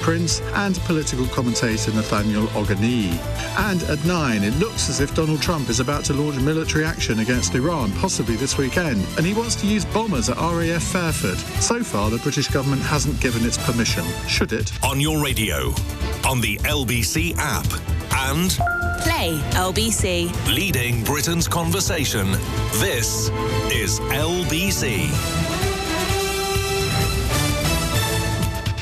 Prince and political commentator Nathaniel Ogani. And at 9, it looks as if Donald Trump is about to launch military action against Iran, possibly this weekend, and he wants to use bombers at RAF Fairford. So far, the British government hasn't given its permission. Should it? On your radio, on the LBC app, and Play LBC. Leading Britain's conversation. This is LBC.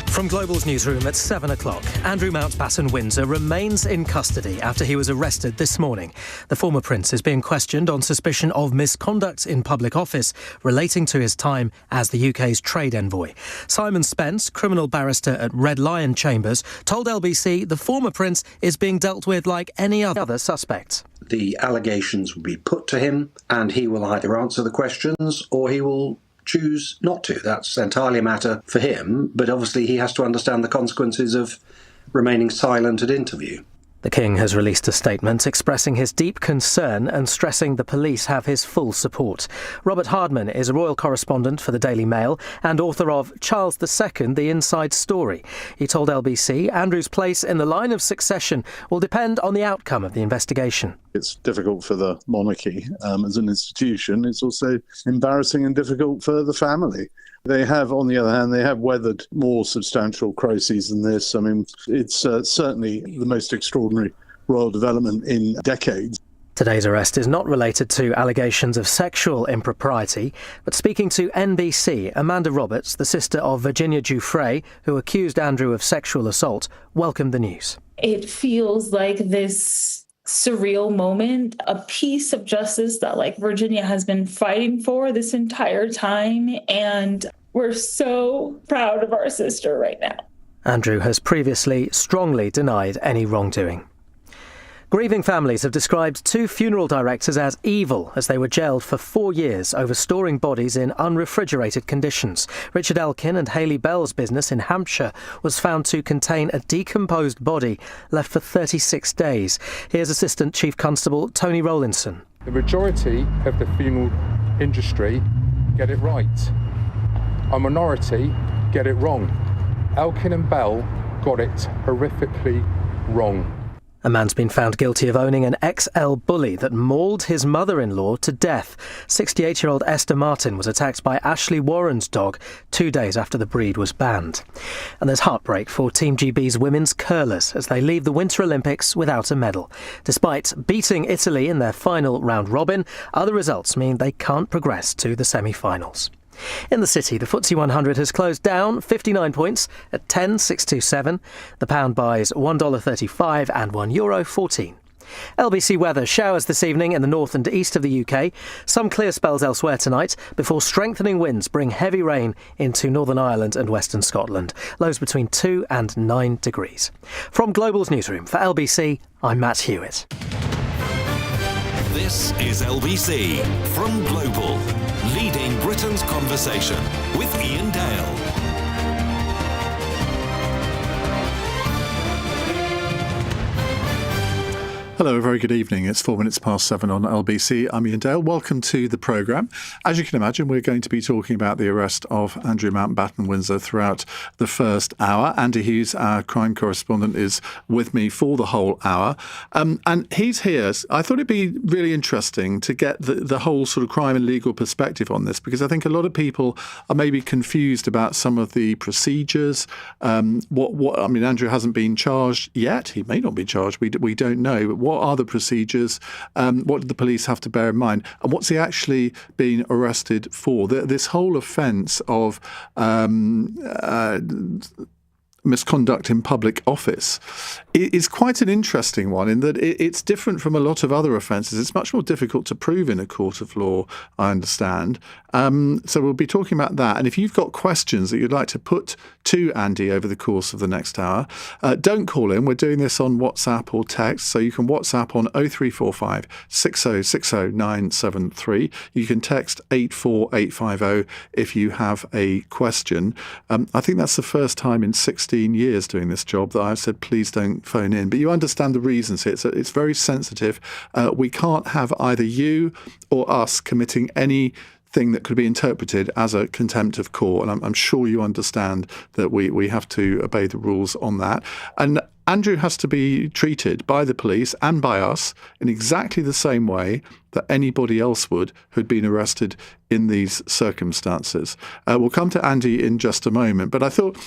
From Global's newsroom at 7 o'clock, Andrew Mountbatten-Windsor remains in custody after he was arrested this morning. The former prince is being questioned on suspicion of misconduct in public office relating to his time as the UK's trade envoy. Simon Spence, criminal barrister at Red Lion Chambers, told LBC the former prince is being dealt with like any other suspect. The allegations will be put to him and he will either answer the questions or he will choose not to. That's entirely a matter for him, but obviously he has to understand the consequences of remaining silent at interview. The King has released a statement expressing his deep concern and stressing the police have his full support. Robert Hardman is a royal correspondent for the Daily Mail and author of Charles II, The Inside Story. He told LBC Andrew's place in the line of succession will depend on the outcome of the investigation. It's difficult for the monarchy as an institution. It's also embarrassing and difficult for the family. They have, on the other hand, they have weathered more substantial crises than this. I mean, it's certainly the most extraordinary royal development in decades. Today's arrest is not related to allegations of sexual impropriety, but speaking to NBC, Amanda Roberts, the sister of Virginia Giuffre, who accused Andrew of sexual assault, welcomed the news. It feels like this surreal moment, a piece of justice that Virginia has been fighting for this entire time, and we're so proud of our sister right now. Andrew has previously strongly denied any wrongdoing. Grieving families have described 2 funeral directors as evil as they were jailed for 4 years over storing bodies in unrefrigerated conditions. Richard Elkin and Hayley Bell's business in Hampshire was found to contain a decomposed body left for 36 days. Here's Assistant Chief Constable Tony Rowlinson. The majority of the funeral industry get it right. A minority get it wrong. Elkin and Bell got it horrifically wrong. A man's been found guilty of owning an XL bully that mauled his mother-in-law to death. 68-year-old Esther Martin was attacked by Ashley Warren's dog 2 days after the breed was banned. And there's heartbreak for Team GB's women's curlers as they leave the Winter Olympics without a medal. Despite beating Italy in their final round robin, other results mean they can't progress to the semi-finals. In the city, the FTSE 100 has closed down 59 points at 10,627. The pound buys $1.35 and €1.14. LBC weather: showers this evening in the north and east of the UK. Some clear spells elsewhere tonight before strengthening winds bring heavy rain into Northern Ireland and Western Scotland. Lows between 2 and 9 degrees. From Global's newsroom for LBC, I'm Matt Hewitt. This is LBC from Global, leading Britain's conversation with Iain Dale. Hello, a very good evening. It's 4 minutes past 7 on LBC. I'm Iain Dale. Welcome to the programme. As you can imagine, we're going to be talking about the arrest of Andrew Mountbatten-Windsor throughout the first hour. Andy Hughes, our crime correspondent, is with me for the whole hour. And he's here. I thought it'd be really interesting to get the whole sort of crime and legal perspective on this, because I think a lot of people are maybe confused about some of the procedures. Andrew hasn't been charged yet. He may not be charged. We don't know. But what are the procedures? What do the police have to bear in mind? And what's he actually been arrested for? This whole offence of misconduct in public office is quite an interesting one in that it's different from a lot of other offences. It's much more difficult to prove in a court of law, I understand. So we'll be talking about that. And if you've got questions that you'd like to put to Andy over the course of the next hour, don't call in. We're doing this on WhatsApp or text. So you can WhatsApp on 0345 6060 973. You can text 84850 if you have a question. I think that's the first time in 16 years doing this job that I've said, please don't phone in. But you understand the reasons here. It's very sensitive. We can't have either you or us committing any thing that could be interpreted as a contempt of court. And I'm sure you understand that we have to obey the rules on that. And Andrew has to be treated by the police and by us in exactly the same way that anybody else would who'd been arrested in these circumstances. We'll come to Andy in just a moment, but I thought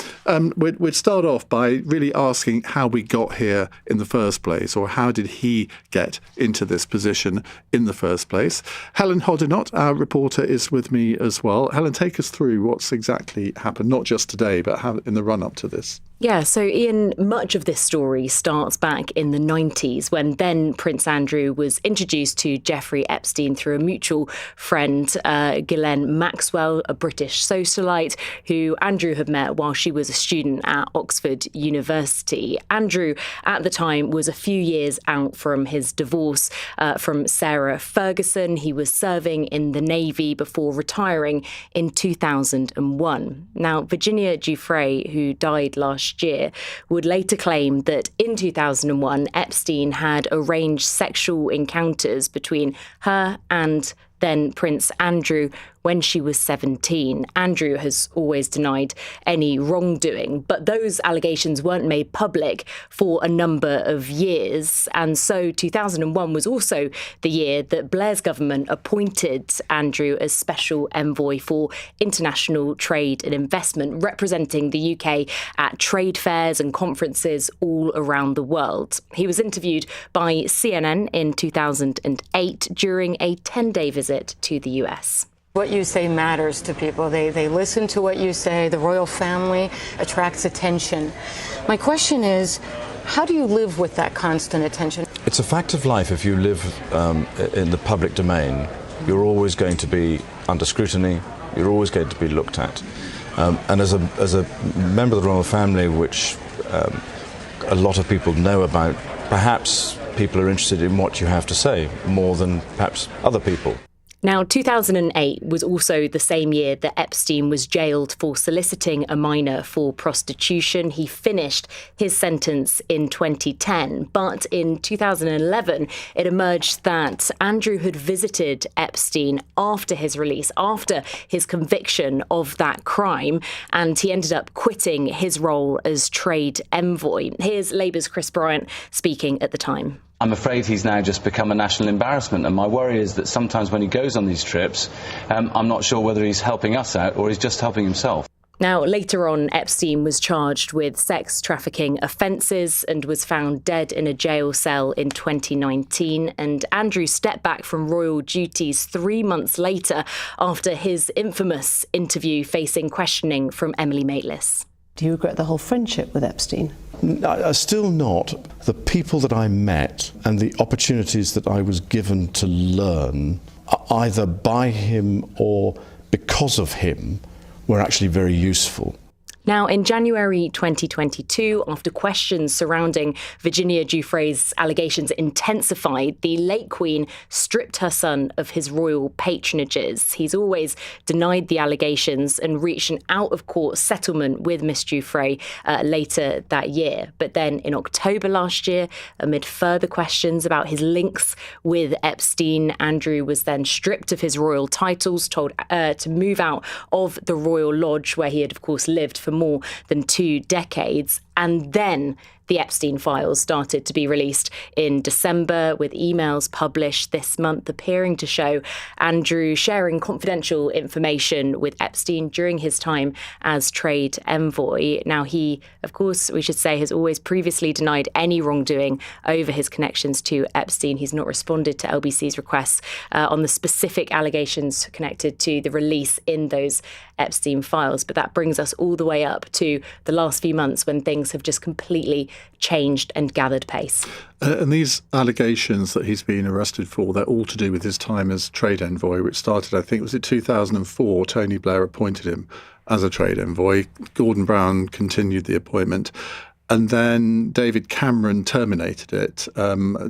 we'd start off by really asking how we got here in the first place, or how did he get into this position in the first place. Helen Hoddinott, our reporter, is with me as well. Helen, take us through what's exactly happened, not just today, but how in the run-up to this. Yeah, so Ian, much of this story starts back in the 90s when then Prince Andrew was introduced to Jeffrey Epstein through a mutual friend, Ghislaine Maxwell, a British socialite who Andrew had met while she was a student at Oxford University. Andrew, at the time, was a few years out from his divorce from Sarah Ferguson. He was serving in the Navy before retiring in 2001. Now, Virginia Giuffre, who died last year, would later claim that in 2001, Epstein had arranged sexual encounters between her and then Prince Andrew when she was 17. Andrew has always denied any wrongdoing, but those allegations weren't made public for a number of years. And so 2001 was also the year that Blair's government appointed Andrew as special envoy for international trade and investment, representing the UK at trade fairs and conferences all around the world. He was interviewed by CNN in 2008 during a 10-day visit to the US. What you say matters to people. They listen to what you say. The royal family attracts attention. My question is, how do you live with that constant attention? It's a fact of life. If you live in the public domain, you're always going to be under scrutiny. You're always going to be looked at. And as a member of the royal family, which a lot of people know about, perhaps people are interested in what you have to say more than perhaps other people. Now, 2008 was also the same year that Epstein was jailed for soliciting a minor for prostitution. He finished his sentence in 2010, but in 2011, it emerged that Andrew had visited Epstein after his release, after his conviction of that crime, and he ended up quitting his role as trade envoy. Here's Labour's Chris Bryant speaking at the time. I'm afraid he's now just become a national embarrassment, and my worry is that sometimes when he goes on these trips, I'm not sure whether he's helping us out or he's just helping himself. Now, later on, Epstein was charged with sex trafficking offences and was found dead in a jail cell in 2019. And Andrew stepped back from royal duties 3 months later after his infamous interview facing questioning from Emily Maitlis. Do you regret the whole friendship with Epstein? Still not. The people that I met and the opportunities that I was given to learn, either by him or because of him, were actually very useful. Now, in January 2022, after questions surrounding Virginia Giuffre's allegations intensified, the late Queen stripped her son of his royal patronages. He's always denied the allegations and reached an out-of-court settlement with Miss Giuffre later that year. But then in October last year, amid further questions about his links with Epstein, Andrew was then stripped of his royal titles, told to move out of the Royal Lodge, where he had, of course, lived for more than 2 decades. And then the Epstein files started to be released in December, with emails published this month appearing to show Andrew sharing confidential information with Epstein during his time as trade envoy. Now, he, of course, we should say, has always previously denied any wrongdoing over his connections to Epstein. He's not responded to LBC's requests on the specific allegations connected to the release in those Epstein files. But that brings us all the way up to the last few months when things have just completely changed and gathered pace. And these allegations that he's been arrested for, they're all to do with his time as trade envoy, which started, I think, was it 2004? Tony Blair appointed him as a trade envoy. Gordon Brown continued the appointment. And then David Cameron terminated it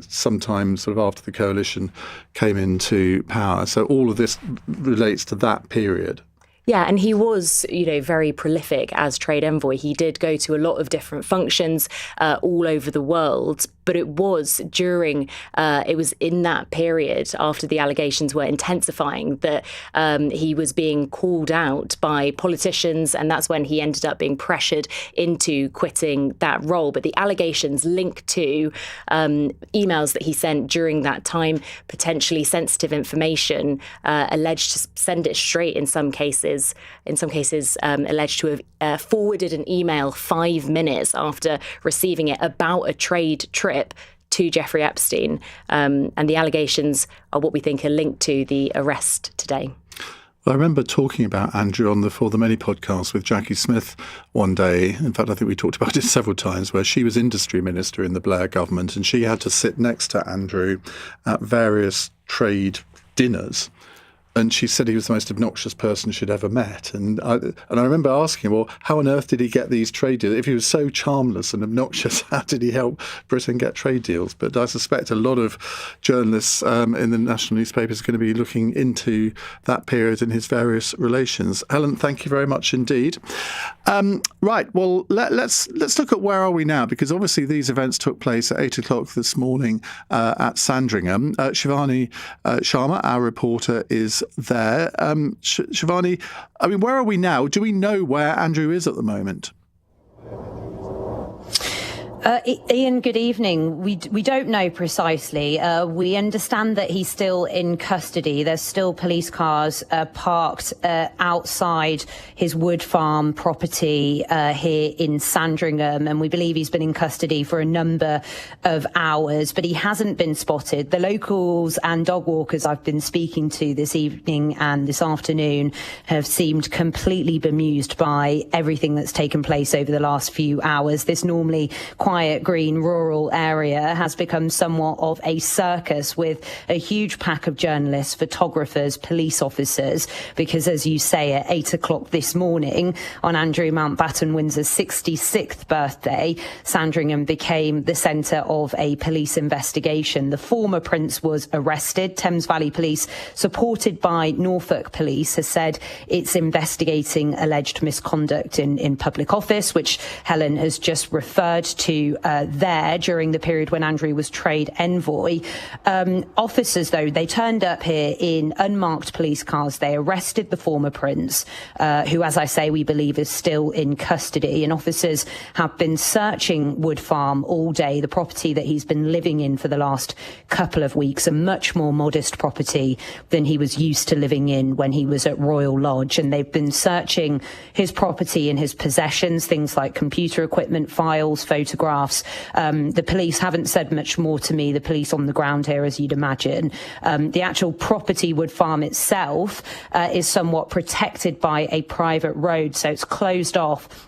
sometime sort of after the coalition came into power. So all of this relates to that period. Yeah, and he was, very prolific as trade envoy. He did go to a lot of different functions all over the world. But it was in that period after the allegations were intensifying that he was being called out by politicians, and that's when he ended up being pressured into quitting that role. But the allegations link to emails that he sent during that time, potentially sensitive information, alleged to send it straight in some cases, alleged to have forwarded an email 5 minutes after receiving it about a trade trip to Jeffrey Epstein. And the allegations are what we think are linked to the arrest today. I remember talking about Andrew on the For the Many podcast with Jackie Smith one day. In fact, I think we talked about it several times, where she was industry minister in the Blair government and she had to sit next to Andrew at various trade dinners. And she said he was the most obnoxious person she'd ever met. And I remember asking him, well, how on earth did he get these trade deals? If he was so charmless and obnoxious, how did he help Britain get trade deals? But I suspect a lot of journalists in the national newspapers are going to be looking into that period and his various relations. Helen, thank you very much indeed. Right, well, let's look at where are we now, because obviously these events took place at 8 o'clock this morning at Sandringham. Shivani Sharma, our reporter, is there. Shivani, I mean, where are we now? Do we know where Andrew is at the moment? Ian, good evening. We don't know precisely. We understand that he's still in custody. There's still police cars parked outside his wood farm property here in Sandringham, and we believe he's been in custody for a number of hours, but he hasn't been spotted. The locals and dog walkers I've been speaking to this evening and this afternoon have seemed completely bemused by everything that's taken place over the last few hours. This normally quiet, green, rural area has become somewhat of a circus with a huge pack of journalists, photographers, police officers, because, as you say, at 8 o'clock this morning, on Andrew Mountbatten-Windsor's 66th birthday, Sandringham became the centre of a police investigation. The former prince was arrested. Thames Valley Police, supported by Norfolk Police, has said it's investigating alleged misconduct in public office, which Helen has just referred to there during the period when Andrew was trade envoy. Officers, though, they turned up here in unmarked police cars. They arrested the former prince, who, as I say, we believe is still in custody. And officers have been searching Wood Farm all day, the property that he's been living in for the last couple of weeks, a much more modest property than he was used to living in when he was at Royal Lodge. And they've been searching his property and his possessions, things like computer equipment, files, photographs. The police haven't said much more to me, the police on the ground here, as you'd imagine. The actual property, Wood Farm itself, is somewhat protected by a private road, so it's closed off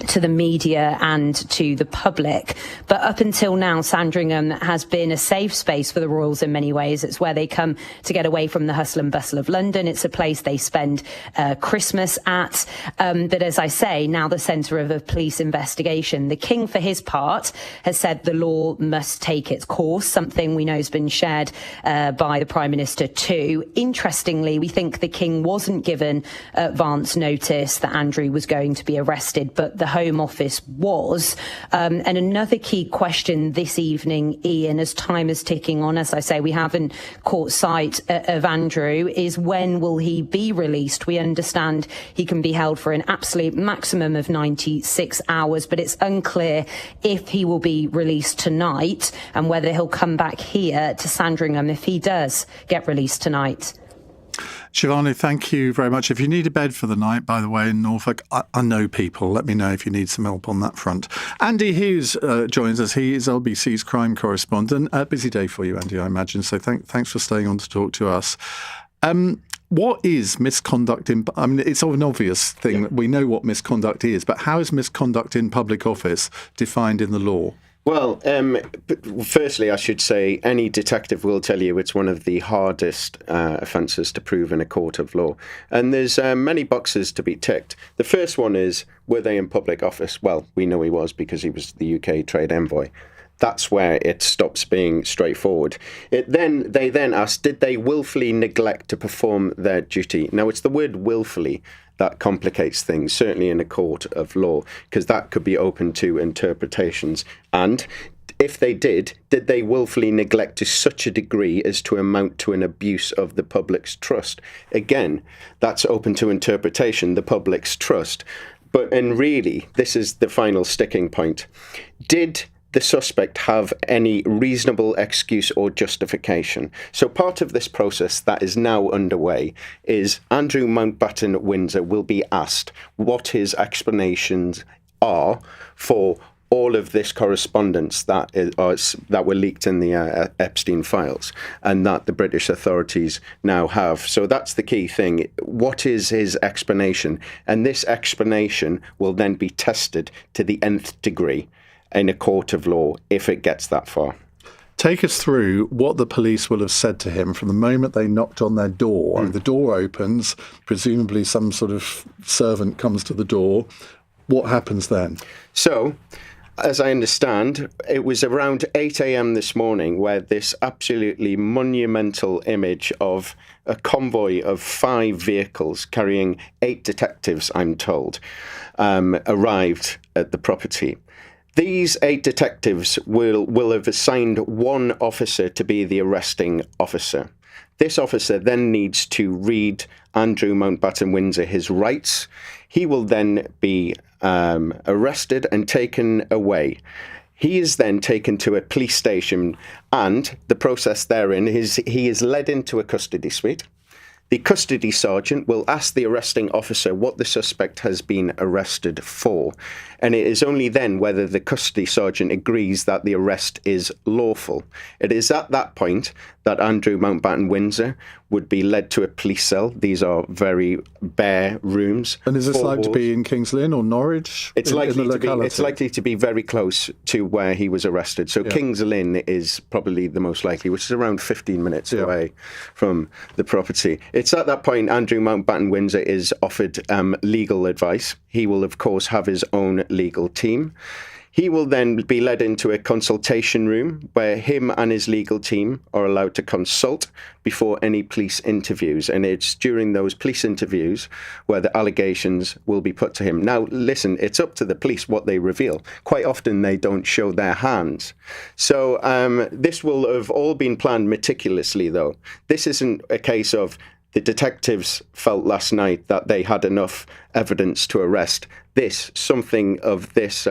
to the media and to the public. But up until now, Sandringham has been a safe space for the royals in many ways. It's where they come to get away from the hustle and bustle of London. It's a place they spend Christmas at. But as I say, now the centre of a police investigation. The King, for his part, has said the law must take its course, something we know has been shared by the Prime Minister too. Interestingly, we think the King wasn't given advance notice that Andrew was going to be arrested, but the Home Office was. And another key question this evening, Ian, as time is ticking on, as I say, we haven't caught sight of Andrew, is when will he be released? We understand he can be held for an absolute maximum of 96 hours, but it's unclear if he will be released tonight and whether he'll come back here to Sandringham if he does get released tonight. Shivani, thank you very much. If you need a bed for the night, by the way, in Norfolk, I know people. Let me know if you need some help on that front. Andy Hughes joins us. He is LBC's crime correspondent. A busy day for you, Andy, I imagine. So thanks for staying on to talk to us. What is misconduct in... I mean, it's an obvious thing. We know what misconduct is, but how is misconduct in public office defined in the law? Well, firstly, I should say any detective will tell you it's one of the hardest offences to prove in a court of law. And there's many boxes to be ticked. The first one is, were they in public office? Well, we know he was because he was the UK trade envoy. That's where it stops being straightforward. They then ask, did they willfully neglect to perform their duty? Now, it's the word willfully that complicates things, certainly in a court of law, because that could be open to interpretations. And if they did they willfully neglect to such a degree as to amount to an abuse of the public's trust? Again, that's open to interpretation, the public's trust. And really, this is the final sticking point. Did the suspect have any reasonable excuse or justification? So part of this process that is now underway is Andrew Mountbatten-Windsor will be asked what his explanations are for all of this correspondence that were leaked in the Epstein files and that the British authorities now have. So that's the key thing. What is his explanation? And this explanation will then be tested to the nth degree in a court of law if it gets that far. Take us through what the police will have said to him from the moment they knocked on their door. The door opens, presumably some sort of servant comes to the door. What happens then? So, as I understand, it was around 8 a.m. this morning where this absolutely monumental image of a convoy of 5 vehicles carrying 8 detectives, I'm told, arrived at the property. These 8 detectives will have assigned one officer to be the arresting officer. This officer then needs to read Andrew Mountbatten-Windsor his rights. He will then be arrested and taken away. He is then taken to a police station, and the process therein is he is led into a custody suite. The custody sergeant will ask the arresting officer what the suspect has been arrested for, and it is only then whether the custody sergeant agrees that the arrest is lawful. It is at that point that Andrew Mountbatten-Windsor would be led to a police cell. These are very bare rooms. And is this like to be in King's Lynn or Norwich? It's likely to be very close to where he was arrested. So King's Lynn is probably the most likely, which is around 15 minutes away from the property. It's at that point Andrew Mountbatten-Windsor is offered legal advice. He will, of course, have his own legal team. He will then be led into a consultation room where him and his legal team are allowed to consult before any police interviews. And it's during those police interviews where the allegations will be put to him. Now, listen, it's up to the police what they reveal. Quite often they don't show their hands. So this will have all been planned meticulously, though. This isn't a case of the detectives felt last night that they had enough evidence to arrest. Something of this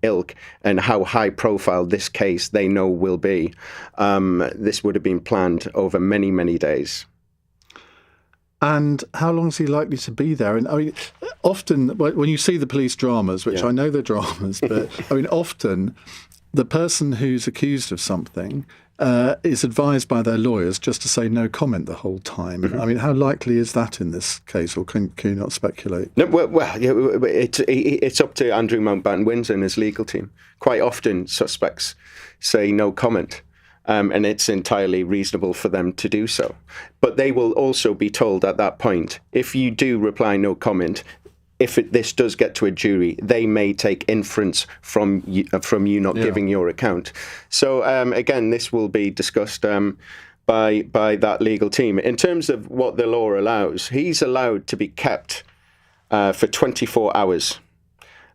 ilk, and how high profile this case they know will be, this would have been planned over many, many days. And how long is he likely to be there? And I mean, often when you see the police dramas, which I know they're dramas, but I mean, often the person who's accused of something is advised by their lawyers just to say no comment the whole time. Mm-hmm. I mean, how likely is that in this case, or can you not speculate? No, it's up to Andrew Mountbatten-Windsor and his legal team. Quite often, suspects say no comment, and it's entirely reasonable for them to do so. But they will also be told at that point, if you do reply no comment, if this does get to a jury, they may take inference from you not giving your account. So again, this will be discussed by that legal team. In terms of what the law allows, he's allowed to be kept for 24 hours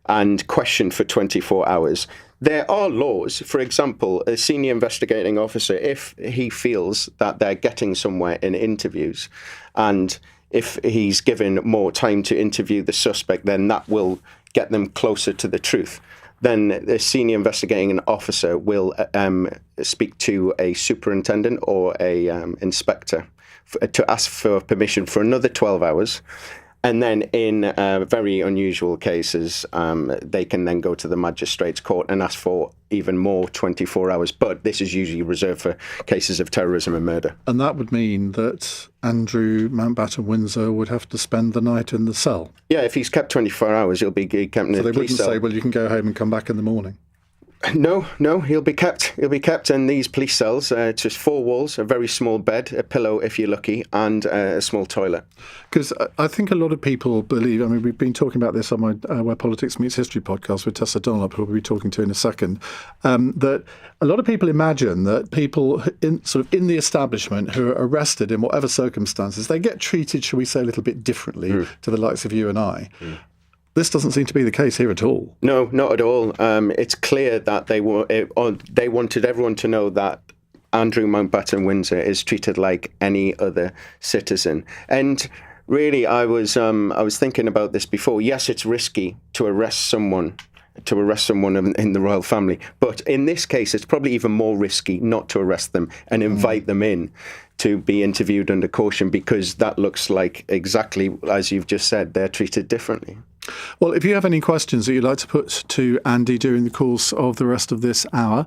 and questioned for 24 hours. There are laws, for example, a senior investigating officer, if he feels that they're getting somewhere in interviews, and if he's given more time to interview the suspect, then that will get them closer to the truth. Then the senior investigating officer will speak to a superintendent or a inspector to ask for permission for another 12 hours. And then in very unusual cases, they can then go to the magistrate's court and ask for even more 24 hours. But this is usually reserved for cases of terrorism and murder. And that would mean that Andrew Mountbatten-Windsor would have to spend the night in the cell? Yeah, if he's kept 24 hours, he'll be kept in the police cell. So they wouldn't say, well, you can go home and come back in the morning? No, he'll be kept. He'll be kept in these police cells. It's just 4 walls, a very small bed, a pillow if you're lucky, and a small toilet. Because I think a lot of people believe, I mean, we've been talking about this on my Where Politics Meets History podcast with Tessa Dunlop, who we'll be talking to in a second, that a lot of people imagine that people in the establishment who are arrested in whatever circumstances, they get treated, shall we say, a little bit differently to the likes of you and I. This doesn't seem to be the case here at all. No, not at all. It's clear that they wanted everyone to know that Andrew Mountbatten-Windsor is treated like any other citizen. And really, I was thinking about this before. Yes, it's risky to arrest someone in the royal family, but in this case, it's probably even more risky not to arrest them and invite them in to be interviewed under caution, because that looks like, exactly as you've just said, they're treated differently. Well, if you have any questions that you'd like to put to Andy during the course of the rest of this hour,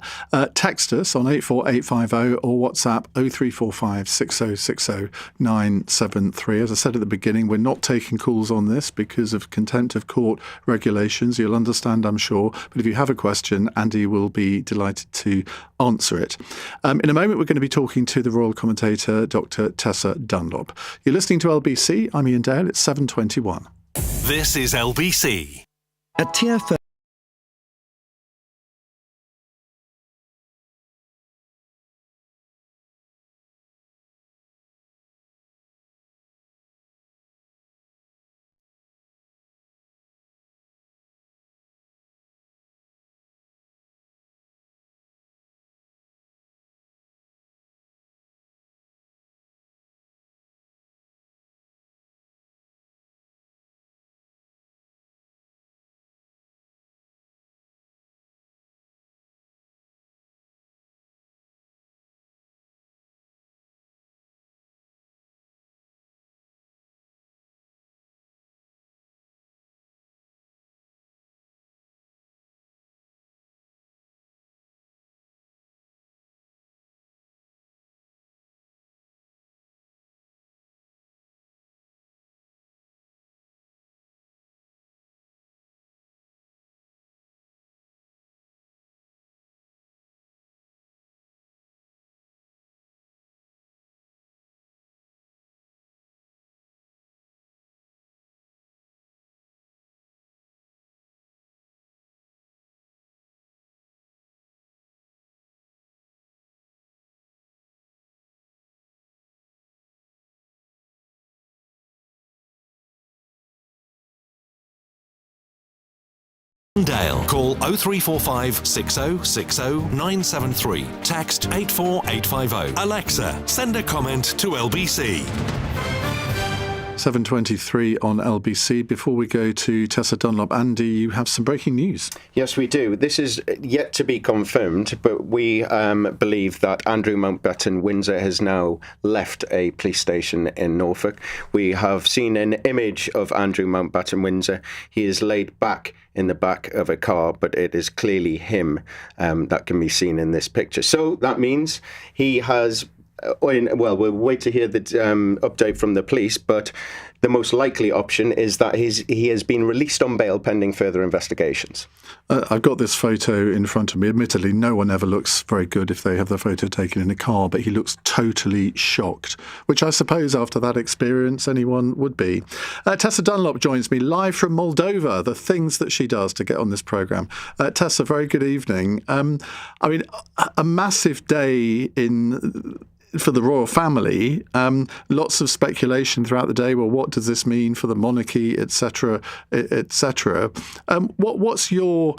text us on 84850 or WhatsApp 0345 6060 973. As I said at the beginning, we're not taking calls on this because of contempt of court regulations. You'll understand, I'm sure. But if you have a question, Andy will be delighted to answer it. In a moment, we're going to be talking to the royal commentator, Dr. Tessa Dunlop. You're listening to LBC. I'm Iain Dale. It's 7:21. This is LBC. At TFO. Dale. Call 0345 6060 973. Text 84850. Alexa, send a comment to LBC. 7:23 on LBC. Before we go to Tessa Dunlop, Andy, you have some breaking news. Yes, we do. This is yet to be confirmed, but we believe that Andrew Mountbatten-Windsor has now left a police station in Norfolk. We have seen an image of Andrew Mountbatten-Windsor. He is laid back in the back of a car, but it is clearly him that can be seen in this picture. So that means he has... Well, we'll wait to hear the update from the police, but the most likely option is that he has been released on bail pending further investigations. I've got this photo in front of me. Admittedly, no one ever looks very good if they have their photo taken in a car, but he looks totally shocked, which I suppose after that experience anyone would be. Tessa Dunlop joins me live from Moldova, the things that she does to get on this programme. Tessa, very good evening. I mean, a massive day for the royal family. Lots of speculation throughout the day. Well, what does this mean for the monarchy, etc., etc.? What's your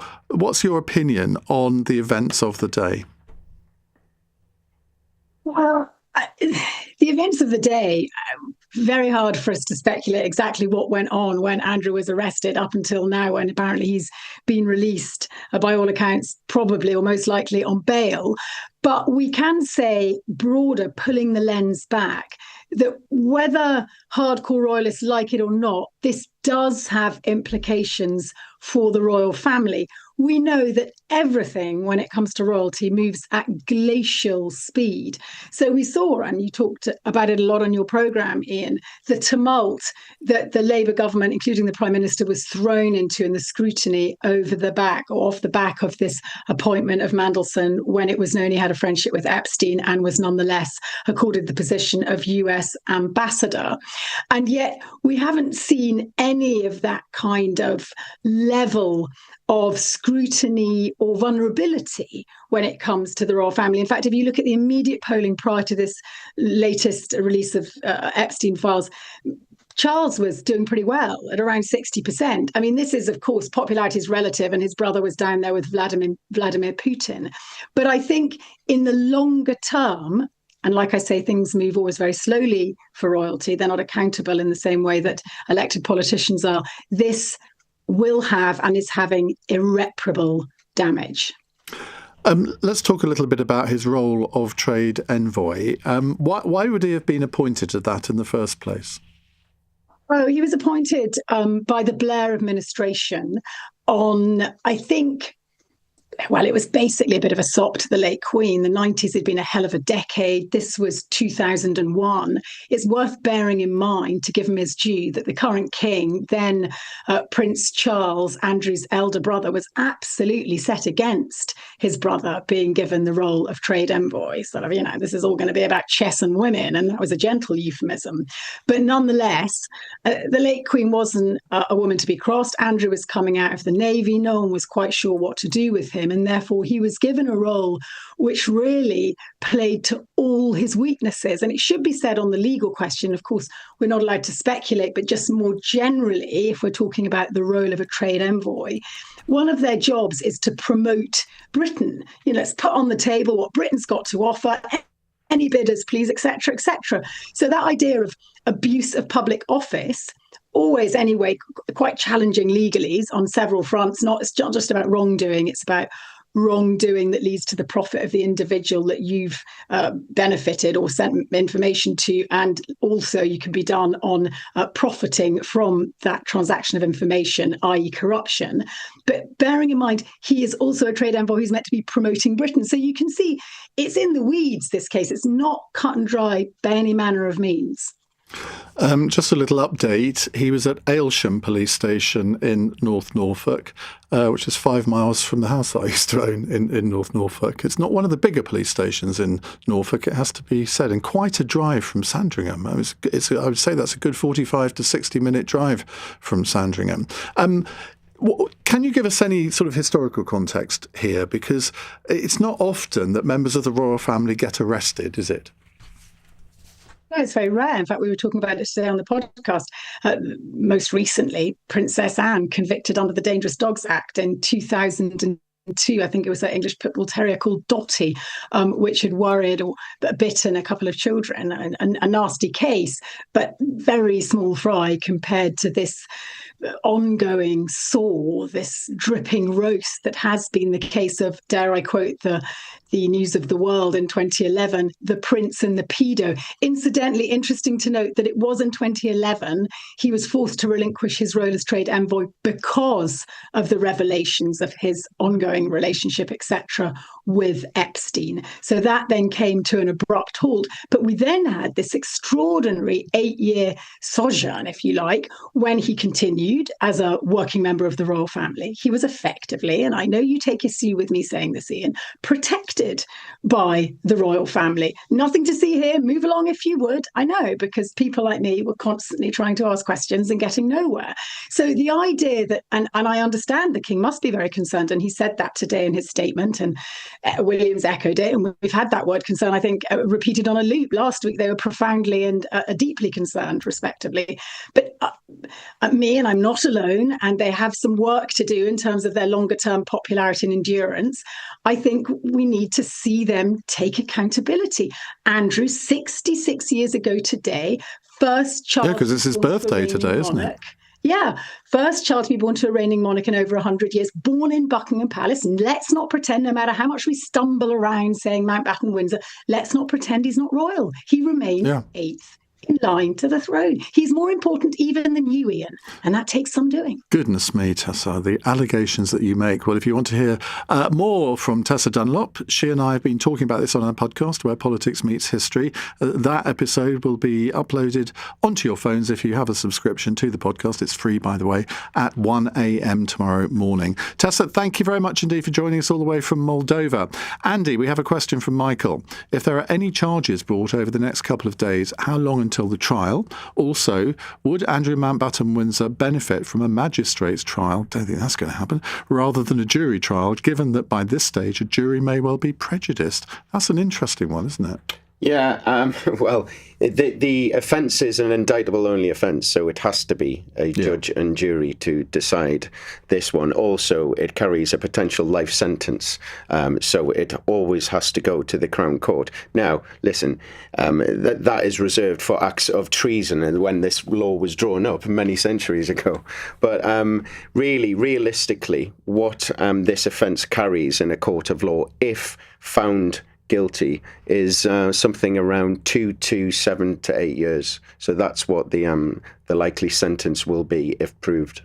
opinion on the events of the day? Well, the events of the day, very hard for us to speculate exactly what went on when Andrew was arrested up until now, and apparently he's been released, by all accounts, probably or most likely on bail. But we can say broader, pulling the lens back, that whether hardcore royalists like it or not, this does have implications for the royal family. We know that everything, when it comes to royalty, moves at glacial speed. So we saw, and you talked about it a lot on your programme, Iain, the tumult that the Labour government, including the Prime Minister, was thrown into in the scrutiny over the back or off the back of this appointment of Mandelson, when it was known he had a friendship with Epstein and was nonetheless accorded the position of US ambassador. And yet we haven't seen any of that kind of level of scrutiny or vulnerability when it comes to the royal family. In fact, if you look at the immediate polling prior to this latest release of Epstein files, Charles was doing pretty well at around 60%. I mean, this is, of course, popularity is relative, and his brother was down there with Vladimir Putin. But I think in the longer term, and like I say, things move always very slowly for royalty. They're not accountable in the same way that elected politicians are. This will have and is having irreparable damage. Let's talk a little bit about his role of trade envoy. Why would he have been appointed to that in the first place? Oh, he was appointed by the Blair administration on, I think, well, it was basically a bit of a sop to the late Queen. The 90s had been a hell of a decade. This was 2001. It's worth bearing in mind, to give him his due, that the current king, then Prince Charles, Andrew's elder brother, was absolutely set against his brother being given the role of trade envoy. Sort of, this is all going to be about chess and women, and that was a gentle euphemism. But nonetheless, the late Queen wasn't a woman to be crossed. Andrew was coming out of the Navy. No one was quite sure what to do with him. And therefore, he was given a role which really played to all his weaknesses. And it should be said on the legal question, of course, we're not allowed to speculate, but just more generally, if we're talking about the role of a trade envoy, one of their jobs is to promote Britain. Let's put on the table what Britain's got to offer. Any bidders, please, etc., etc. So that idea of abuse of public office, always anyway quite challenging legally on several fronts. It's not just about wrongdoing, it's about wrongdoing that leads to the profit of the individual that you've benefited or sent information to, and also you can be done on profiting from that transaction of information, i.e. corruption. But bearing in mind, he is also a trade envoy who's meant to be promoting Britain. So you can see it's in the weeds, this case. It's not cut and dry by any manner of means. Just a little update. He was at Aylsham Police Station in North Norfolk, which is 5 miles from the house that I used to own in North Norfolk. It's not one of the bigger police stations in Norfolk, it has to be said, and quite a drive from Sandringham. I would say that's a good 45 to 60-minute drive from Sandringham. Can you give us any sort of historical context here? Because it's not often that members of the royal family get arrested, is it? No, it's very rare. In fact, we were talking about it today on the podcast. Most recently, Princess Anne convicted under the Dangerous Dogs Act in 2002. I think it was that English pit bull terrier called Dottie, which had worried or bitten a couple of children. A nasty case, but very small fry compared to this ongoing sore, this dripping roast that has been the case of, dare I quote the News of the World in 2011, the prince and the pedo. Incidentally, interesting to note that it was in 2011 he was forced to relinquish his role as trade envoy because of the revelations of his ongoing relationship, etc., with Epstein. So that then came to an abrupt halt. But we then had this extraordinary 8-year sojourn, if you like, when he continued as a working member of the royal family. He was effectively, and I know you take issue with me saying this, Iain, protected by the royal family. Nothing to see here. Move along if you would. I know, because people like me were constantly trying to ask questions and getting nowhere. So the idea that, and I understand the king must be very concerned, and he said that today in his statement, and Williams echoed it, and we've had that word concern, I think, repeated on a loop. Last week they were profoundly and deeply concerned, respectively. But me, and I'm not alone, and they have some work to do in terms of their longer term popularity and endurance. I think we need to see them take accountability. Andrew, 66 years ago today, first child. Yeah, because it's his birthday today, isn't it? Yeah, first child to be born to a reigning monarch in over 100 years, born in Buckingham Palace. And let's not pretend, no matter how much we stumble around saying Mountbatten-Windsor, let's not pretend he's not royal. He remains 8th in line to the throne. He's more important even than you, Iain, and that takes some doing. Goodness me, Tessa, the allegations that you make. Well, if you want to hear more from Tessa Dunlop, she and I have been talking about this on our podcast, Where Politics Meets History. That episode will be uploaded onto your phones if you have a subscription to the podcast. It's free, by the way, at 1 a.m. tomorrow morning. Tessa, thank you very much indeed for joining us all the way from Moldova. Andy, we have a question from Michael. If there are any charges brought over the next couple of days, how long until the trial? Also, would Andrew Mountbatten-Windsor benefit from a magistrate's trial? Don't think that's going to happen. Rather than a jury trial, given that by this stage a jury may well be prejudiced. That's an interesting one, isn't it? Yeah, well, the offence is an indictable-only offence, so it has to be a judge and jury to decide this one. Also, it carries a potential life sentence, so it always has to go to the Crown Court. Now, listen, that is reserved for acts of treason, and when this law was drawn up many centuries ago. But really, realistically, what this offence carries in a court of law, if found guilty, is something around 2 to 7 to 8 years. So that's what the likely sentence will be if proved.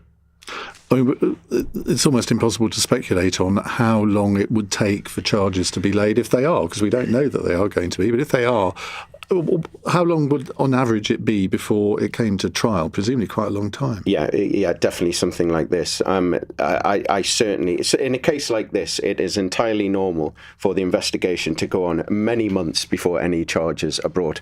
I mean, it's almost impossible to speculate on how long it would take for charges to be laid, if they are, because we don't know that they are going to be. But if they are, how long would, on average, it be before it came to trial? Presumably quite a long time. Yeah, definitely something like this. I certainly, in a case like this, it is entirely normal for the investigation to go on many months before any charges are brought.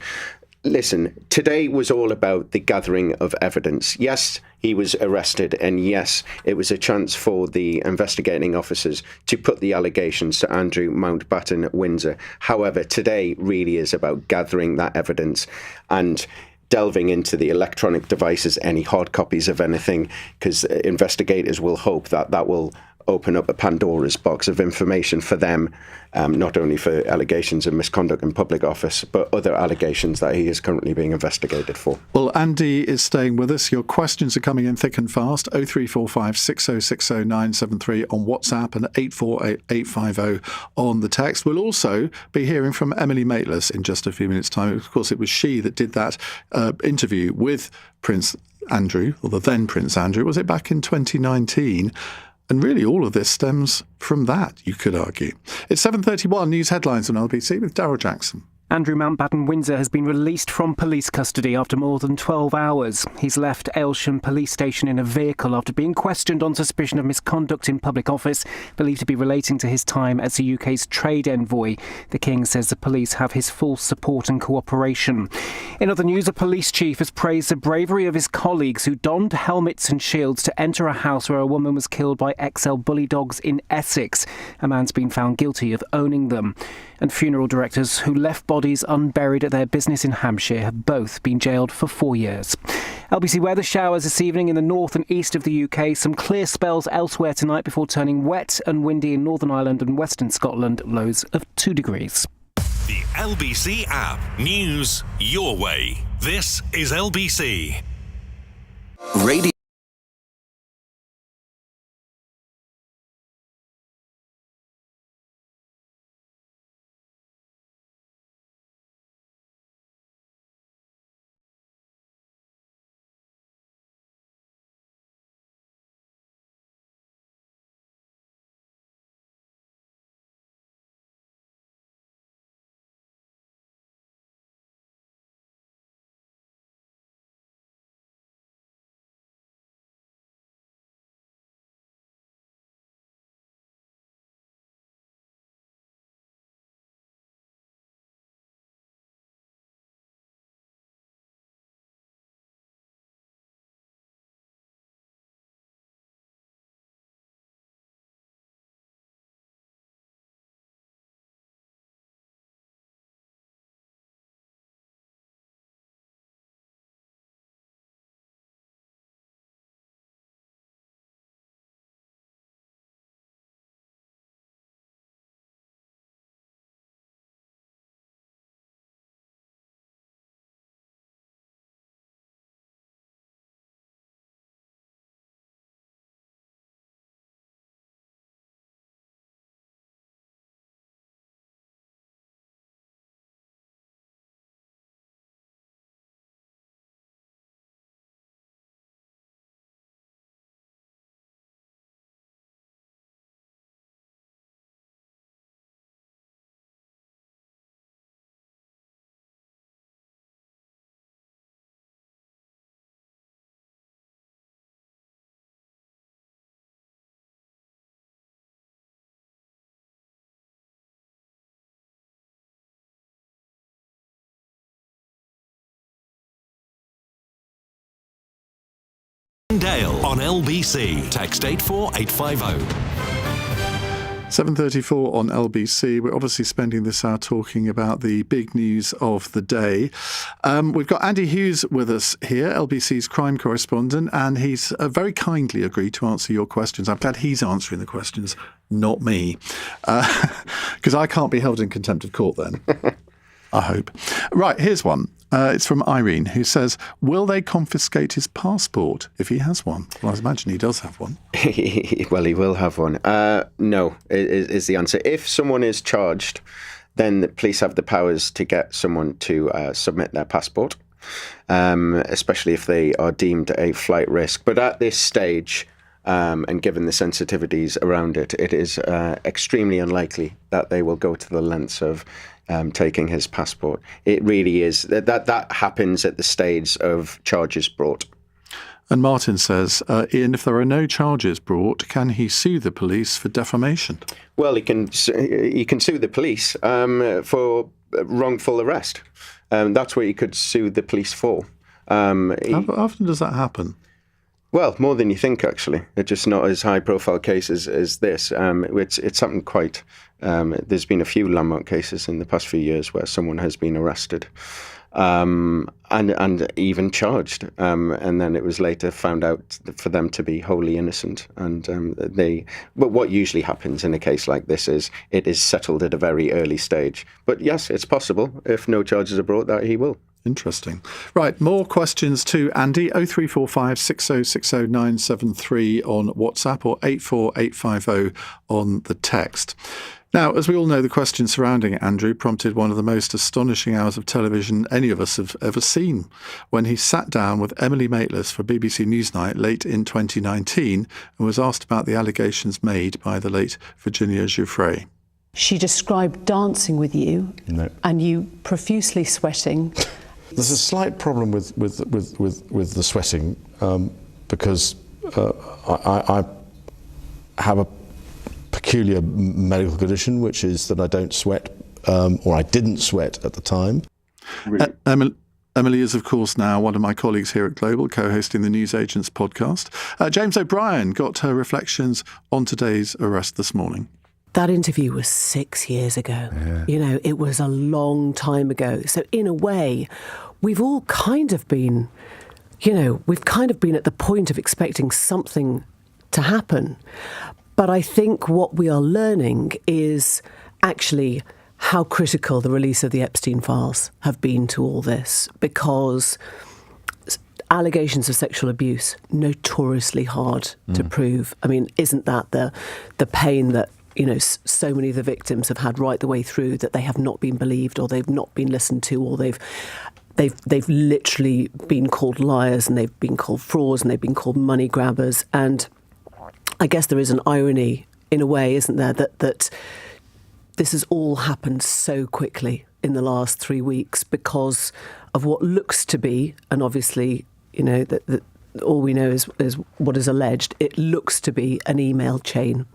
Listen, today was all about the gathering of evidence. Yes, he was arrested, and yes, it was a chance for the investigating officers to put the allegations to Andrew Mountbatten-Windsor. However, today really is about gathering that evidence and delving into the electronic devices, any hard copies of anything, because investigators will hope that that will open up a Pandora's box of information for them, not only for allegations of misconduct in public office, but other allegations that he is currently being investigated for. Well, Andy is staying with us. Your questions are coming in thick and fast. 0345 6060 973 on WhatsApp and 848850 on the text. We'll also be hearing from Emily Maitlis in just a few minutes' time. Of course, it was she that did that interview with Prince Andrew, or the then Prince Andrew. Was it back in 2019? And really, all of this stems from that, you could argue. It's 7:31 news headlines on LBC with Darryl Jackson. Andrew Mountbatten-Windsor has been released from police custody after more than 12 hours. He's left Aylsham Police Station in a vehicle after being questioned on suspicion of misconduct in public office, believed to be relating to his time as the UK's trade envoy. The King says the police have his full support and cooperation. In other news, a police chief has praised the bravery of his colleagues who donned helmets and shields to enter a house where a woman was killed by XL bully dogs in Essex. A man's been found guilty of owning them. And funeral directors who left bodies unburied at their business in Hampshire have both been jailed for 4 years. LBC weather: showers this evening in the north and east of the UK. Some clear spells elsewhere tonight before turning wet and windy in Northern Ireland and Western Scotland. Lows of 2 degrees. The LBC app. News your way. This is LBC. Radio. Iain Dale on LBC. Text 84850. 7:34 on LBC. We're obviously spending this hour talking about the big news of the day. We've got Andy Hughes with us here, LBC's crime correspondent, and he's very kindly agreed to answer your questions. I'm glad he's answering the questions, not me, because I can't be held in contempt of court then. I hope. Right, here's one. It's from Irene, who says, will they confiscate his passport if he has one? Well, I imagine he does have one. Well, he will have one. No, is the answer. If someone is charged, then the police have the powers to get someone to submit their passport, especially if they are deemed a flight risk. But at this stage, and given the sensitivities around it, it is extremely unlikely that they will go to the lengths of taking his passport. It really is. That happens at the stage of charges brought. And Martin says, Iain, if there are no charges brought, can he sue the police for defamation? Well, he can sue the police for wrongful arrest. That's what he could sue the police for. How often does that happen? Well, more than you think, actually. It's just not as high-profile cases as this. It's something quite... there's been a few landmark cases in the past few years where someone has been arrested and even charged, and then it was later found out for them to be wholly innocent. And but what usually happens in a case like this is it is settled at a very early stage. But yes, it's possible if no charges are brought that he will. Interesting. Right, more questions to Andy. 0345 6060 973 on WhatsApp or 84850 on the text. Now, as we all know, the question surrounding Andrew prompted one of the most astonishing hours of television any of us have ever seen, when he sat down with Emily Maitlis for BBC Newsnight late in 2019 and was asked about the allegations made by the late Virginia Giuffre. She described dancing with you and you profusely sweating. There's a slight problem with the sweating because I have a peculiar medical condition, which is that I don't sweat, or I didn't sweat at the time. Really? Emily is, of course, now one of my colleagues here at Global, co-hosting the News Agents podcast. James O'Brien got her reflections on today's arrest this morning. That interview was 6 years ago. Yeah. You know, it was a long time ago. So in a way, we've all kind of been, we've kind of been at the point of expecting something to happen. But I think what we are learning is actually how critical the release of the Epstein files have been to all this, because allegations of sexual abuse, notoriously hard to prove. I mean, isn't that the pain that so many of the victims have had right the way through, that they have not been believed, or they've not been listened to, or they've literally been called liars, and they've been called frauds, and they've been called money grabbers. And I guess there is an irony in a way, isn't there, that this has all happened so quickly in the last 3 weeks because of what looks to be, and obviously, that all we know is what is alleged. It looks to be an email chain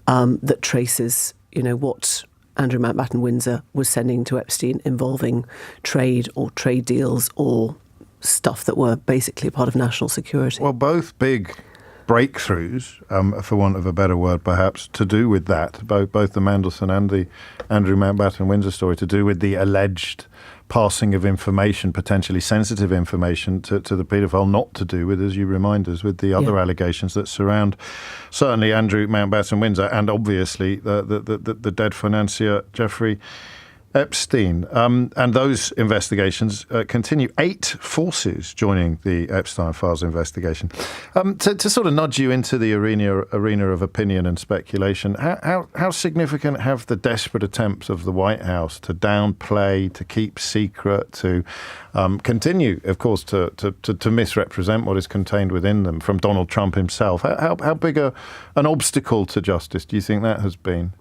that traces, what Andrew Mountbatten-Windsor was sending to Epstein, involving trade or trade deals or stuff that were basically part of national security. Well, both big breakthroughs, for want of a better word perhaps, to do with that, both the Mandelson and the Andrew Mountbatten-Windsor story, to do with the alleged passing of information, potentially sensitive information, to the paedophile, not to do with, as you remind us, with the other allegations that surround certainly Andrew Mountbatten-Windsor and obviously the dead financier Jeffrey Epstein. And those investigations continue. 8 forces joining the Epstein files investigation. To sort of nudge you into the arena of opinion and speculation, how significant have the desperate attempts of the White House to downplay, to keep secret, to continue, of course, to misrepresent what is contained within them from Donald Trump himself? How big an obstacle to justice do you think that has been?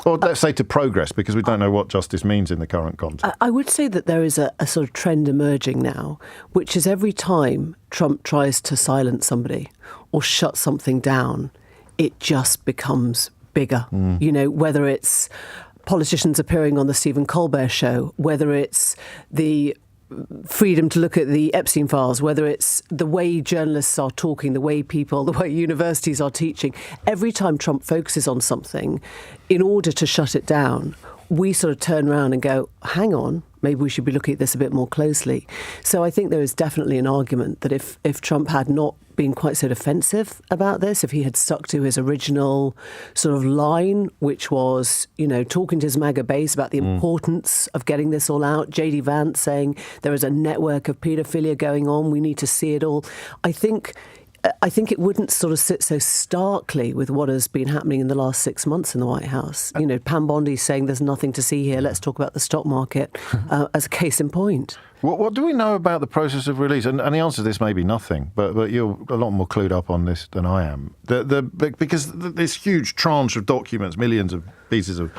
Or let's say to progress, because we don't know what justice means in the current context. I would say that there is a sort of trend emerging now, which is every time Trump tries to silence somebody or shut something down, it just becomes bigger. Whether it's politicians appearing on the Stephen Colbert show, whether it's the freedom to look at the Epstein files, whether it's the way journalists are talking, the way universities are teaching. Every time Trump focuses on something, in order to shut it down, we sort of turn around and go, hang on, maybe we should be looking at this a bit more closely. So I think there is definitely an argument that if Trump had not been quite so defensive about this, if he had stuck to his original sort of line, which was, talking to his MAGA base about the importance of getting this all out, J.D. Vance saying there is a network of paedophilia going on, we need to see it all. I think it wouldn't sort of sit so starkly with what has been happening in the last 6 months in the White House. Pam Bondi's saying there's nothing to see here. Let's talk about the stock market as a case in point. What do we know about the process of release? And the answer to this may be nothing, but you're a lot more clued up on this than I am. Because this huge tranche of documents, millions of pieces of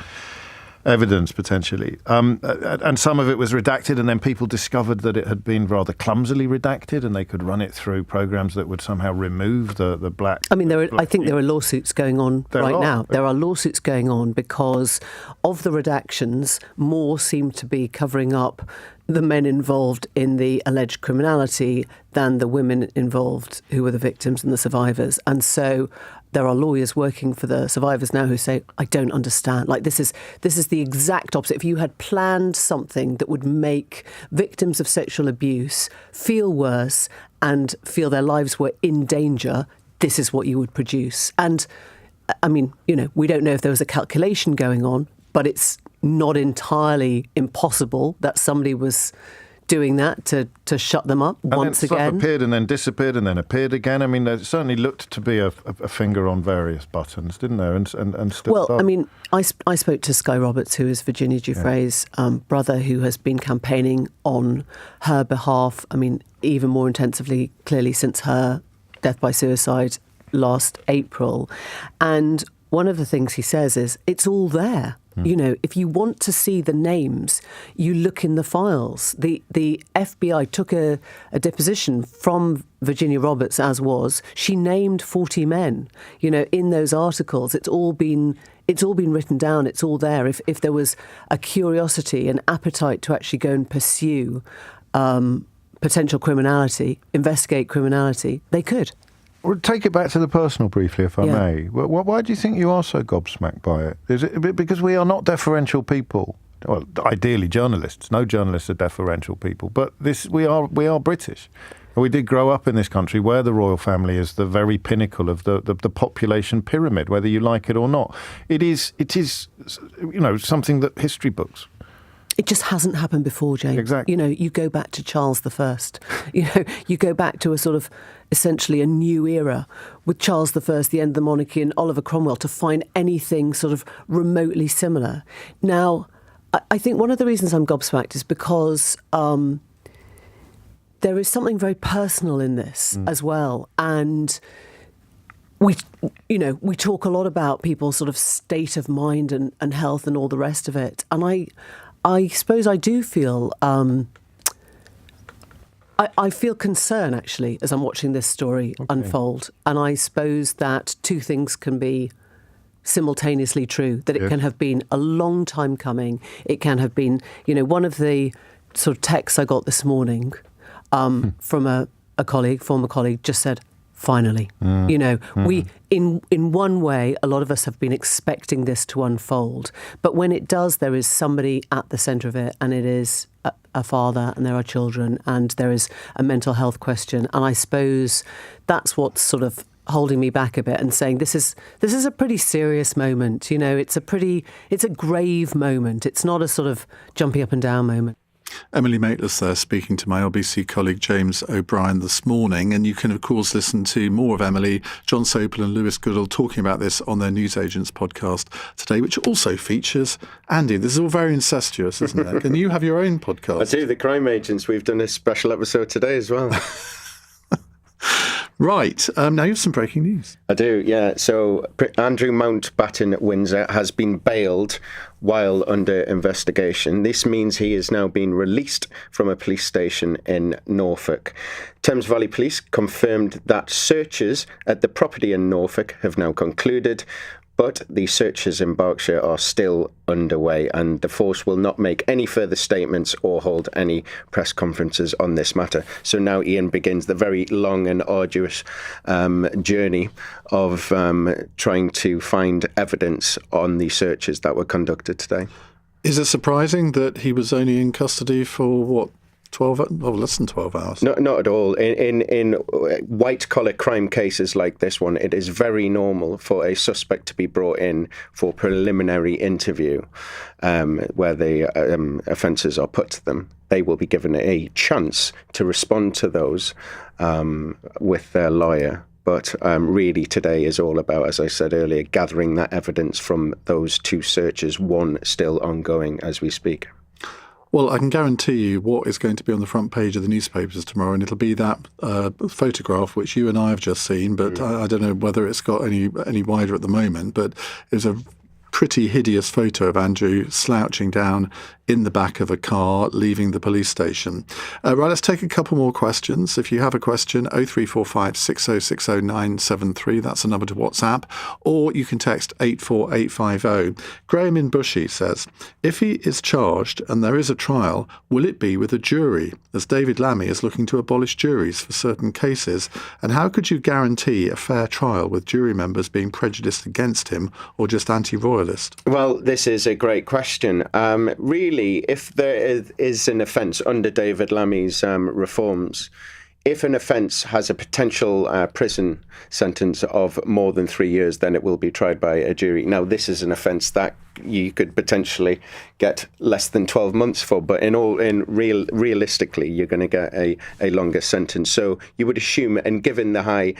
evidence potentially, and some of it was redacted, and then people discovered that it had been rather clumsily redacted, and they could run it through programs that would somehow remove the black. I mean, I think there are lawsuits going on right now. There are lawsuits going on because of the redactions. More seem to be covering up the men involved in the alleged criminality than the women involved who were the victims and the survivors. And so there are lawyers working for the survivors now who say, I don't understand. Like, this is the exact opposite. If you had planned something that would make victims of sexual abuse feel worse and feel their lives were in danger, this is what you would produce. And, I mean, we don't know if there was a calculation going on, but it's not entirely impossible that somebody was doing that to shut them up once again. Stuff appeared and then disappeared and then appeared again. I mean, there certainly looked to be a finger on various buttons, didn't there? And still. Well, I mean, I spoke to Sky Roberts, who is Virginia Giuffre's brother, who has been campaigning on her behalf. I mean, even more intensively, clearly, since her death by suicide last April. And one of the things he says is, it's all there. If you want to see the names, you look in the files. The FBI took a deposition from Virginia Roberts, as was. She named 40 men, in those articles. It's all been written down. It's all there. If there was a curiosity, an appetite to actually go and pursue potential criminality, investigate criminality, they could. Well, take it back to the personal briefly, if I may. Why do you think you are so gobsmacked by it? Is it because we are not deferential people? Well, ideally journalists. No journalists are deferential people. But we are British. We did grow up in this country where the royal family is the very pinnacle of the population pyramid, whether you like it or not. It is something that history books. It just hasn't happened before, James. Exactly. You go back to Charles I. You go back to a sort of essentially a new era with Charles I, the end of the monarchy, and Oliver Cromwell to find anything sort of remotely similar. Now, I think one of the reasons I'm gobsmacked is because there is something very personal in this as well. And we talk a lot about people's sort of state of mind and health and all the rest of it. And I suppose I do feel, I feel concern, actually, as I'm watching this story unfold. And I suppose that two things can be simultaneously true, that it can have been a long time coming. It can have been, one of the sort of texts I got this morning from a former colleague, just said, finally. We, in one way, a lot of us have been expecting this to unfold. But when it does, there is somebody at the centre of it, and it is a father, and there are children, and there is a mental health question. And I suppose that's what's sort of holding me back a bit and saying this is a pretty serious moment. It's a grave moment. It's not a sort of jumping up and down moment. Emily Maitlis there, speaking to my LBC colleague James O'Brien this morning. And you can, of course, listen to more of Emily, John Sopel and Lewis Goodall talking about this on their Newsagents podcast today, which also features Andy. This is all very incestuous, isn't it? And you have your own podcast. I do, The Crime Agents. We've done a special episode today as well. Right. Now you have some breaking news. I do, yeah. So Andrew Mountbatten-Windsor has been bailed while under investigation. This means he is now being released from a police station in Norfolk. Thames Valley Police confirmed that searches at the property in Norfolk have now concluded, But the searches in Berkshire are still underway, and the force will not make any further statements or hold any press conferences on this matter. So now Iain begins the very long and arduous journey of trying to find evidence on the searches that were conducted today. Is it surprising that he was only in custody for, what, 12, less than 12 hours? Not at all. In white-collar crime cases like this one, it is very normal for a suspect to be brought in for preliminary interview, where the offences are put to them. They will be given a chance to respond to those with their lawyer. But really today is all about, as I said earlier, gathering that evidence from those two searches, one still ongoing as we speak. Well, I can guarantee you what is going to be on the front page of the newspapers tomorrow, and it'll be that photograph which you and I have just seen, but I don't know whether it's got any wider at the moment, but it's a pretty hideous photo of Andrew slouching down in the back of a car, leaving the police station. Right, let's take a couple more questions. If you have a question, 0345 6060 973, that's the number to WhatsApp, or you can text 84850. Graham in Bushy says, if he is charged and there is a trial, will it be with a jury, as David Lammy is looking to abolish juries for certain cases? And how could you guarantee a fair trial with jury members being prejudiced against him or just anti-royalist? Well, this is a great question. Really, if there is an offence under David Lammy's reforms, if an offence has a potential prison sentence of more than 3 years, then it will be tried by a jury. Now, this is an offence that you could potentially get less than 12 months for, but realistically, you're going to get a longer sentence. So you would assume, and given how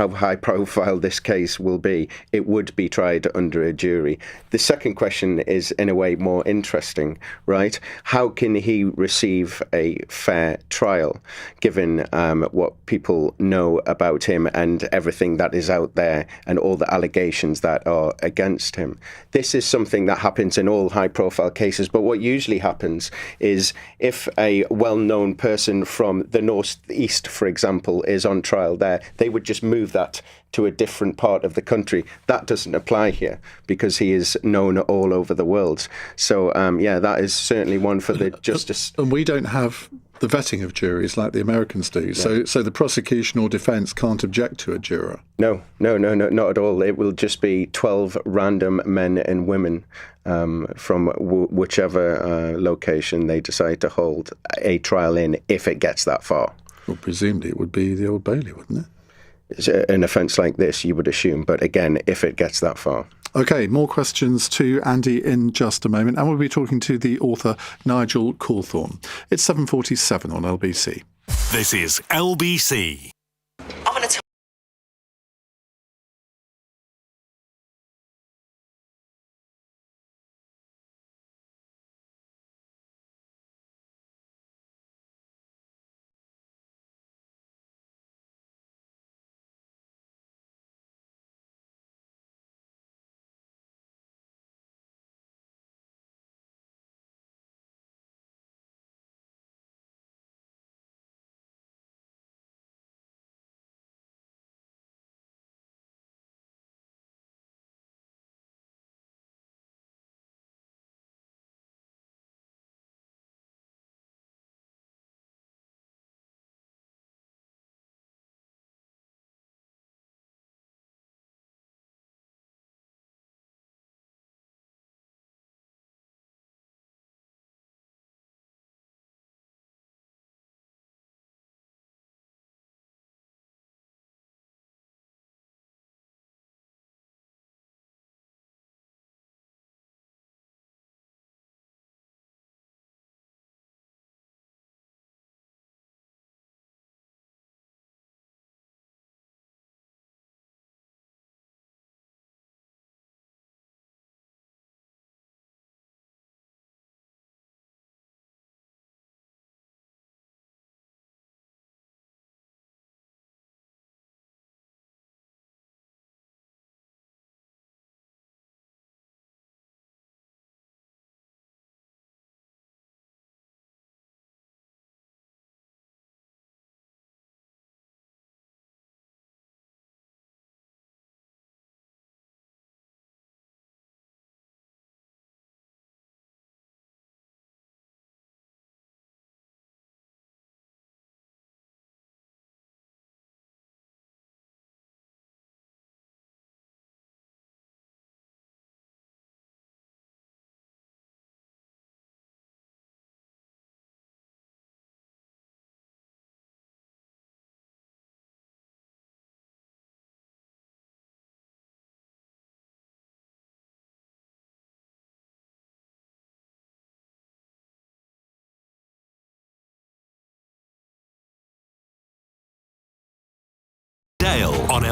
high profile this case will be, it would be tried under a jury. The second question is, in a way, more interesting, right? How can he receive a fair trial, given what people know about him and everything that is out there and all the allegations that are against him? This is something that happens in all high-profile cases, but what usually happens is if a well-known person from the northeast, for example, is on trial there, they would just move that to a different part of the country. That doesn't apply here because he is known all over the world. So, that is certainly one for the justice. And we don't have the vetting of juries like the Americans do. Yeah. So the prosecution or defence can't object to a juror. No, not at all. It will just be 12 random men and women from whichever location they decide to hold a trial in, if it gets that far. Well, presumably it would be the Old Bailey, wouldn't it? An offence like this, you would assume, but again, if it gets that far. OK, more questions to Andy in just a moment, and we'll be talking to the author Nigel Cawthorne. It's 7:47 on LBC. This is LBC. I'm going to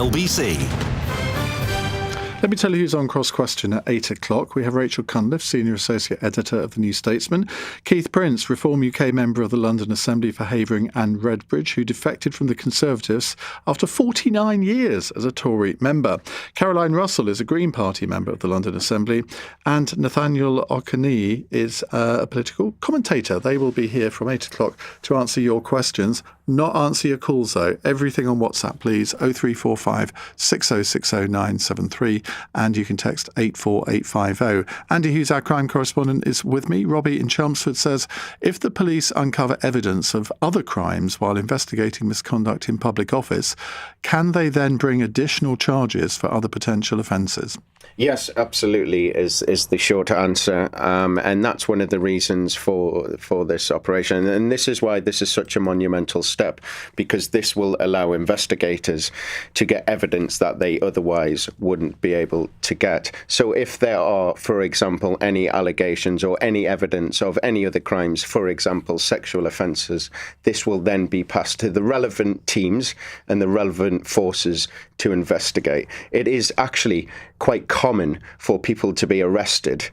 LBC. Let me tell you who's on Cross Question at 8 o'clock. We have Rachel Cunliffe, Senior Associate Editor of the New Statesman. Keith Prince, Reform UK member of the London Assembly for Havering and Redbridge, who defected from the Conservatives after 49 years as a Tory member. Caroline Russell is a Green Party member of the London Assembly. And Nathaniel Okani is a political commentator. They will be here from 8 o'clock to answer your questions. Not answer your calls, though. Everything on WhatsApp, please. 0345 6060 973. And you can text 84850. Andy Hughes, our crime correspondent, is with me. Robbie in Chelmsford says, if the police uncover evidence of other crimes while investigating misconduct in public office, can they then bring additional charges for other potential offences? Yes, absolutely is the short answer. And that's one of the reasons for this operation. And this is why this is such a monumental step, because this will allow investigators to get evidence that they otherwise wouldn't be able to get. So if there are, for example, any allegations or any evidence of any other crimes, for example, sexual offences, this will then be passed to the relevant teams and the relevant forces to investigate. It is actually quite common for people to be arrested,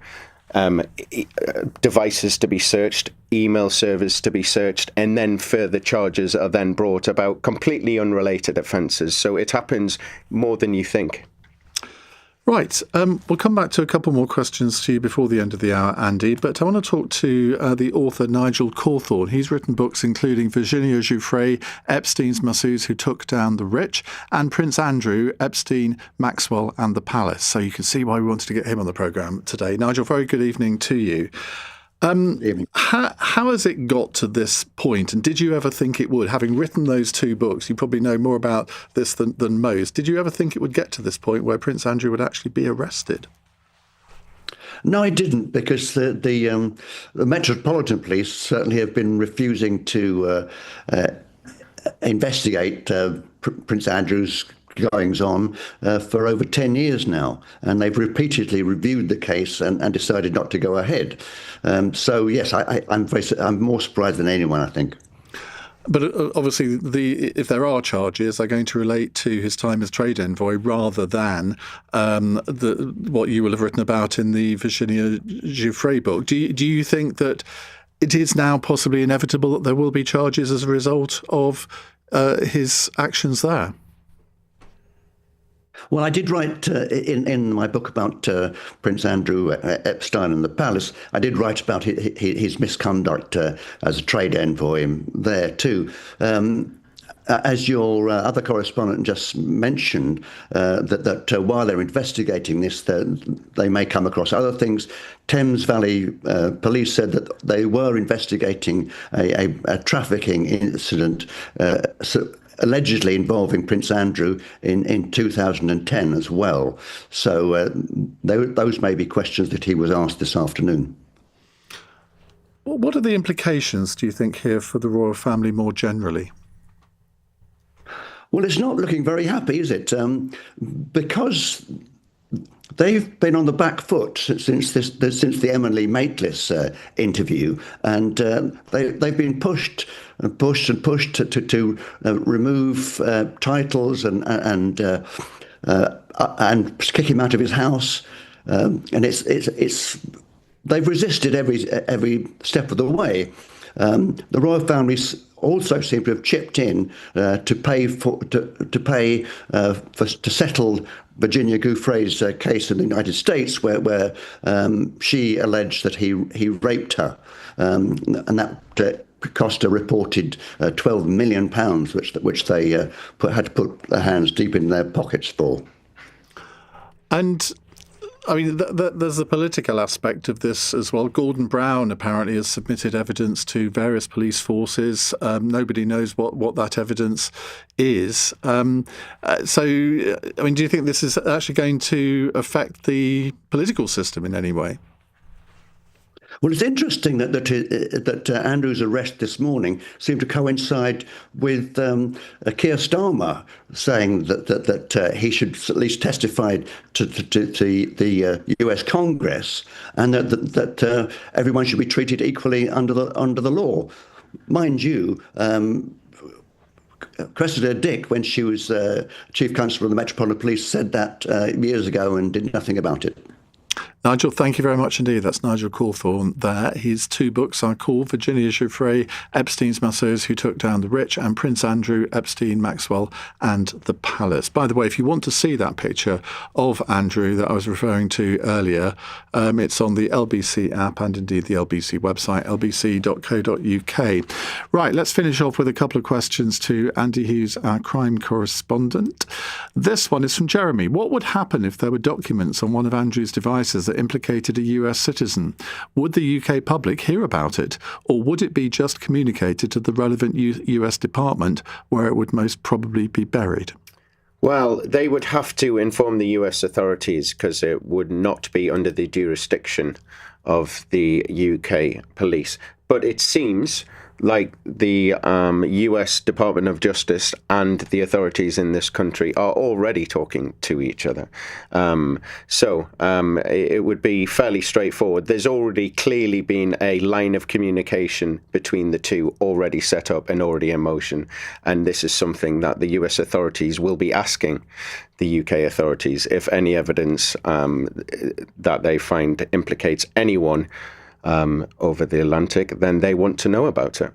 devices to be searched, email servers to be searched, and then further charges are then brought about completely unrelated offences. So it happens more than you think. Right. We'll come back to a couple more questions to you before the end of the hour, Andy, but I want to talk to the author Nigel Cawthorne. He's written books including Virginia Giuffre, Epstein's Masseuse Who Took Down the Rich, and Prince Andrew, Epstein, Maxwell and the Palace. So you can see why we wanted to get him on the programme today. Nigel, very good evening to you. How has it got to this point, and did you ever think it would? Having written those two books, you probably know more about this than most. Did you ever think it would get to this point where Prince Andrew would actually be arrested? No, I didn't, because the Metropolitan Police certainly have been refusing to investigate Prince Andrew's goings on for over 10 years now, and they've repeatedly reviewed the case and decided not to go ahead. So yes, I'm more surprised than anyone, I think. But obviously, if there are charges, they're going to relate to his time as trade envoy rather than what you will have written about in the Virginia Giuffre book. Do you think that it is now possibly inevitable that there will be charges as a result of his actions there? Well, I did write in my book about Prince Andrew Epstein and the Palace. I did write about his misconduct as a trade envoy there too. As your other correspondent just mentioned, that while they're investigating this, they may come across other things. Thames Valley Police said that they were investigating a trafficking incident allegedly involving Prince Andrew in 2010 as well. So those may be questions that he was asked this afternoon. What are the implications, do you think, here for the royal family more generally? Well, it's not looking very happy, is it? Because they've been on the back foot since the Emily Maitlis interview, and they've been pushed to remove titles and kick him out of his house, and it's they've resisted every step of the way. The royal families also seem to have chipped in to settle Virginia Giuffre's case in the United States, where she alleged that he raped her, and that cost a reported £12 million, which they had to put their hands deep in their pockets for. And I mean, there's the political aspect of this as well. Gordon Brown apparently has submitted evidence to various police forces. Nobody knows what that evidence is. So, I mean, do you think this is actually going to affect the political system in any way? Well, it's interesting that Andrew's arrest this morning seemed to coincide with Keir Starmer saying that he should at least testify to the US Congress, and that everyone should be treated equally under the law. Mind you, Cressida Dick, when she was Chief Constable of the Metropolitan Police, said that years ago and did nothing about it. Nigel, thank you very much indeed. That's Nigel Cawthorne there. His 2 books are called Virginia Giuffre, Epstein's Masseurs Who Took Down the Rich, and Prince Andrew, Epstein, Maxwell and the Palace. By the way, if you want to see that picture of Andrew that I was referring to earlier, it's on the LBC app and indeed the LBC website, lbc.co.uk. Right, let's finish off with a couple of questions to Andy Hughes, our crime correspondent. This one is from Jeremy. What would happen if there were documents on one of Andrew's devices that implicated a US citizen? Would the UK public hear about it, or would it be just communicated to the relevant US department where it would most probably be buried? Well, they would have to inform the US authorities because it would not be under the jurisdiction of the UK police. But it seems like the US Department of Justice and the authorities in this country are already talking to each other. So it would be fairly straightforward. There's already clearly been a line of communication between the two already set up and already in motion. And this is something that the US authorities will be asking the UK authorities if any evidence that they find implicates anyone over the Atlantic, then they want to know about it.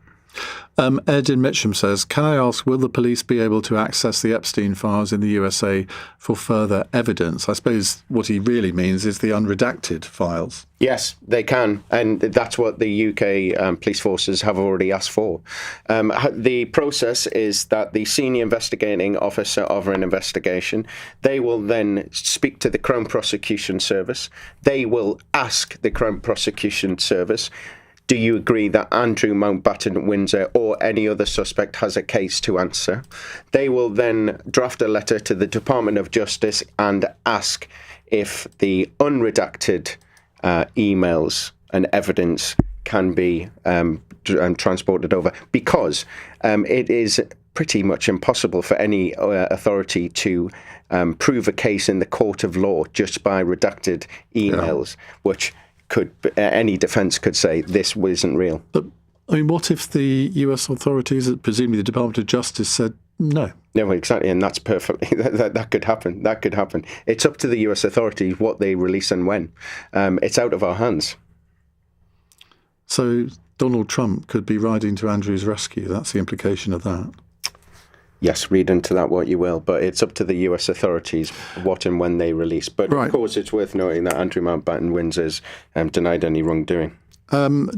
Ed in Mitcham says, can I ask, will the police be able to access the Epstein files in the USA for further evidence? I suppose what he really means is the unredacted files. Yes, they can. And that's what the UK police forces have already asked for. The process is that the senior investigating officer of an investigation, they will then speak to the Crown Prosecution Service. They will ask the Crown Prosecution Service, do you agree that Andrew Mountbatten-Windsor or any other suspect has a case to answer? They will then draft a letter to the Department of Justice and ask if the unredacted emails and evidence can be transported over, because it is pretty much impossible for any authority to prove a case in the court of law just by redacted emails, which any defence could say this isn't real. But I mean, what if the US authorities, presumably the Department of Justice, said no? No, exactly, and that's perfectly that could happen. That could happen. It's up to the US authorities what they release and when. It's out of our hands. So Donald Trump could be riding to Andrew's rescue. That's the implication of that. Yes, read into that what you will, but it's up to the US authorities what and when they release. But Of course, it's worth noting that Andrew Mountbatten-Windsor's denied any wrongdoing.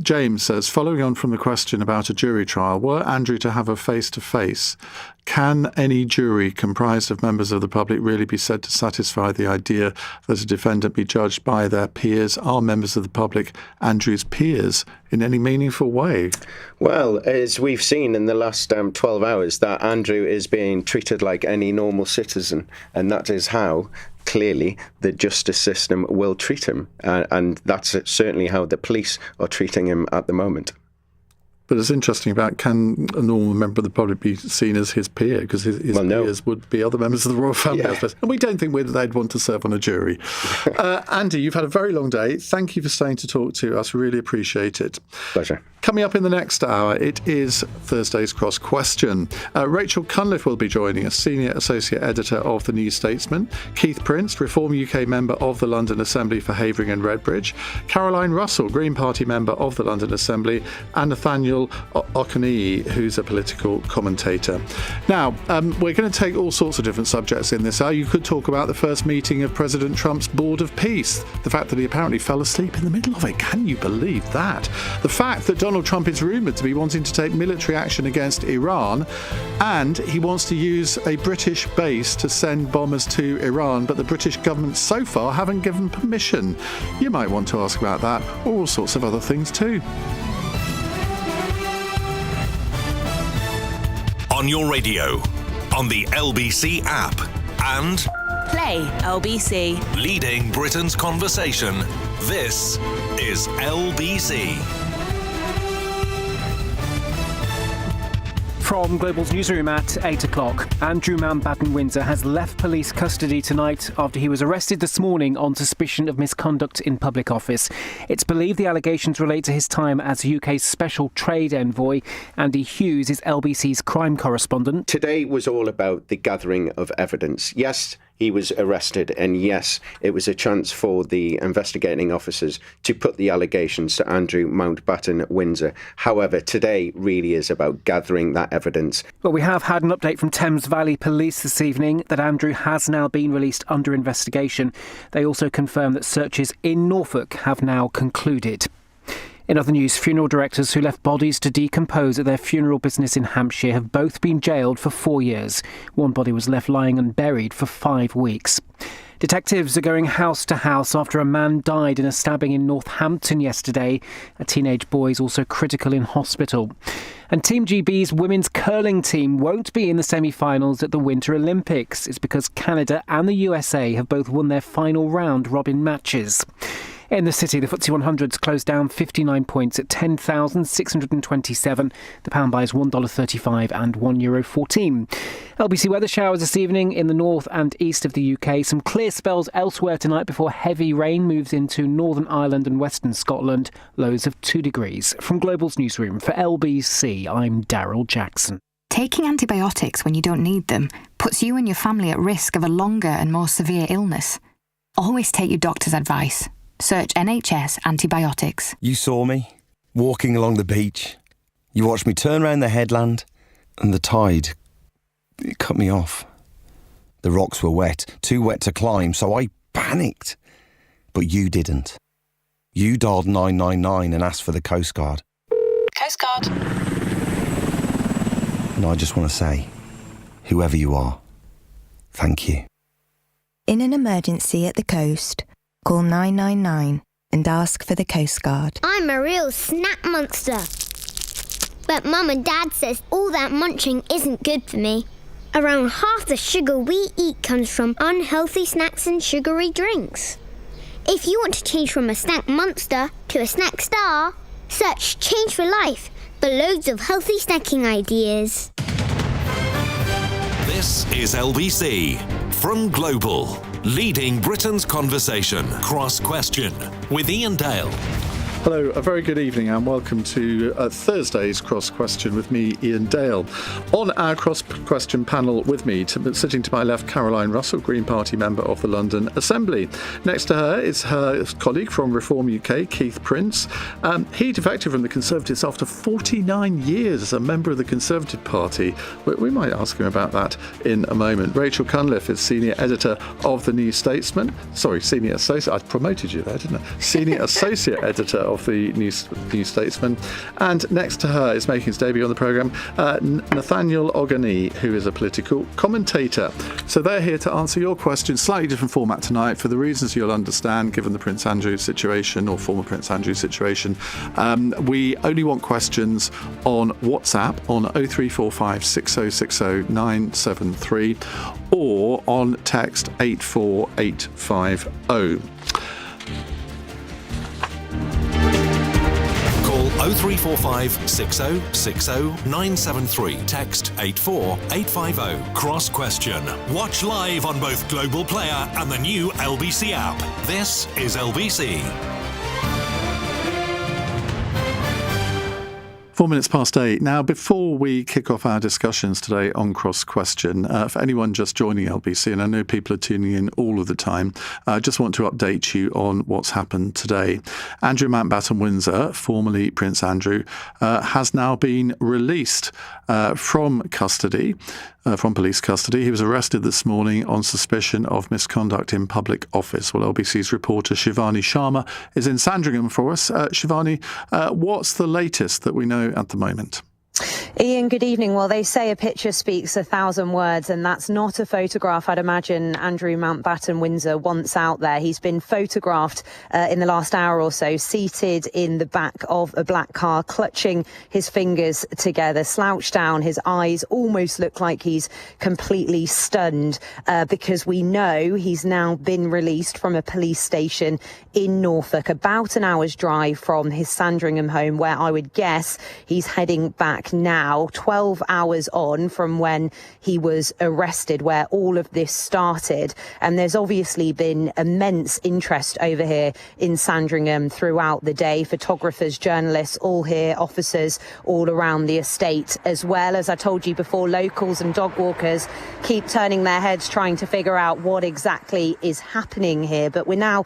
James says, following on from the question about a jury trial, were Andrew to have a face-to-face, can any jury comprised of members of the public really be said to satisfy the idea that a defendant be judged by their peers? Are members of the public Andrew's peers in any meaningful way? Well, as we've seen in the last 12 hours, that Andrew is being treated like any normal citizen, and that is how clearly the justice system will treat him, and that's certainly how the police are treating him at the moment. But it's interesting about, can a normal member of the public be seen as his peer? Because his peers would be other members of the royal family, I suppose. And we don't think they'd want to serve on a jury. Andy, you've had a very long day. Thank you for staying to talk to us. Really appreciate it. Pleasure. Coming up in the next hour, it is Thursday's Cross Question. Rachel Cunliffe will be joining us, Senior Associate Editor of The New Statesman. Keith Prince, Reform UK member of the London Assembly for Havering and Redbridge. Caroline Russell, Green Party member of the London Assembly. And Nathaniel Okaniyi, who's a political commentator. Now, we're going to take all sorts of different subjects in this hour. You could talk about the first meeting of President Trump's Board of Peace, the fact that he apparently fell asleep in the middle of it. Can you believe that? The fact that Donald Trump is rumoured to be wanting to take military action against Iran, and he wants to use a British base to send bombers to Iran, but the British government so far haven't given permission. You might want to ask about that, or all sorts of other things too. On your radio, on the LBC app, and Play LBC. Leading Britain's conversation. This is LBC. From Global's newsroom at 8 o'clock, Andrew Mountbatten-Windsor has left police custody tonight after he was arrested this morning on suspicion of misconduct in public office. It's believed the allegations relate to his time as UK's special trade envoy. Andy Hughes is LBC's crime correspondent. Today was all about the gathering of evidence. Yes, he was arrested, and yes, it was a chance for the investigating officers to put the allegations to Andrew Mountbatten-Windsor. However, today really is about gathering that evidence. Well, we have had an update from Thames Valley Police this evening that Andrew has now been released under investigation. They also confirmed that searches in Norfolk have now concluded. In other news, funeral directors who left bodies to decompose at their funeral business in Hampshire have both been jailed for 4 years. One body was left lying unburied for 5 weeks. Detectives are going house to house after a man died in a stabbing in Northampton yesterday. A teenage boy is also critical in hospital. And Team GB's women's curling team won't be in the semi-finals at the Winter Olympics. It's because Canada and the USA have both won their final round-robin matches. In the city, the FTSE 100's closed down 59 points at 10,627. The pound buys $1.35 and €1.14. LBC weather showers this evening in the north and east of the UK. Some clear spells elsewhere tonight before heavy rain moves into Northern Ireland and western Scotland. Lows of 2 degrees. From Global's newsroom for LBC, I'm Daryl Jackson. Taking antibiotics when you don't need them puts you and your family at risk of a longer and more severe illness. Always take your doctor's advice. Search NHS antibiotics. You saw me, walking along the beach. You watched me turn round the headland, and the tide, it cut me off. The rocks were wet, too wet to climb, so I panicked. But you didn't. You dialed 999 and asked for the Coast Guard. Coast Guard. And I just want to say, whoever you are, thank you. In an emergency at the coast, call 999 and ask for the Coast Guard. I'm a real snack monster. But Mum and Dad says all that munching isn't good for me. Around half the sugar we eat comes from unhealthy snacks and sugary drinks. If you want to change from a snack monster to a snack star, search Change for Life for loads of healthy snacking ideas. This is LBC from Global. Leading Britain's conversation, Cross Question, with Iain Dale. Hello, a very good evening and welcome to Thursday's Cross Question with me, Iain Dale. On our Cross Question panel with me, sitting to my left, Caroline Russell, Green Party member of the London Assembly. Next to her is her colleague from Reform UK, Keith Prince. He defected from the Conservatives after 49 years as a member of the Conservative Party. We might ask him about that in a moment. Rachel Cunliffe is Senior Editor of the New Statesman. Sorry, Senior Associate. I promoted you there, didn't I? Senior Associate Editor of the New Statesman. And next to her is making his debut on the programme, Nathaniel Ogani, who is a political commentator. So they're here to answer your questions. Slightly different format tonight for the reasons you'll understand, given the Prince Andrew situation, or former Prince Andrew situation. We only want questions on WhatsApp on 0345 6060 973 or on text 84850. 0345 6060 973. Text 84850. Cross Question. Watch live on both Global Player and the new LBC app. This is LBC. 4 minutes past 8. Now, before we kick off our discussions today on Cross Question, for anyone just joining LBC, and I know people are tuning in all of the time, I just want to update you on what's happened today. Andrew Mountbatten-Windsor, formerly Prince Andrew, has now been released from custody, from police custody. He was arrested this morning on suspicion of misconduct in public office. Well, LBC's reporter Shivani Sharma is in Sandringham for us. Shivani, what's the latest that we know at the moment? Iain, good evening. Well, they say a picture speaks 1,000 words, and that's not a photograph I'd imagine Andrew Mountbatten-Windsor wants out there. He's been photographed in the last hour or so, seated in the back of a black car, clutching his fingers together, slouched down. His eyes almost look like he's completely stunned because we know he's now been released from a police station in Norfolk, about an hour's drive from his Sandringham home, where I would guess he's heading back now. now, 12 hours on from when he was arrested, where all of this started. And there's obviously been immense interest over here in Sandringham throughout the day. Photographers, journalists, all here, officers all around the estate as well. As I told you before, locals and dog walkers keep turning their heads trying to figure out what exactly is happening here. But we're now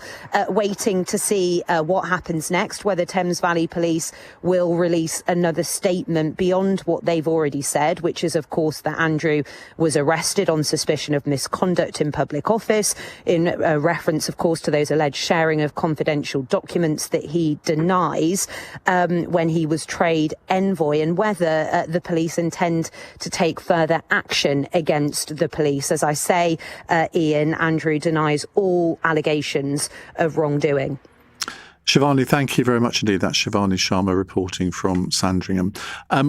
waiting to see what happens next, whether Thames Valley Police will release another statement beyond what they've already said, which is, of course, that Andrew was arrested on suspicion of misconduct in public office, in reference, of course, to those alleged sharing of confidential documents that he denies when he was trade envoy, and whether the police intend to take further action against the police. As I say, Iain, Andrew denies all allegations of wrongdoing. Shivani, thank you very much indeed. That's Shivani Sharma reporting from Sandringham.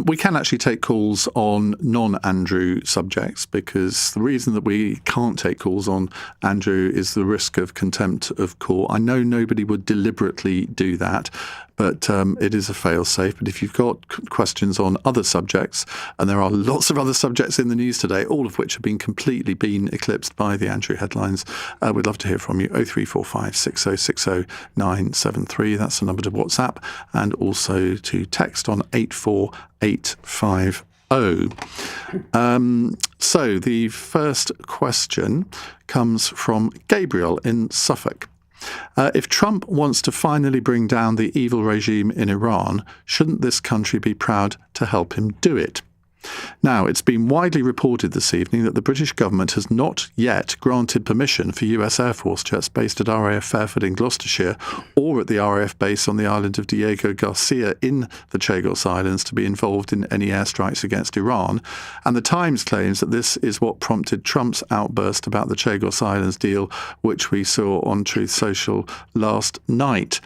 We can actually take calls on non-Andrew subjects, because the reason that we can't take calls on Andrew is the risk of contempt of court. I know nobody would deliberately do that, but it is a fail-safe. But if you've got questions on other subjects, and there are lots of other subjects in the news today, all of which have been completely eclipsed by the Andrew headlines, we'd love to hear from you. 0345 6060 973. That's the number to WhatsApp, and also to text on 84850. So the first question comes from Gabriel in Suffolk. If Trump wants to finally bring down the evil regime in Iran, shouldn't this country be proud to help him do it? Now, it's been widely reported this evening that the British government has not yet granted permission for US Air Force jets based at RAF Fairford in Gloucestershire, or at the RAF base on the island of Diego Garcia in the Chagos Islands, to be involved in any airstrikes against Iran. And the Times claims that this is what prompted Trump's outburst about the Chagos Islands deal, which we saw on Truth Social last night.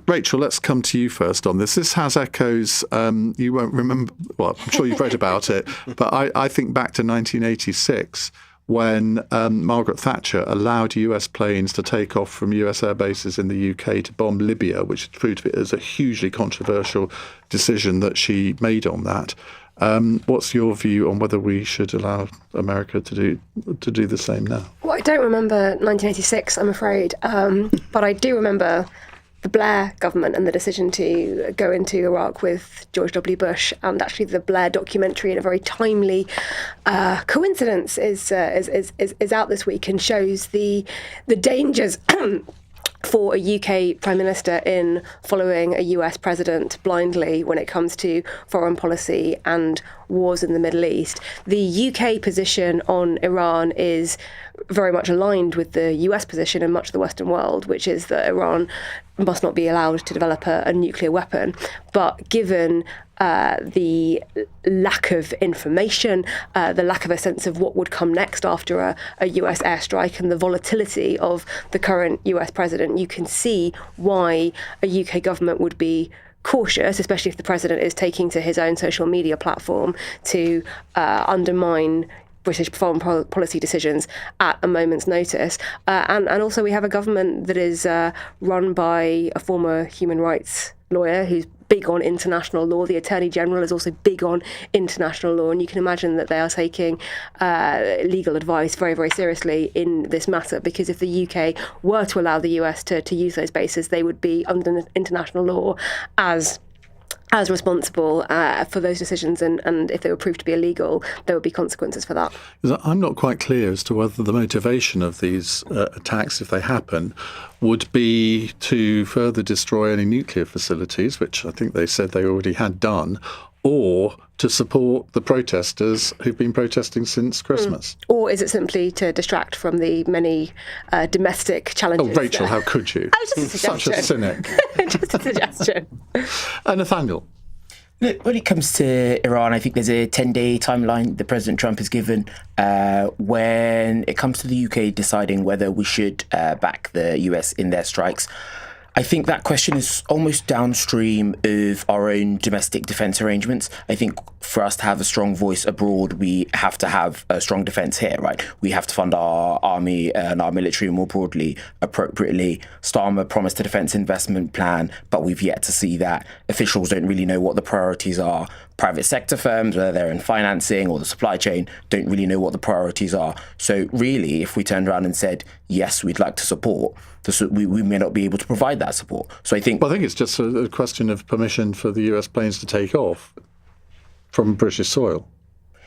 Rachel, let's come to you first on this. This has echoes, you won't remember, well, I'm sure you've read about it, but I think back to 1986 when Margaret Thatcher allowed US planes to take off from US air bases in the UK to bomb Libya, which proved as a hugely controversial decision that she made on that. What's your view on whether we should allow America to do the same now? Well, I don't remember 1986, I'm afraid, but I do remember the Blair government and the decision to go into Iraq with George W. Bush, and actually the Blair documentary, in a very timely coincidence, is out this week and shows the dangers for a UK Prime Minister in following a US President blindly when it comes to foreign policy and wars in the Middle East. The UK position on Iran is very much aligned with the US position in much of the Western world, which is that Iran must not be allowed to develop a nuclear weapon. But given the lack of information, the lack of a sense of what would come next after a US airstrike, and the volatility of the current US president, you can see why a UK government would be cautious, especially if the president is taking to his own social media platform to undermine British foreign policy decisions at a moment's notice. And also we have a government that is run by a former human rights lawyer who's big on international law. The Attorney General is also big on international law, and you can imagine that they are taking legal advice very, very seriously in this matter, because if the UK were to allow the US to use those bases, they would be under international law as responsible for those decisions, and if they were proved to be illegal, there would be consequences for that. I'm not quite clear as to whether the motivation of these attacks, if they happen, would be to further destroy any nuclear facilities, which I think they said they already had done, or to support the protesters who've been protesting since Christmas. Or is it simply to distract from the many domestic challenges? Oh, Rachel, how could you? I was just a suggestion. Such a cynic. Just a suggestion. Nathaniel. When it comes to Iran, I think there's a 10-day timeline that President Trump has given when it comes to the UK deciding whether we should back the US in their strikes. I think that question is almost downstream of our own domestic defence arrangements. I think for us to have a strong voice abroad, we have to have a strong defence here, right? We have to fund our army and our military more broadly, appropriately. Starmer promised a defence investment plan, but we've yet to see that. Officials don't really know what the priorities are. Private sector firms, whether they're in financing or the supply chain, don't really know what the priorities are. So really, if we turned around and said, yes, we'd like to support, we may not be able to provide that support. So I think it's just a question of permission for the US planes to take off from British soil.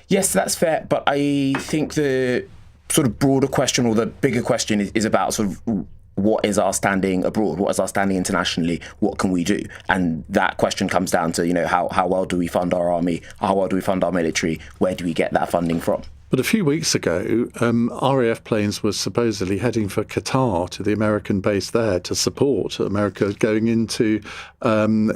Yes, that's fair. But I think the sort of broader question, or the bigger question, is about sort of what is our standing abroad? What is our standing internationally? What can we do? And that question comes down to, how well do we fund our army? How well do we fund our military? Where do we get that funding from? But a few weeks ago, RAF planes were supposedly heading for Qatar, to the American base there, to support America going into Iran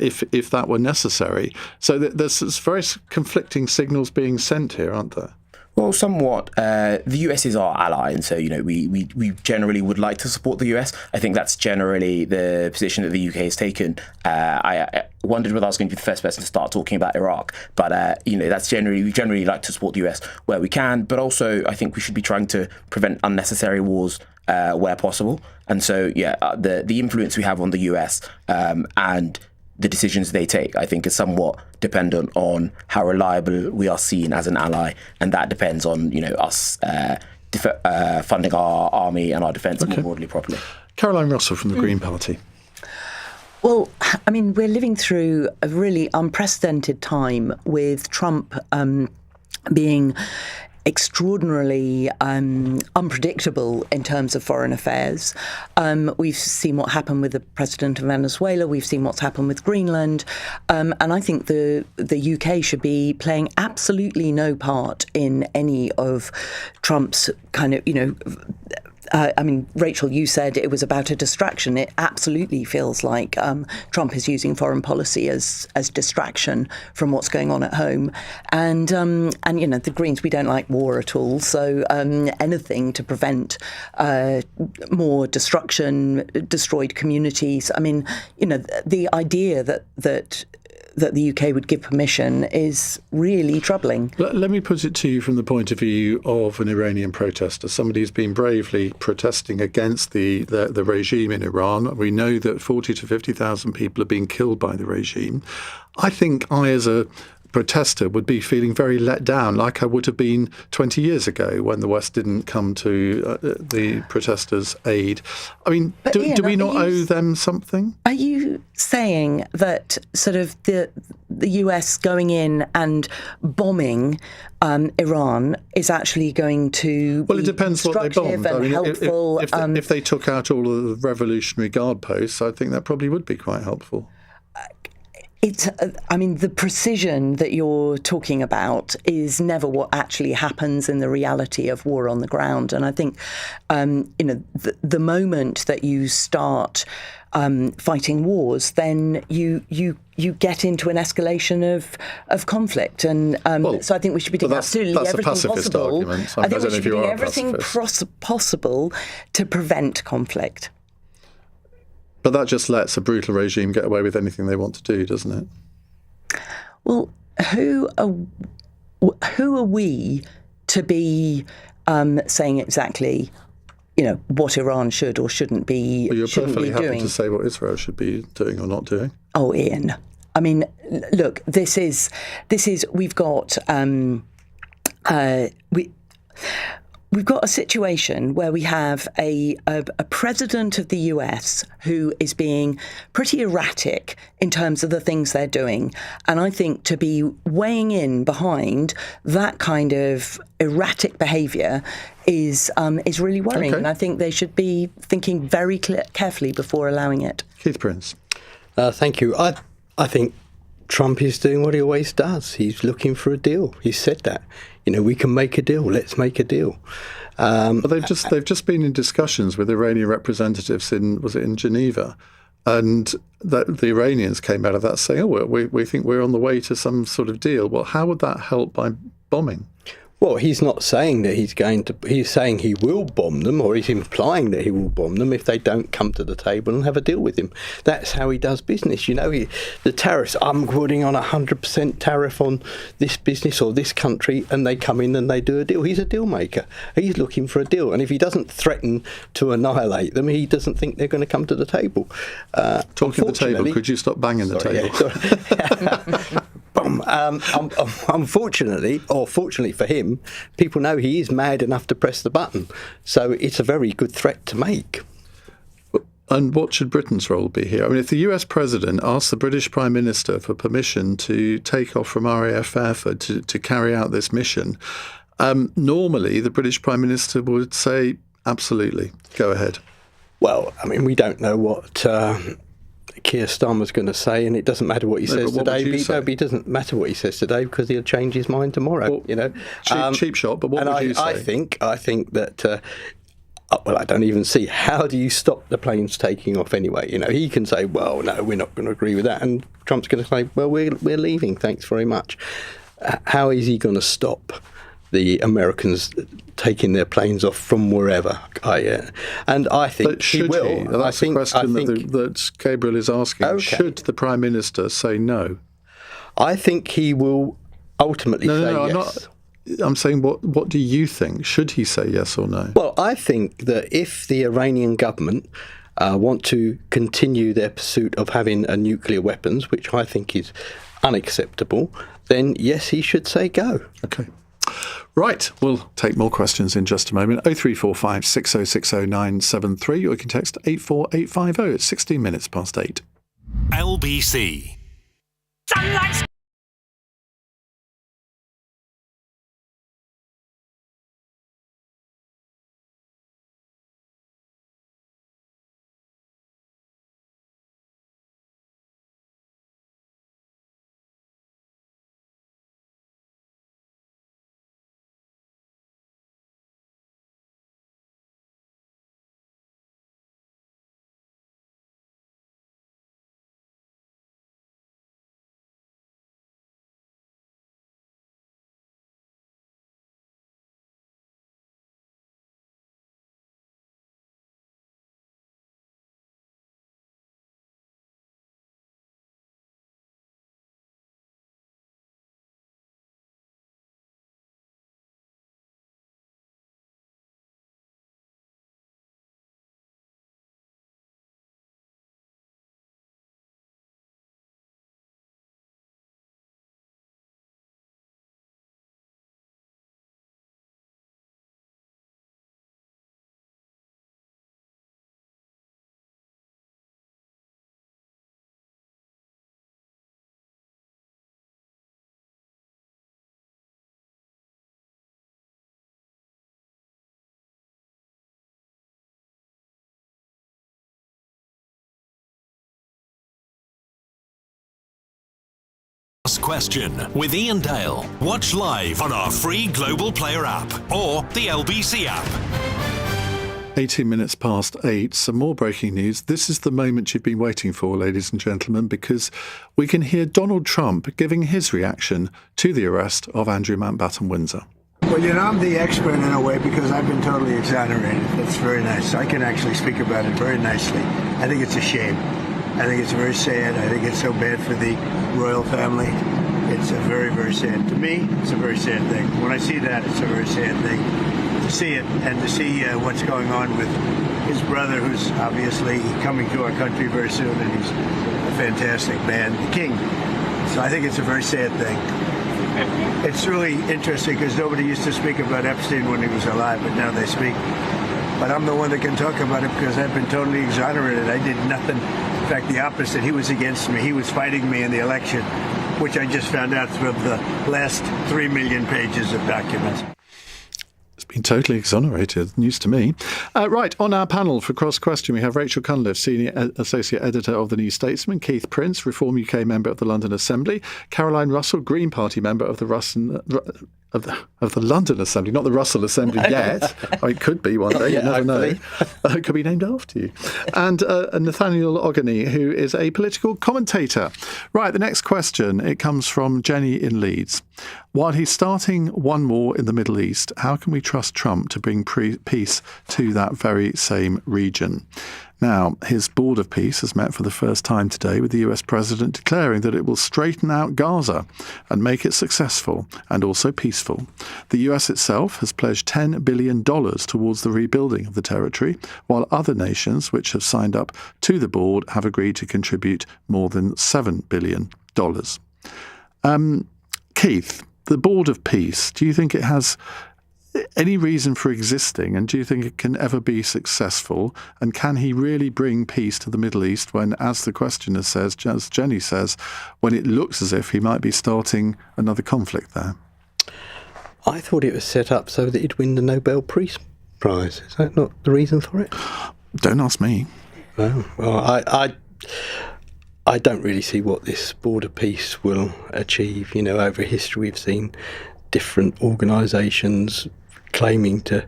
if that were necessary. So there's very conflicting signals being sent here, aren't there? Well, somewhat. The US is our ally, and so we generally would like to support the US. I think that's generally the position that the UK has taken. I wondered whether I was going to be the first person to start talking about Iraq, but that's we generally like to support the US where we can. But also, I think we should be trying to prevent unnecessary wars where possible. And so, the influence we have on the US and the decisions they take, I think, is somewhat dependent on how reliable we are seen as an ally, and that depends on us funding our army and our defence more broadly properly. Caroline Russell from the Green Party. Well, I mean, we're living through a really unprecedented time with Trump being extraordinarily unpredictable in terms of foreign affairs. We've seen what happened with the president of Venezuela. We've seen what's happened with Greenland. And I think the UK should be playing absolutely no part in any of Trump's kind of, Rachel, you said it was about a distraction. It absolutely feels like Trump is using foreign policy as distraction from what's going on at home. And the Greens, we don't like war at all. So anything to prevent more destruction, destroyed communities. I mean, the idea that the UK would give permission is really troubling. Let me put it to you from the point of view of an Iranian protester, somebody who's been bravely protesting against the regime in Iran. We know that 40 to 50,000 people have been killed by the regime. I think I, as a protester, would be feeling very let down, like I would have been 20 years ago when the West didn't come to the protesters' aid. I mean, do we not owe them something? Are you saying that sort of the US going in and bombing Iran is actually going to be it depends what they bombed. And helpful? If they took out all of the Revolutionary Guard posts, I think that probably would be quite helpful. The precision that you're talking about is never what actually happens in the reality of war on the ground. And I think, the moment that you start fighting wars, then you get into an escalation of conflict. And so I think we should be doing absolutely everything possible. I think we should be doing everything possible to prevent conflict. But that just lets a brutal regime get away with anything they want to do, doesn't it? Well, who are we to be saying exactly, what Iran should or shouldn't be? Well, you're perfectly happy doing. To say what Israel should be doing or not doing. Oh, Iain. I mean, look, this is we've got We've got a situation where we have a president of the US who is being pretty erratic in terms of the things they're doing. And I think to be weighing in behind that kind of erratic behaviour is really worrying. Okay. And I think they should be thinking very carefully before allowing it. Keith Prince. Thank you. I think Trump is doing what he always does. He's looking for a deal. He said that. We can make a deal. Let's make a deal. But they've just been in discussions with Iranian representatives in Geneva, and the Iranians came out of that saying, we think we're on the way to some sort of deal. Well, how would that help by bombing? Well, he's not saying that he's going to. He's saying he will bomb them, or he's implying that he will bomb them if they don't come to the table and have a deal with him. That's how he does business. You know, the tariffs. I'm putting on 100% tariff on this business or this country, and they come in and they do a deal. He's a deal maker. He's looking for a deal, and if he doesn't threaten to annihilate them, he doesn't think they're going to come to the table. Talking of the table, could you stop banging the table? Unfortunately, or fortunately for him, people know he is mad enough to press the button. So it's a very good threat to make. And what should Britain's role be here? I mean, if the US president asked the British Prime Minister for permission to take off from RAF Fairford to carry out this mission, normally the British Prime Minister would say, absolutely, go ahead. Well, I mean, we don't know what Keir Starmer's going to say, and it doesn't matter what he says today. It doesn't matter what he says today because he'll change his mind tomorrow. Well, cheap shot, but what would you say? I think that. Well, I don't even see how do you stop the planes taking off anyway. You know, he can say, "Well, no, we're not going to agree with that," and Trump's going to say, "Well, we're leaving. Thanks very much." How is he going to stop the Americans taking their planes off from wherever? And I think he will. That's the question that Gabriel is asking. Okay. Should the Prime Minister say no? I think he will ultimately say yes. I'm saying, what do you think? Should he say yes or no? Well, I think that if the Iranian government want to continue their pursuit of having nuclear weapons, which I think is unacceptable, then yes, he should say go. Okay. Right, we'll take more questions in just a moment. 0345 6060 973, or you can text 84850. It's 16 minutes past 8. LBC. Sunlight. Question with Iain Dale. Watch live on our free Global Player app or the LBC app. 18 minutes past 8. Some more breaking news. This is the moment you've been waiting for, ladies and gentlemen, because we can hear Donald Trump giving his reaction to the arrest of Andrew Mountbatten-Windsor. Well, you know, I'm the expert in a way because I've been totally exonerated. That's very nice. I can actually speak about it very nicely. I think it's a shame. I think it's very sad. I think it's so bad for the royal family. It's a very, very sad. To me, it's a very sad thing. When I see that, it's a very sad thing. To see it and to see what's going on with his brother, who's obviously coming to our country very soon, and he's a fantastic man, the king. So I think it's a very sad thing. It's really interesting because nobody used to speak about Epstein when he was alive, but now they speak. But I'm the one that can talk about it because I've been totally exonerated. I did nothing. In fact, the opposite. He was against me. He was fighting me in the election, which I just found out from the last 3 million pages of documents. It's been totally exonerated. News to me. Right, on our panel for Cross Question, we have Rachel Cunliffe, Senior Associate Editor of The New Statesman, Keith Prince, Reform UK Member of the London Assembly, Caroline Russell, Green Party Member of the of the London Assembly, not the Russell Assembly yet. It could be one day, you never know. It could be named after you. And Nathaniel Ogany, who is a political commentator. Right, the next question, it comes from Jenny in Leeds. While he's starting one war in the Middle East, how can we trust Trump to bring peace to that very same region? Now, his Board of Peace has met for the first time today with the US president declaring that it will straighten out Gaza and make it successful and also peaceful. The US itself has pledged $10 billion towards the rebuilding of the territory, while other nations which have signed up to the board have agreed to contribute more than $7 billion. Keith, the Board of Peace, do you think it has any reason for existing, and do you think it can ever be successful? And can he really bring peace to the Middle East when, as the questioner says, as Jenny says, when it looks as if he might be starting another conflict there? I thought it was set up so that he'd win the Nobel Peace Prize. Is that not the reason for it? Don't ask me. Oh, well, I don't really see what this Board of Peace will achieve. Over history we've seen different organisations claiming to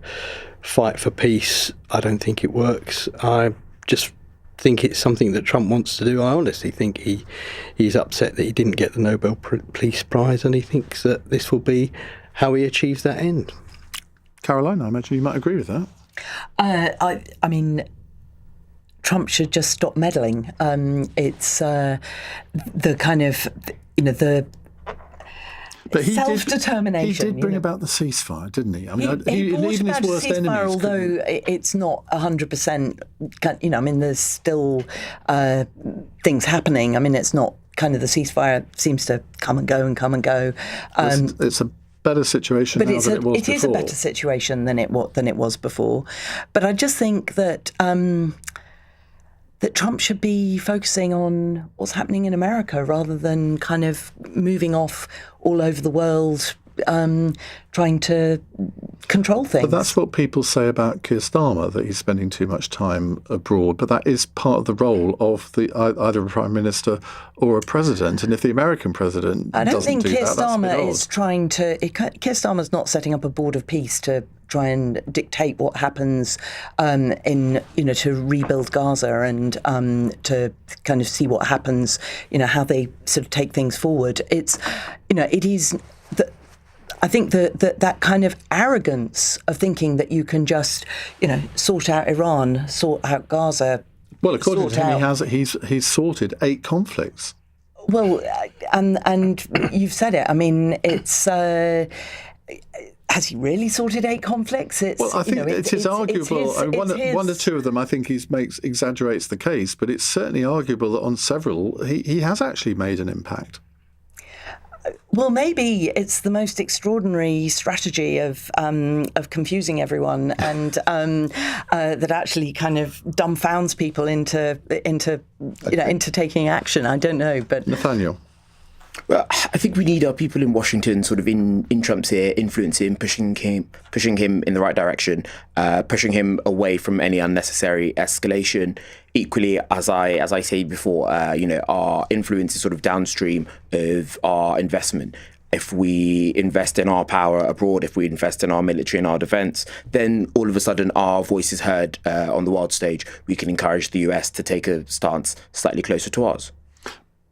fight for peace. I don't think it works. I just think it's something that Trump wants to do. I honestly think he's upset that he didn't get the Nobel Peace Prize, and he thinks that this will be how he achieves that end. Caroline, I imagine you might agree with that. I mean, Trump should just stop meddling. It's the kind of, the but self-determination. He did bring about the ceasefire, didn't he? I mean, he brought even about his worst enemies. Although it's not 100%, there's still things happening. I mean, it's not kind of the ceasefire seems to come and go. It's a better situation now than it was before. It is a better situation than it was before. But I just think that that Trump should be focusing on what's happening in America rather than kind of moving off all over the world, trying to control things. But that's what people say about Keir Starmer, that he's spending too much time abroad. But that is part of the role of either a prime minister or a president. And if the American president doesn't do that, that's a bit odd. Keir Starmer's not setting up a Board of Peace to try and dictate what happens to rebuild Gaza and to kind of see what happens, how they sort of take things forward. It is I think that kind of arrogance of thinking that you can just, sort out Iran, sort out Gaza. Well, according to him, he's sorted 8 conflicts. Well, and you've said it. I mean, it's. Has he really sorted 8 conflicts? Well, I think it's arguable. One or two of them, I think exaggerates the case, but it's certainly arguable that on several he has actually made an impact. Well, maybe it's the most extraordinary strategy of confusing everyone and that actually kind of dumbfounds people into taking action. I don't know, but Nathaniel. Well, I think we need our people in Washington sort of in Trump's ear, influencing, pushing him in the right direction, pushing him away from any unnecessary escalation. Equally, as I said before, our influence is sort of downstream of our investment. If we invest in our power abroad, if we invest in our military and our defence, then all of a sudden our voice is heard on the world stage. We can encourage the US to take a stance slightly closer to ours.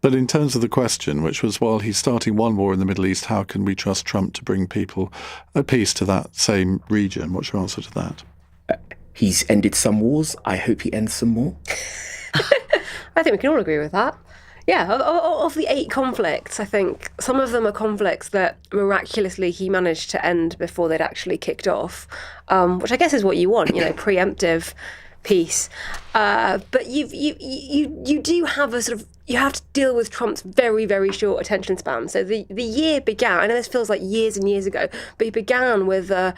But in terms of the question, which was, while he's starting one war in the Middle East, how can we trust Trump to bring people a peace to that same region? What's your answer to that? He's ended some wars. I hope he ends some more. I think we can all agree with that. Yeah, of the 8 conflicts, I think some of them are conflicts that miraculously he managed to end before they'd actually kicked off, which I guess is what you want, preemptive peace. But you do have a sort of, you have to deal with Trump's very, very short attention span. So the year began, I know this feels like years and years ago, but he began with a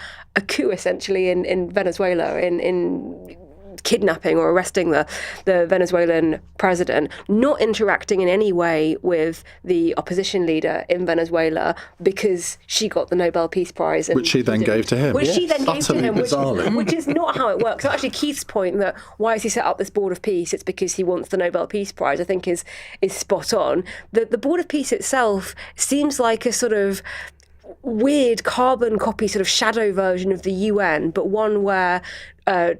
coup essentially in Venezuela, in kidnapping or arresting the Venezuelan president, not interacting in any way with the opposition leader in Venezuela because she got the Nobel Peace Prize. Which she then gave to him. Which is not how it works. So actually Keith's point that why has he set up this Board of Peace, it's because he wants the Nobel Peace Prize, I think is spot on. The Board of Peace itself seems like a sort of weird carbon copy sort of shadow version of the UN, but one where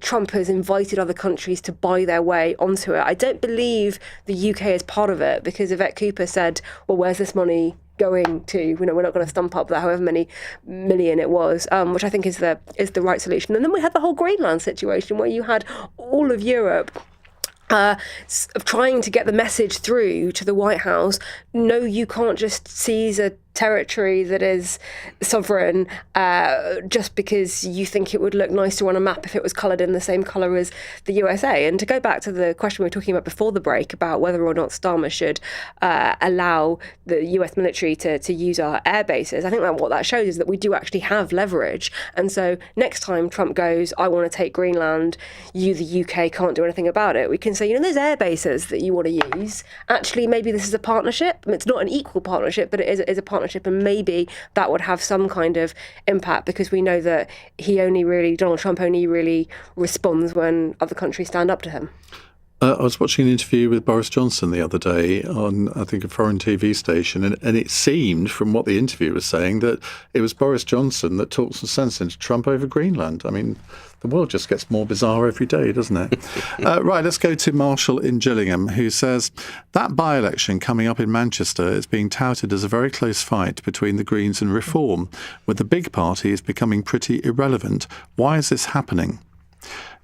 Trump has invited other countries to buy their way onto it. I don't believe the UK is part of it, because Yvette Cooper said, well, where's this money going to? You know, we're not going to stump up that however many million it was, which I think is the right solution. And then we had the whole Greenland situation where you had all of Europe trying to get the message through to the White House. No, you can't just seize a territory that is sovereign just because you think it would look nicer on a map if it was coloured in the same colour as the USA. And to go back to the question we were talking about before the break about whether or not Starmer should allow the US military to use our air bases, I think that what that shows is that we do actually have leverage. And so next time Trump goes, I want to take Greenland, you, the UK, can't do anything about it, we can say, you know, there's air bases that you want to use. Actually, maybe this is a partnership. I mean, it's not an equal partnership, but it is a partnership. And maybe that would have some kind of impact, because we know that Donald Trump only really responds when other countries stand up to him. I was watching an interview with Boris Johnson the other day on, I think, a foreign TV station, and it seemed, from what the interview was saying, that it was Boris Johnson that talked some sense into Trump over Greenland. I mean, the world just gets more bizarre every day, doesn't it? Right, let's go to Marshall in Gillingham, who says, that by-election coming up in Manchester is being touted as a very close fight between the Greens and Reform, with the big party is becoming pretty irrelevant. Why is this happening?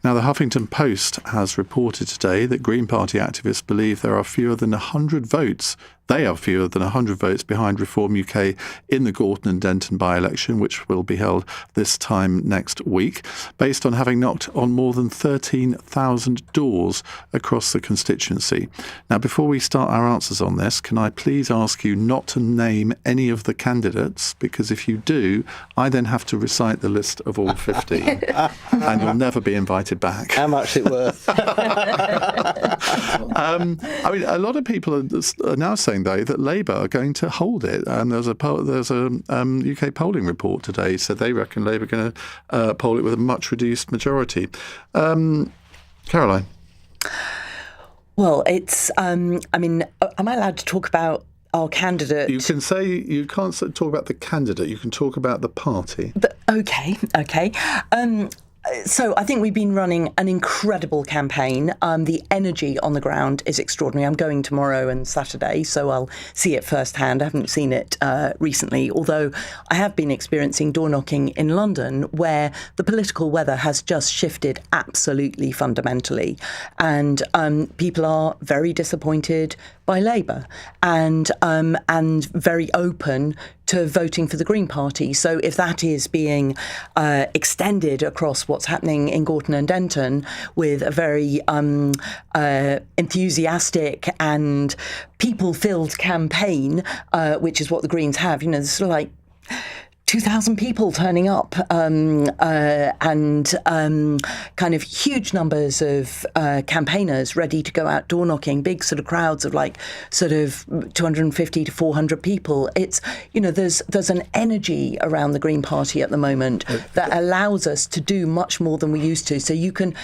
Now, the Huffington Post has reported today that Green Party activists believe there are fewer than 100 votes. They are fewer than 100 votes behind Reform UK in the Gorton and Denton by-election, which will be held this time next week, based on having knocked on more than 13,000 doors across the constituency. Now, before we start our answers on this, can I please ask you not to name any of the candidates? Because if you do, I then have to recite the list of all 50, and you'll never be invited back. How much is it worth? I mean, a lot of people are now saying, though, that Labour are going to hold it. And there's a UK polling report today, so they reckon Labour are going to poll it with a much reduced majority. Caroline? Well, it's, I mean, am I allowed to talk about our candidate? You can say, you can't talk about the candidate, you can talk about the party. Okay. So I think we've been running an incredible campaign. The energy on the ground is extraordinary. I'm going tomorrow and Saturday, so I'll see it firsthand. I haven't seen it recently, although I have been experiencing door knocking in London, where the political weather has just shifted absolutely fundamentally. And people are very disappointed by Labour and very open to voting for the Green Party. So if that is being extended across what's happening in Gorton and Denton with a very enthusiastic and people-filled campaign, which is what the Greens have, you know, there's sort of like 2,000 people turning up and kind of huge numbers of campaigners ready to go out door knocking, big sort of crowds of like sort of 250 to 400 people. It's, you know, there's an energy around the Green Party at the moment that allows us to do much more than we used to. So you can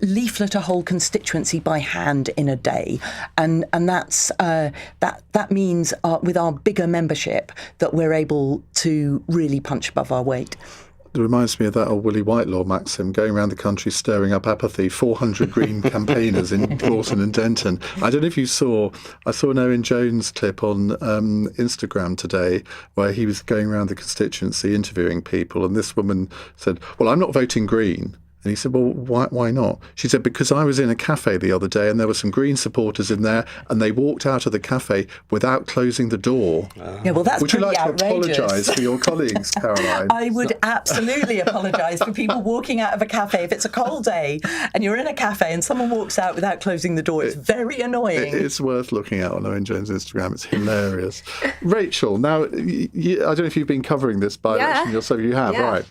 leaflet a whole constituency by hand in a day, and that's that means with our bigger membership that we're able to really punch above our weight. It reminds me of that old Willie Whitelaw maxim, going around the country stirring up apathy, 400 Green campaigners in Gorton and Denton. I don't know if you saw, I saw an Owen Jones clip on Instagram today where he was going around the constituency interviewing people, and this woman said, well, I'm not voting Green. And he said, well, why not? She said, because I was in a cafe the other day and there were some Green supporters in there and they walked out of the cafe without closing the door. Yeah, well, that's Would you like outrageous. to apologise for your colleagues, Caroline? I would absolutely apologise for people walking out of a cafe. If it's a cold day and you're in a cafe and someone walks out without closing the door, it's very annoying. It's worth looking at on Owen Jones' Instagram. It's hilarious. Rachel, now, I don't know if you've been covering this by-election yourself. You have, right?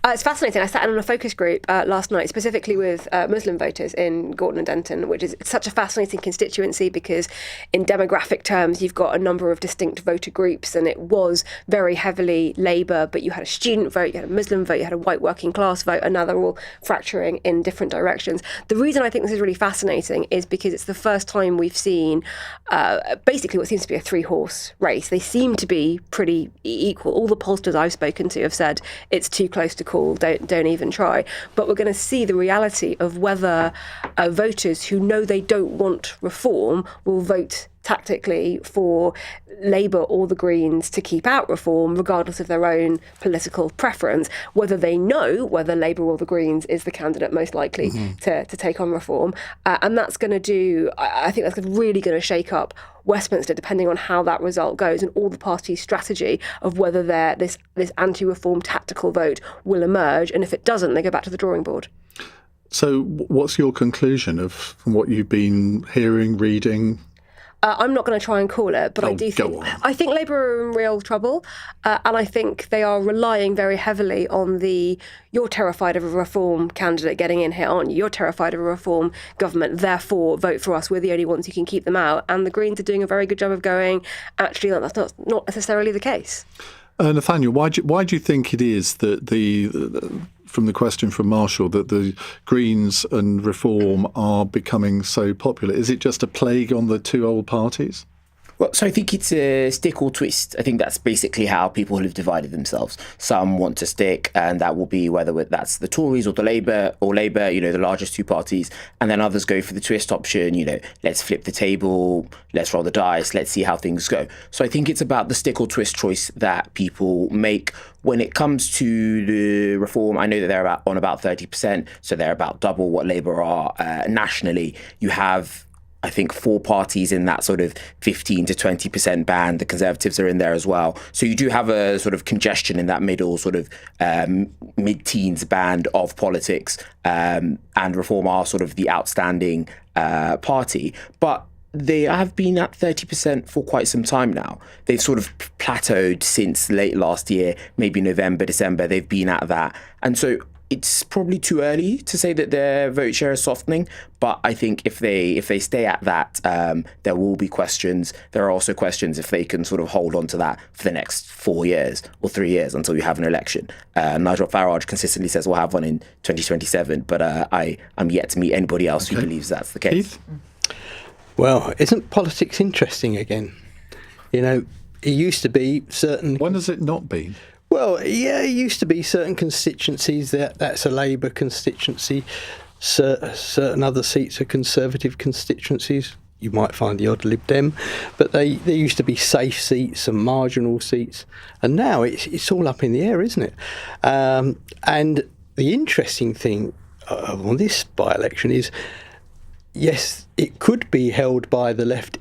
It's fascinating. I sat in on a focus group last night, specifically with Muslim voters in Gorton and Denton, which is such a fascinating constituency because in demographic terms, you've got a number of distinct voter groups, and it was very heavily Labour, but you had a student vote, you had a Muslim vote, you had a white working class vote, and now they're all fracturing in different directions. The reason I think this is really fascinating is because it's the first time we've seen basically what seems to be a three-horse race. They seem to be pretty equal. All the pollsters I've spoken to have said it's too close to call, don't even try. But we're going to see the reality of whether voters who know they don't want reform will vote tactically for Labour or the Greens to keep out reform, regardless of their own political preference, whether they know whether Labour or the Greens is the candidate most likely to take on reform. And that's going to do, I think that's really going to shake up Westminster, depending on how that result goes, and all the parties' strategy of whether this anti-reform tactical vote will emerge. And if it doesn't, they go back to the drawing board. So what's your conclusion from what you've been hearing, reading? I'm not going to try and call it, but I think Labour are in real trouble, and I think they are relying very heavily on you're terrified of a reform candidate getting in here, aren't you? You're terrified of a reform government, therefore vote for us, we're the only ones who can keep them out. And the Greens are doing a very good job of going, actually, that's not necessarily the case. Nathaniel, why do you think it is that from the question from Marshall, that the Greens and Reform are becoming so popular? Is it just a plague on the two old parties? Well, so I think it's a stick or twist. I think that's basically how people have divided themselves. Some want to stick, and that will be whether that's the Tories or the Labour, the largest two parties. And then others go for the twist option, let's flip the table, let's roll the dice, let's see how things go. So I think it's about the stick or twist choice that people make. When it comes to the Reform, I know that they're on about 30%, so they're about double what Labour are nationally. You have, I think, four parties in that sort of 15 to 20% band. The Conservatives are in there as well. So you do have a sort of congestion in that middle sort of mid-teens band of politics, and Reform are sort of the outstanding party. But they have been at 30% for quite some time now. They've sort of plateaued since late last year, maybe November, December. They've been at that. And so it's probably too early to say that their vote share is softening, but I think if they stay at that, there will be questions. There are also questions if they can sort of hold on to that for the next 4 years or 3 years until you have an election. Nigel Farage consistently says we'll have one in 2027, but I'm yet to meet anybody else who believes that's the case. Keith? Well, isn't politics interesting again? It used to be certain... When has it not been? Well, yeah, it used to be certain constituencies, that's a Labour constituency, certain other seats are Conservative constituencies. You might find the odd Lib Dem, but there used to be safe seats and marginal seats, and now it's all up in the air, isn't it? And the interesting thing on this by-election is, yes, it could be held by the left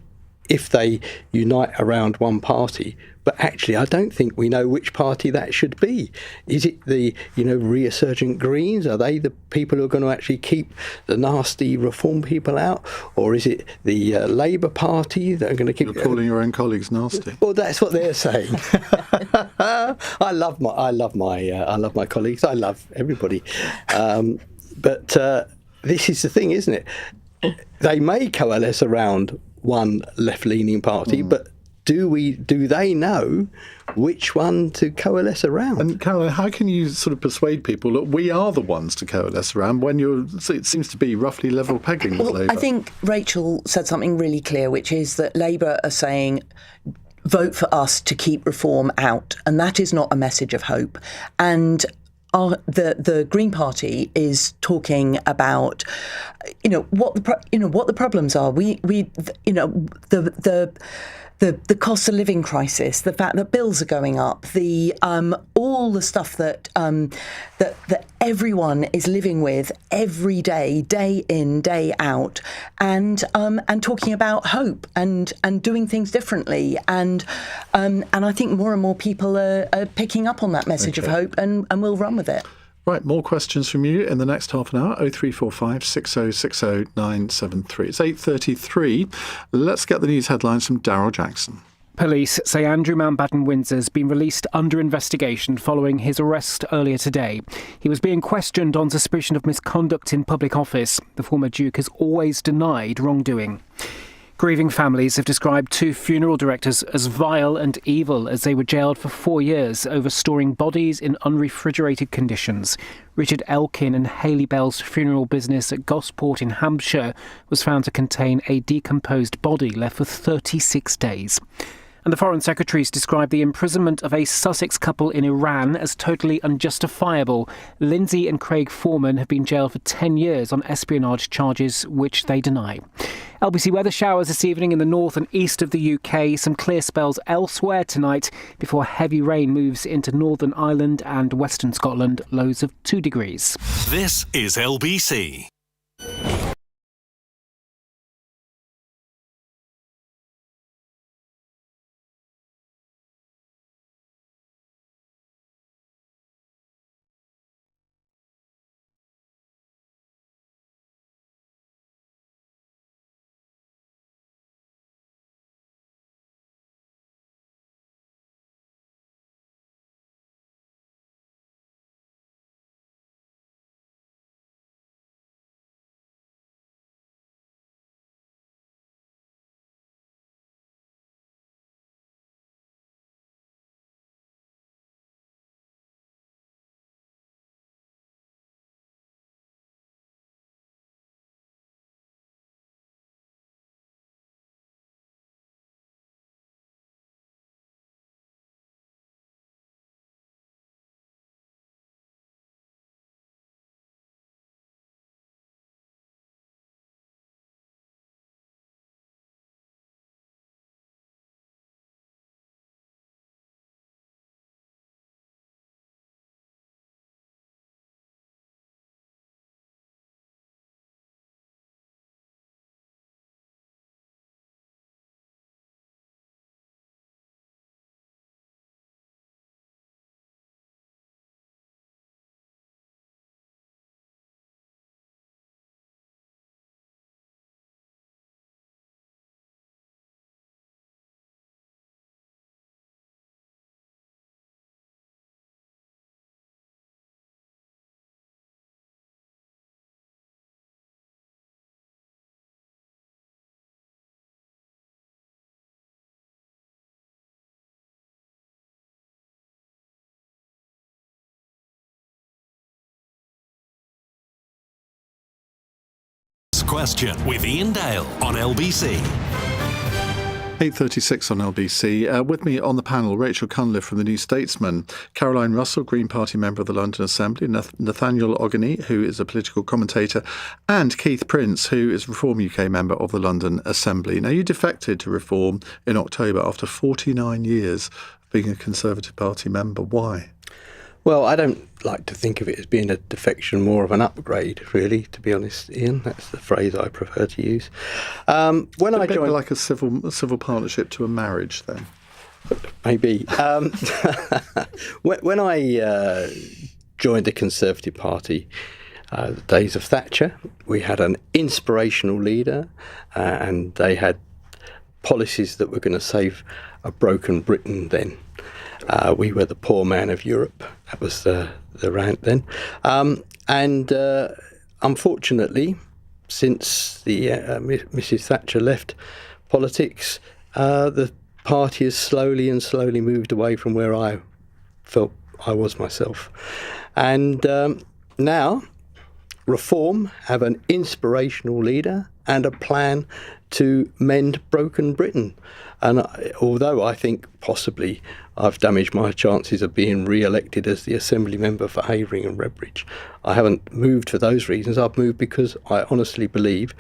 if they unite around one party, but actually I don't think we know which party that should be. Is it the resurgent Greens? Are they the people who are going to actually keep the nasty Reform people out, or is it the Labour Party that are going to keep? You're calling your own colleagues nasty. Well, that's what they're saying. I love my colleagues. I love everybody, but this is the thing, isn't it? They may coalesce around one left-leaning party, but do they know which one to coalesce around? And Caroline, how can you sort of persuade people that we are the ones to coalesce around when it seems to be roughly level pegging with Labour? I think Rachel said something really clear, which is that Labour are saying, vote for us to keep Reform out, and that is not a message of hope. And the Green Party is talking about, what the problems are. The cost of living crisis, the fact that bills are going up, all the stuff that everyone is living with every day, day in, day out, and talking about hope and doing things differently, and I think more and more people are picking up on that message of hope and will run with it. Right, more questions from you in the next half an hour. 0345 6060 973. It's 8:33. Let's get the news headlines from Darryl Jackson. Police say Andrew Mountbatten-Windsor has been released under investigation following his arrest earlier today. He was being questioned on suspicion of misconduct in public office. The former Duke has always denied wrongdoing. Grieving families have described two funeral directors as vile and evil as they were jailed for 4 years over storing bodies in unrefrigerated conditions. Richard Elkin and Hayley Bell's funeral business at Gosport in Hampshire was found to contain a decomposed body left for 36 days. And the Foreign Secretary's described the imprisonment of a Sussex couple in Iran as totally unjustifiable. Lindsay and Craig Foreman have been jailed for 10 years on espionage charges, which they deny. LBC weather showers this evening in the north and east of the UK. Some clear spells elsewhere tonight before heavy rain moves into Northern Ireland and Western Scotland. Lows of 2 degrees. This is LBC. Question with Iain Dale on LBC. 8:36 on LBC. With me on the panel, Rachel Cunliffe from the New Statesman, Caroline Russell, Green Party member of the London Assembly, Nathaniel Ogany, who is a political commentator, and Keith Prince, who is Reform UK member of the London Assembly. Now, you defected to Reform in October after 49 years of being a Conservative Party member. Why? Well, I don't like to think of it as being a defection, more of an upgrade, really, to be honest, Ian. That's the phrase I prefer to use. When I joined, like a civil partnership to a marriage, then? Maybe. When I joined the Conservative Party, the days of Thatcher, we had an inspirational leader, and they had policies that were going to save a broken Britain then. We were the poor man of Europe. That was the rant then. And unfortunately, since the Mrs. Thatcher left politics, the party has slowly moved away from where I felt I was myself. And now, Reform have an inspirational leader and a plan to mend broken Britain. And although I think possibly I've damaged my chances of being re-elected as the Assembly member for Havering and Redbridge, I haven't moved for those reasons. I've moved because I honestly believe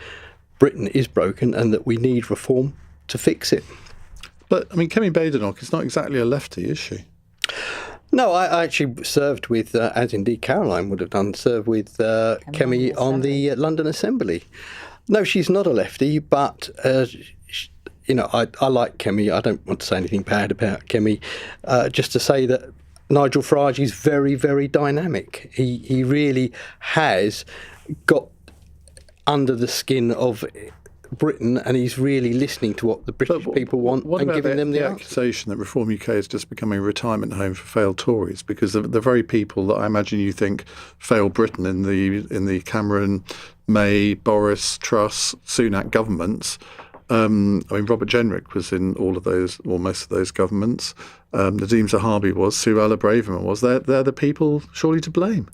Britain is broken and that we need reform to fix it. But, I mean, Kemi Badenoch is not exactly a lefty, is she? No, I actually served with, as indeed Caroline would have done, served with Kemi on the London Assembly. No, she's not a lefty, but I like Kemi. I don't want to say anything bad about Kemi. Just to say that Nigel Farage is very, very dynamic. He really has got under the skin of Britain, and he's really listening to what the British people want and giving them the accusation that Reform UK is just becoming a retirement home for failed Tories, because the very people that I imagine you think failed Britain in the Cameron, May, Boris, Truss, Sunak governments. Robert Jenrick was in all of those, or most of those governments. Nadeem Zahabi was. Suella Braverman was. They're the people surely to blame.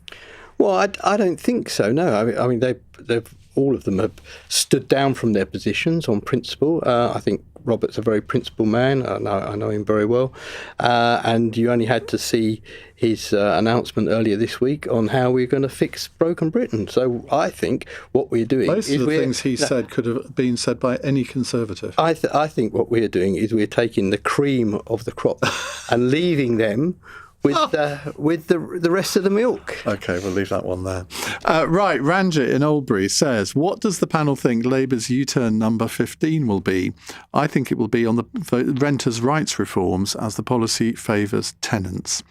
Well, I don't think so. No, I mean they've all of them have stood down from their positions on principle. I think Robert's a very principled man. I know him very well. And you only had to see his announcement earlier this week on how we're going to fix broken Britain. So I think what we're doing most of the things he said could have been said by any Conservative. I think what we're doing is we're taking the cream of the crop and leaving them with the rest of the milk. OK, we'll leave that one there. Right, Ranjit in Oldbury says, what does the panel think Labour's U-turn number 15 will be? I think it will be on the renters' rights reforms, as the policy favours tenants.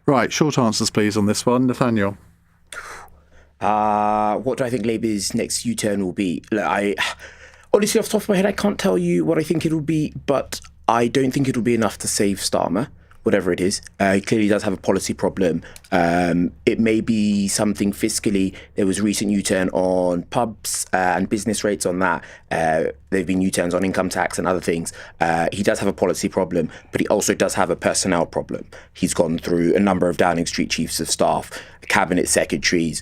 Right, short answers please on this one. Nathaniel? What do I think Labour's next U-turn will be? Honestly, off the top of my head, I can't tell you what I think it'll be, but I don't think it'll be enough to save Starmer, whatever it is. He clearly does have a policy problem. It may be something fiscally. There was a recent U-turn on pubs and business rates on that. There have been U-turns on income tax and other things. He does have a policy problem, but he also does have a personnel problem. He's gone through a number of Downing Street chiefs of staff, cabinet secretaries,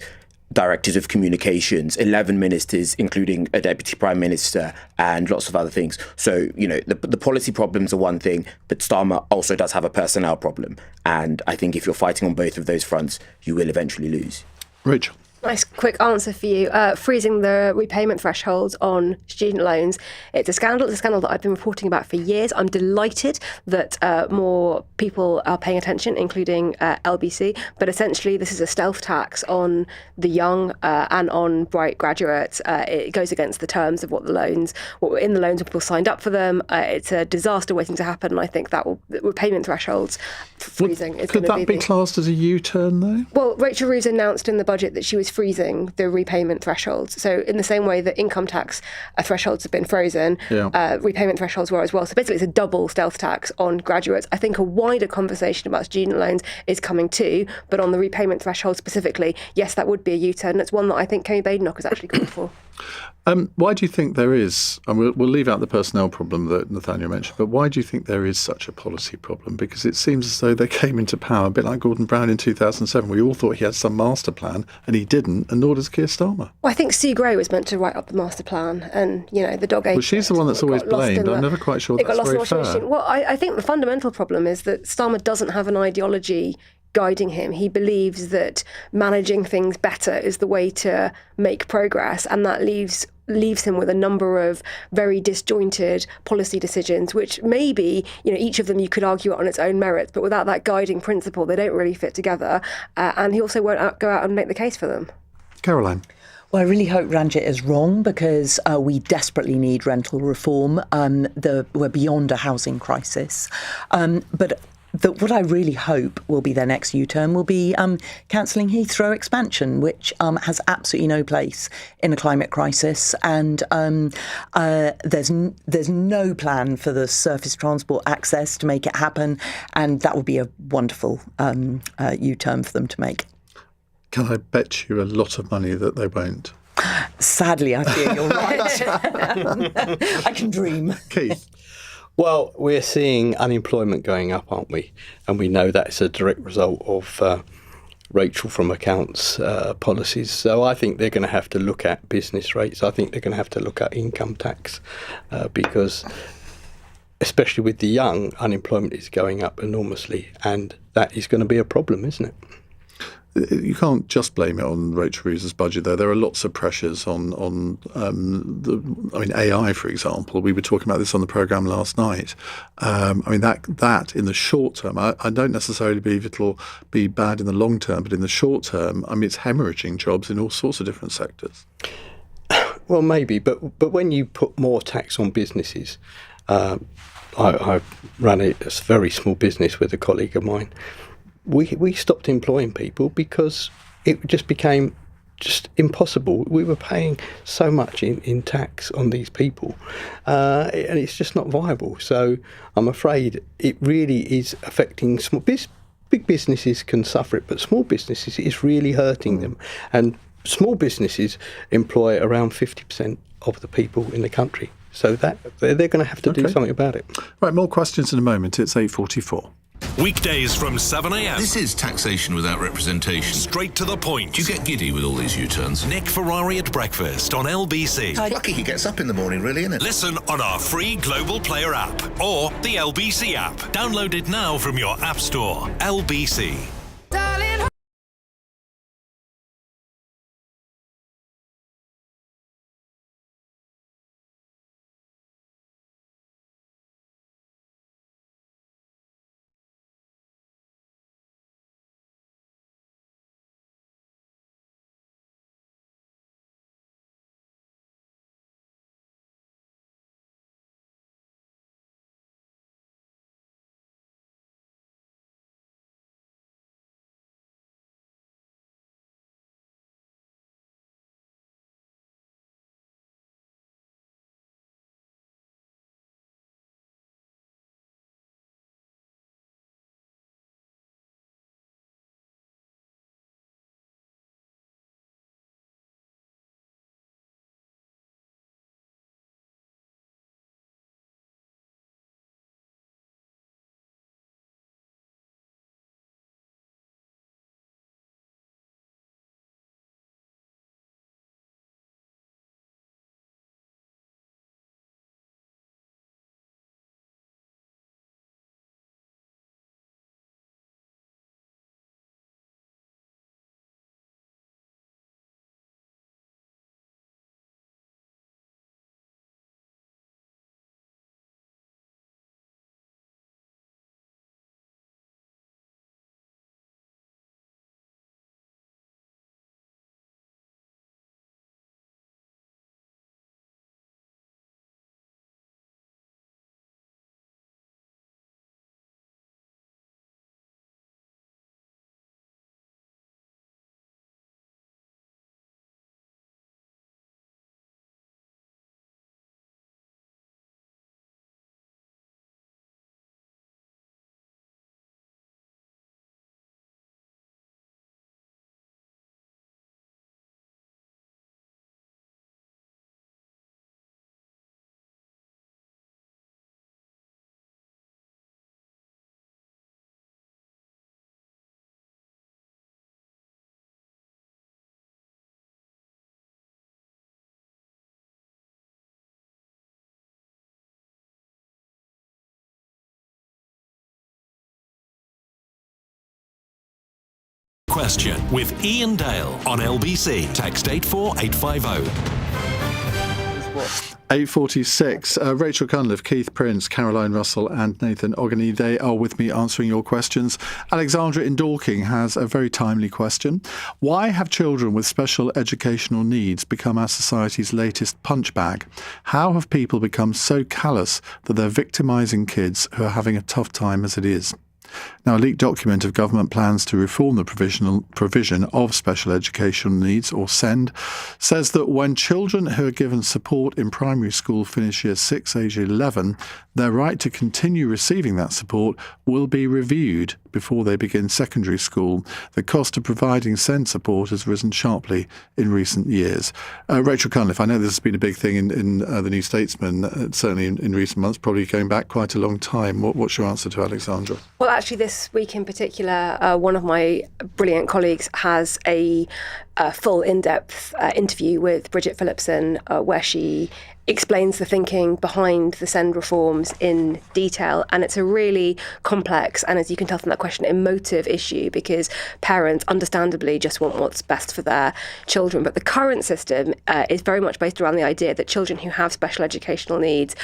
directors of communications, 11 ministers, including a deputy prime minister, and lots of other things. So, the policy problems are one thing, but Starmer also does have a personnel problem. And I think if you're fighting on both of those fronts, you will eventually lose. Rachel? Nice quick answer for you. Freezing the repayment thresholds on student loans. It's a scandal. It's a scandal that I've been reporting about for years. I'm delighted that more people are paying attention, including LBC. But essentially, this is a stealth tax on the young and on bright graduates. It goes against the terms of what were in the loans when people signed up for them. It's a disaster waiting to happen. And I think that repayment thresholds freezing is going to be. Could that be classed as a U-turn, though? Well, Rachel Reeves announced in the budget that she was freezing the repayment thresholds. So in the same way that income tax thresholds have been frozen, repayment thresholds were as well. So basically it's a double stealth tax on graduates. I think a wider conversation about student loans is coming too, but on the repayment threshold specifically, yes, that would be a U-turn. It's one that I think Kemi Badenoch has actually called for. Why do you think there is, and we'll leave out the personnel problem that Nathaniel mentioned, but why do you think there is such a policy problem? Because it seems as though they came into power a bit like Gordon Brown in 2007. We all thought he had some master plan, and he didn't, and nor does Keir Starmer. Well, I think Sue Gray was meant to write up the master plan, and, the dog ate. Well, she's the one that's always blamed. I'm never quite sure that's very fair. Well, I think the fundamental problem is that Starmer doesn't have an ideology guiding him. He believes that managing things better is the way to make progress, and that leaves him with a number of very disjointed policy decisions, which maybe, each of them you could argue on its own merits, but without that guiding principle, they don't really fit together. And he also won't go out and make the case for them. Caroline? Well, I really hope Ranjit is wrong, because we desperately need rental reform. We're beyond a housing crisis. But what I really hope will be their next U-turn will be cancelling Heathrow expansion, which has absolutely no place in a climate crisis. And there's no plan for the surface transport access to make it happen. And that would be a wonderful U-turn for them to make. Can I bet you a lot of money that they won't? Sadly, I fear you're right. I can dream. Keith? Well, we're seeing unemployment going up, aren't we? And we know that's a direct result of Rachel from Accounts policies. So I think they're going to have to look at business rates. I think they're going to have to look at income tax because, especially with the young, unemployment is going up enormously. And that is going to be a problem, isn't it? You can't just blame it on Rachel Reeves' budget, though. There are lots of pressures on AI, for example. We were talking about this on the programme last night. That in the short term, I don't necessarily believe it'll be bad in the long term, but in the short term, it's hemorrhaging jobs in all sorts of different sectors. Well, maybe, but when you put more tax on businesses, I ran a very small business with a colleague of mine. We stopped employing people because it just became just impossible. We were paying so much in tax on these people, and it's just not viable. So I'm afraid it really is affecting small business. Big businesses can suffer it, but small businesses is really hurting them. And small businesses employ around 50% of the people in the country. So that they're going to have to do something about it. Right, more questions in a moment. It's 8:44. Weekdays from 7 a.m. This is taxation without representation. Straight to the point. Do you get giddy with all these U-turns? Nick Ferrari at breakfast on LBC. Lucky he gets up in the morning, really, isn't it? Listen on our free Global Player app or the LBC app. Download it now from your app store. LBC. Question with Iain Dale on LBC. Text 84850. 8:46. Rachel Cunliffe, Keith Prince, Caroline Russell and Nathan Ogany, they are with me answering your questions. Alexandra in Dorking has a very timely question. Why have children with special educational needs become our society's latest punchbag? How have people become so callous that they're victimising kids who are having a tough time as it is? Now, a leaked document of government plans to reform the provision of special educational needs, or SEND, says that when children who are given support in primary school finish year 6, age 11, their right to continue receiving that support will be reviewed before they begin secondary school. The cost of providing SEND support has risen sharply in recent years. Rachel Cunliffe, I know this has been a big thing in the New Statesman, certainly in recent months, probably going back quite a long time. What's your answer to Alexandra? Well, actually, this week in particular, one of my brilliant colleagues has a full in-depth interview with Bridget Phillipson where she explains the thinking behind the SEND reforms in detail. And it's a really complex and, as you can tell from that question, emotive issue, because parents understandably just want what's best for their children. But the current system is very much based around the idea that children who have special educational needs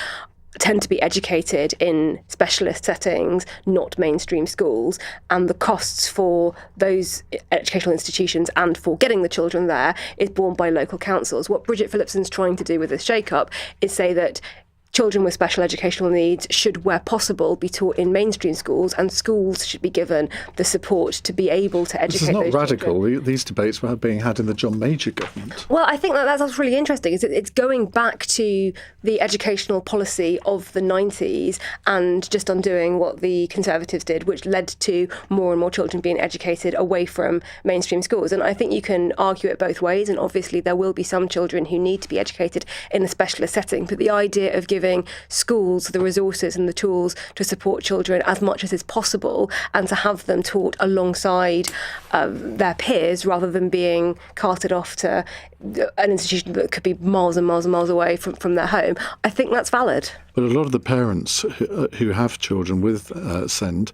tend to be educated in specialist settings, not mainstream schools, and the costs for those educational institutions and for getting the children there is borne by local councils. What Bridget Phillipson's trying to do with this shake-up is say that children with special educational needs should, where possible, be taught in mainstream schools, and schools should be given the support to be able to educate those children. This is not children. radical. These debates were being had in the John Major government. Well, I think that's really interesting. It's going back to the educational policy of the 90s and just undoing what the Conservatives did, which led to more and more children being educated away from mainstream schools. And I think you can argue it both ways. And obviously there will be some children who need to be educated in a specialist setting. But the idea of giving schools the resources and the tools to support children as much as is possible and to have them taught alongside their peers rather than being carted off to an institution that could be miles and miles and miles away from their home, I think that's valid. But a lot of the parents who have children with SEND,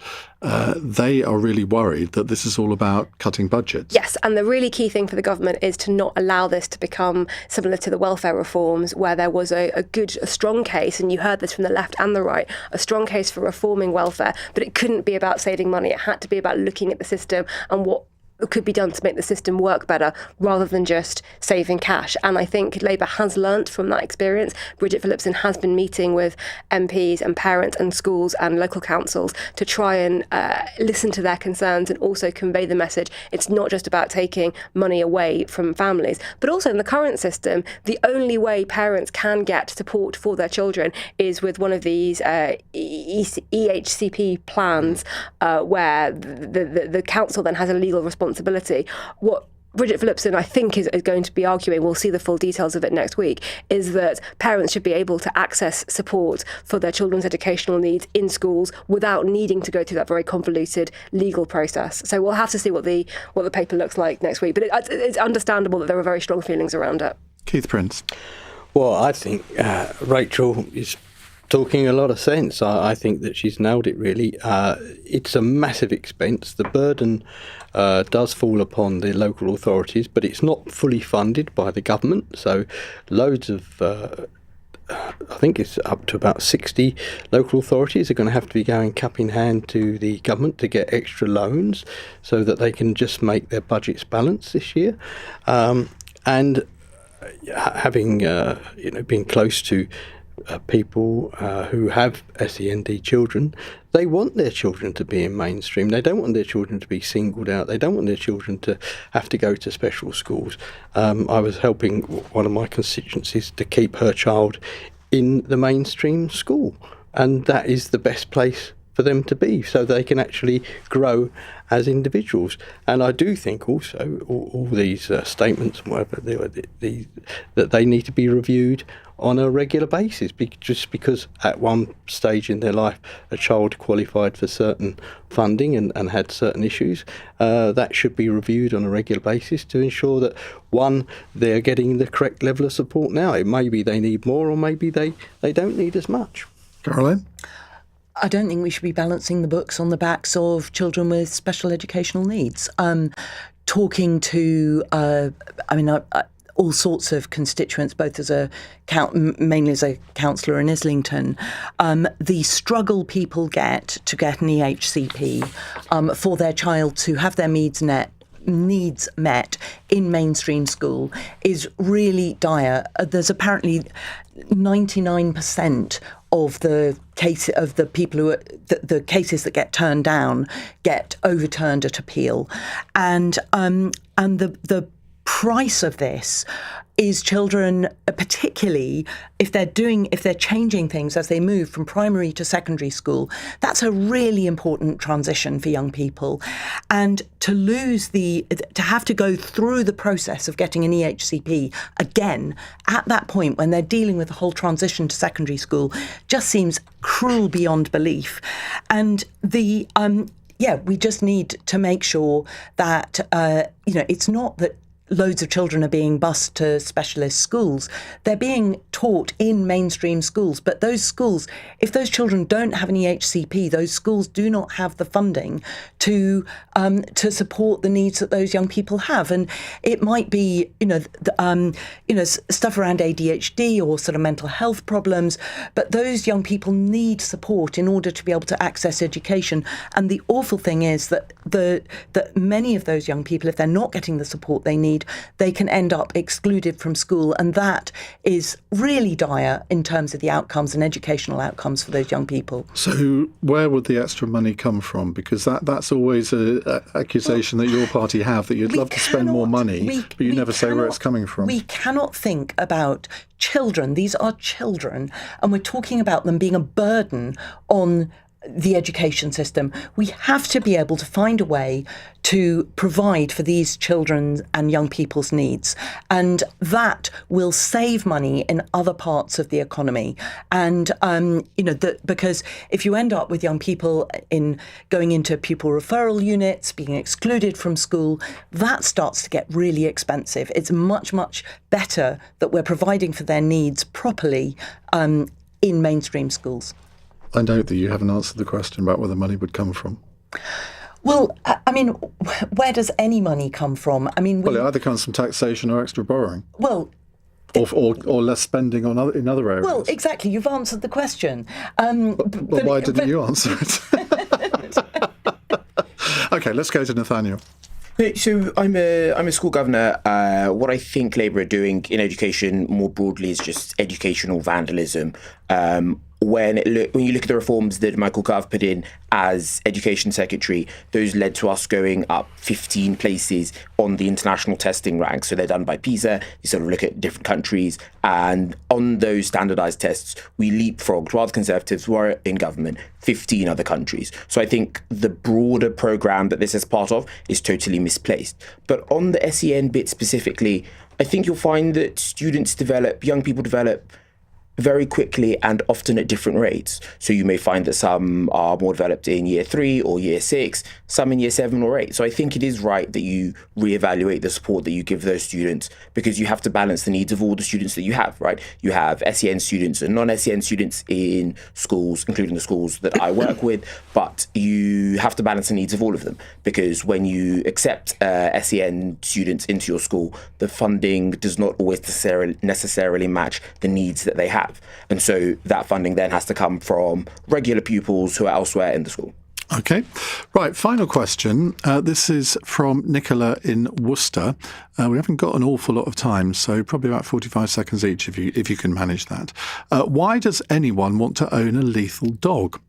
they are really worried that this is all about cutting budgets. Yes, and the really key thing for the government is to not allow this to become similar to the welfare reforms, where there was a strong case, and you heard this from the left and the right, a strong case for reforming welfare, but it couldn't be about saving money. It had to be about looking at the system and what could be done to make the system work better rather than just saving cash. And I think Labour has learnt from that experience. Bridget Phillipson has been meeting with MPs and parents and schools and local councils to try and listen to their concerns and also convey the message. It's not just about taking money away from families, but also in the current system, the only way parents can get support for their children is with one of these EHCP plans where the council then has a legal responsibility. What Bridget Phillipson, I think, is going to be arguing, we'll see the full details of it next week, is that parents should be able to access support for their children's educational needs in schools without needing to go through that very convoluted legal process. So we'll have to see what the paper looks like next week. But it's understandable that there are very strong feelings around it. Keith Prince. Well, I think Rachel is talking a lot of sense. I think that she's nailed it, really. It's a massive expense. The burden does fall upon the local authorities, but it's not fully funded by the government. So loads of, I think it's up to about 60 local authorities are going to have to be going cap in hand to the government to get extra loans so that they can just make their budgets balance this year. And having, been close to people who have SEND children, they want their children to be in mainstream. They don't want their children to be singled out. They don't want their children to have to go to special schools. I was helping one of my constituencies to keep her child in the mainstream school, and that is the best place for them to be so they can actually grow as individuals. And I do think also all these statements and whatever, that they need to be reviewed on a regular basis, just because at one stage in their life a child qualified for certain funding and had certain issues, that should be reviewed on a regular basis to ensure that, one, they're getting the correct level of support now. It may be they need more, or maybe they don't need as much. Caroline? I don't think we should be balancing the books on the backs of children with special educational needs. Talking to, all sorts of constituents, both as mainly as a councillor in Islington, the struggle people get to get an EHCP for their child to have their needs met in mainstream school is really dire. There's apparently 99% of the case of the people who are the cases that get turned down get overturned at appeal, and the price of this is children, particularly if they're changing things as they move from primary to secondary school. That's a really important transition for young people. And to have to go through the process of getting an EHCP again at that point when they're dealing with the whole transition to secondary school just seems cruel beyond belief. And we just need to make sure that, it's not that loads of children are being bused to specialist schools. They're being taught in mainstream schools, but those schools, if those children don't have an EHCP, those schools do not have the funding to support the needs that those young people have. And it might be, stuff around ADHD or sort of mental health problems, but those young people need support in order to be able to access education. And the awful thing is that many of those young people, if they're not getting the support they need, need, they can end up excluded from school. And that is really dire in terms of the outcomes and educational outcomes for those young people. So where would the extra money come from? Because that's always an accusation that your party have, that you'd love to spend more money, but you never say where it's coming from. We cannot think about children. These are children, and we're talking about them being a burden on the education system. We have to be able to find a way to provide for these children and young people's needs, and that will save money in other parts of the economy. And because if you end up with young people going into pupil referral units, being excluded from school, that starts to get really expensive. It's much, much better that we're providing for their needs properly in mainstream schools. I note that you haven't answered the question about where the money would come from. Well, I mean, where does any money come from? I mean, well, it either comes from taxation or extra borrowing. Well, or less spending in other areas. Well, exactly. You've answered the question. But why didn't you answer it? Okay, let's go to Nathaniel. So I'm a school governor. What I think Labour are doing in education more broadly is just educational vandalism. When you look at the reforms that Michael Gove put in as Education Secretary, those led to us going up 15 places on the international testing ranks. So they're done by PISA. You sort of look at different countries, and on those standardised tests, we leapfrogged, while the Conservatives were in government, 15 other countries. So I think the broader programme that this is part of is totally misplaced. But on the SEN bit specifically, I think you'll find that young people develop very quickly and often at different rates. So you may find that some are more developed in year 3 or year 6, some in year 7 or 8. So I think it is right that you reevaluate the support that you give those students, because you have to balance the needs of all the students that you have, right? You have SEN students and non-SEN students in schools, including the schools that I work with, but you have to balance the needs of all of them, because when you accept SEN students into your school, the funding does not always necessarily match the needs that they have. And so that funding then has to come from regular pupils who are elsewhere in the school. Okay. Right, final question. This is from Nicola in Worcester. We haven't got an awful lot of time, so probably about 45 seconds each if you can manage that. Why does anyone want to own a lethal dog?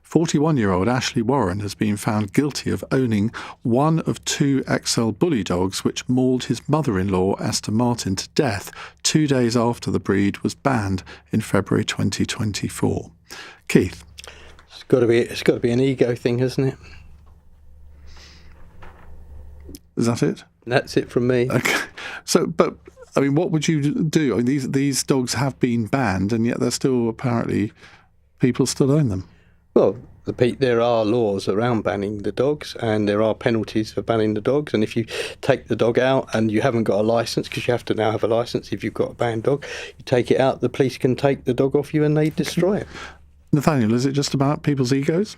41-year-old Ashley Warren has been found guilty of owning one of 2 XL bully dogs which mauled his mother-in-law, Esther Martin, to death 2 days after the breed was banned in February 2024. Keith? It's got to be an ego thing, hasn't it? Is that it? That's it from me. Okay. So, but I mean, what would you do? I mean, these dogs have been banned, and yet they're still apparently people still own them. Well, there are laws around banning the dogs, and there are penalties for banning the dogs. And if you take the dog out and you haven't got a licence, because you have to now have a licence if you've got a banned dog, you take it out, the police can take the dog off you and they destroy it. Nathaniel, is it just about people's egos?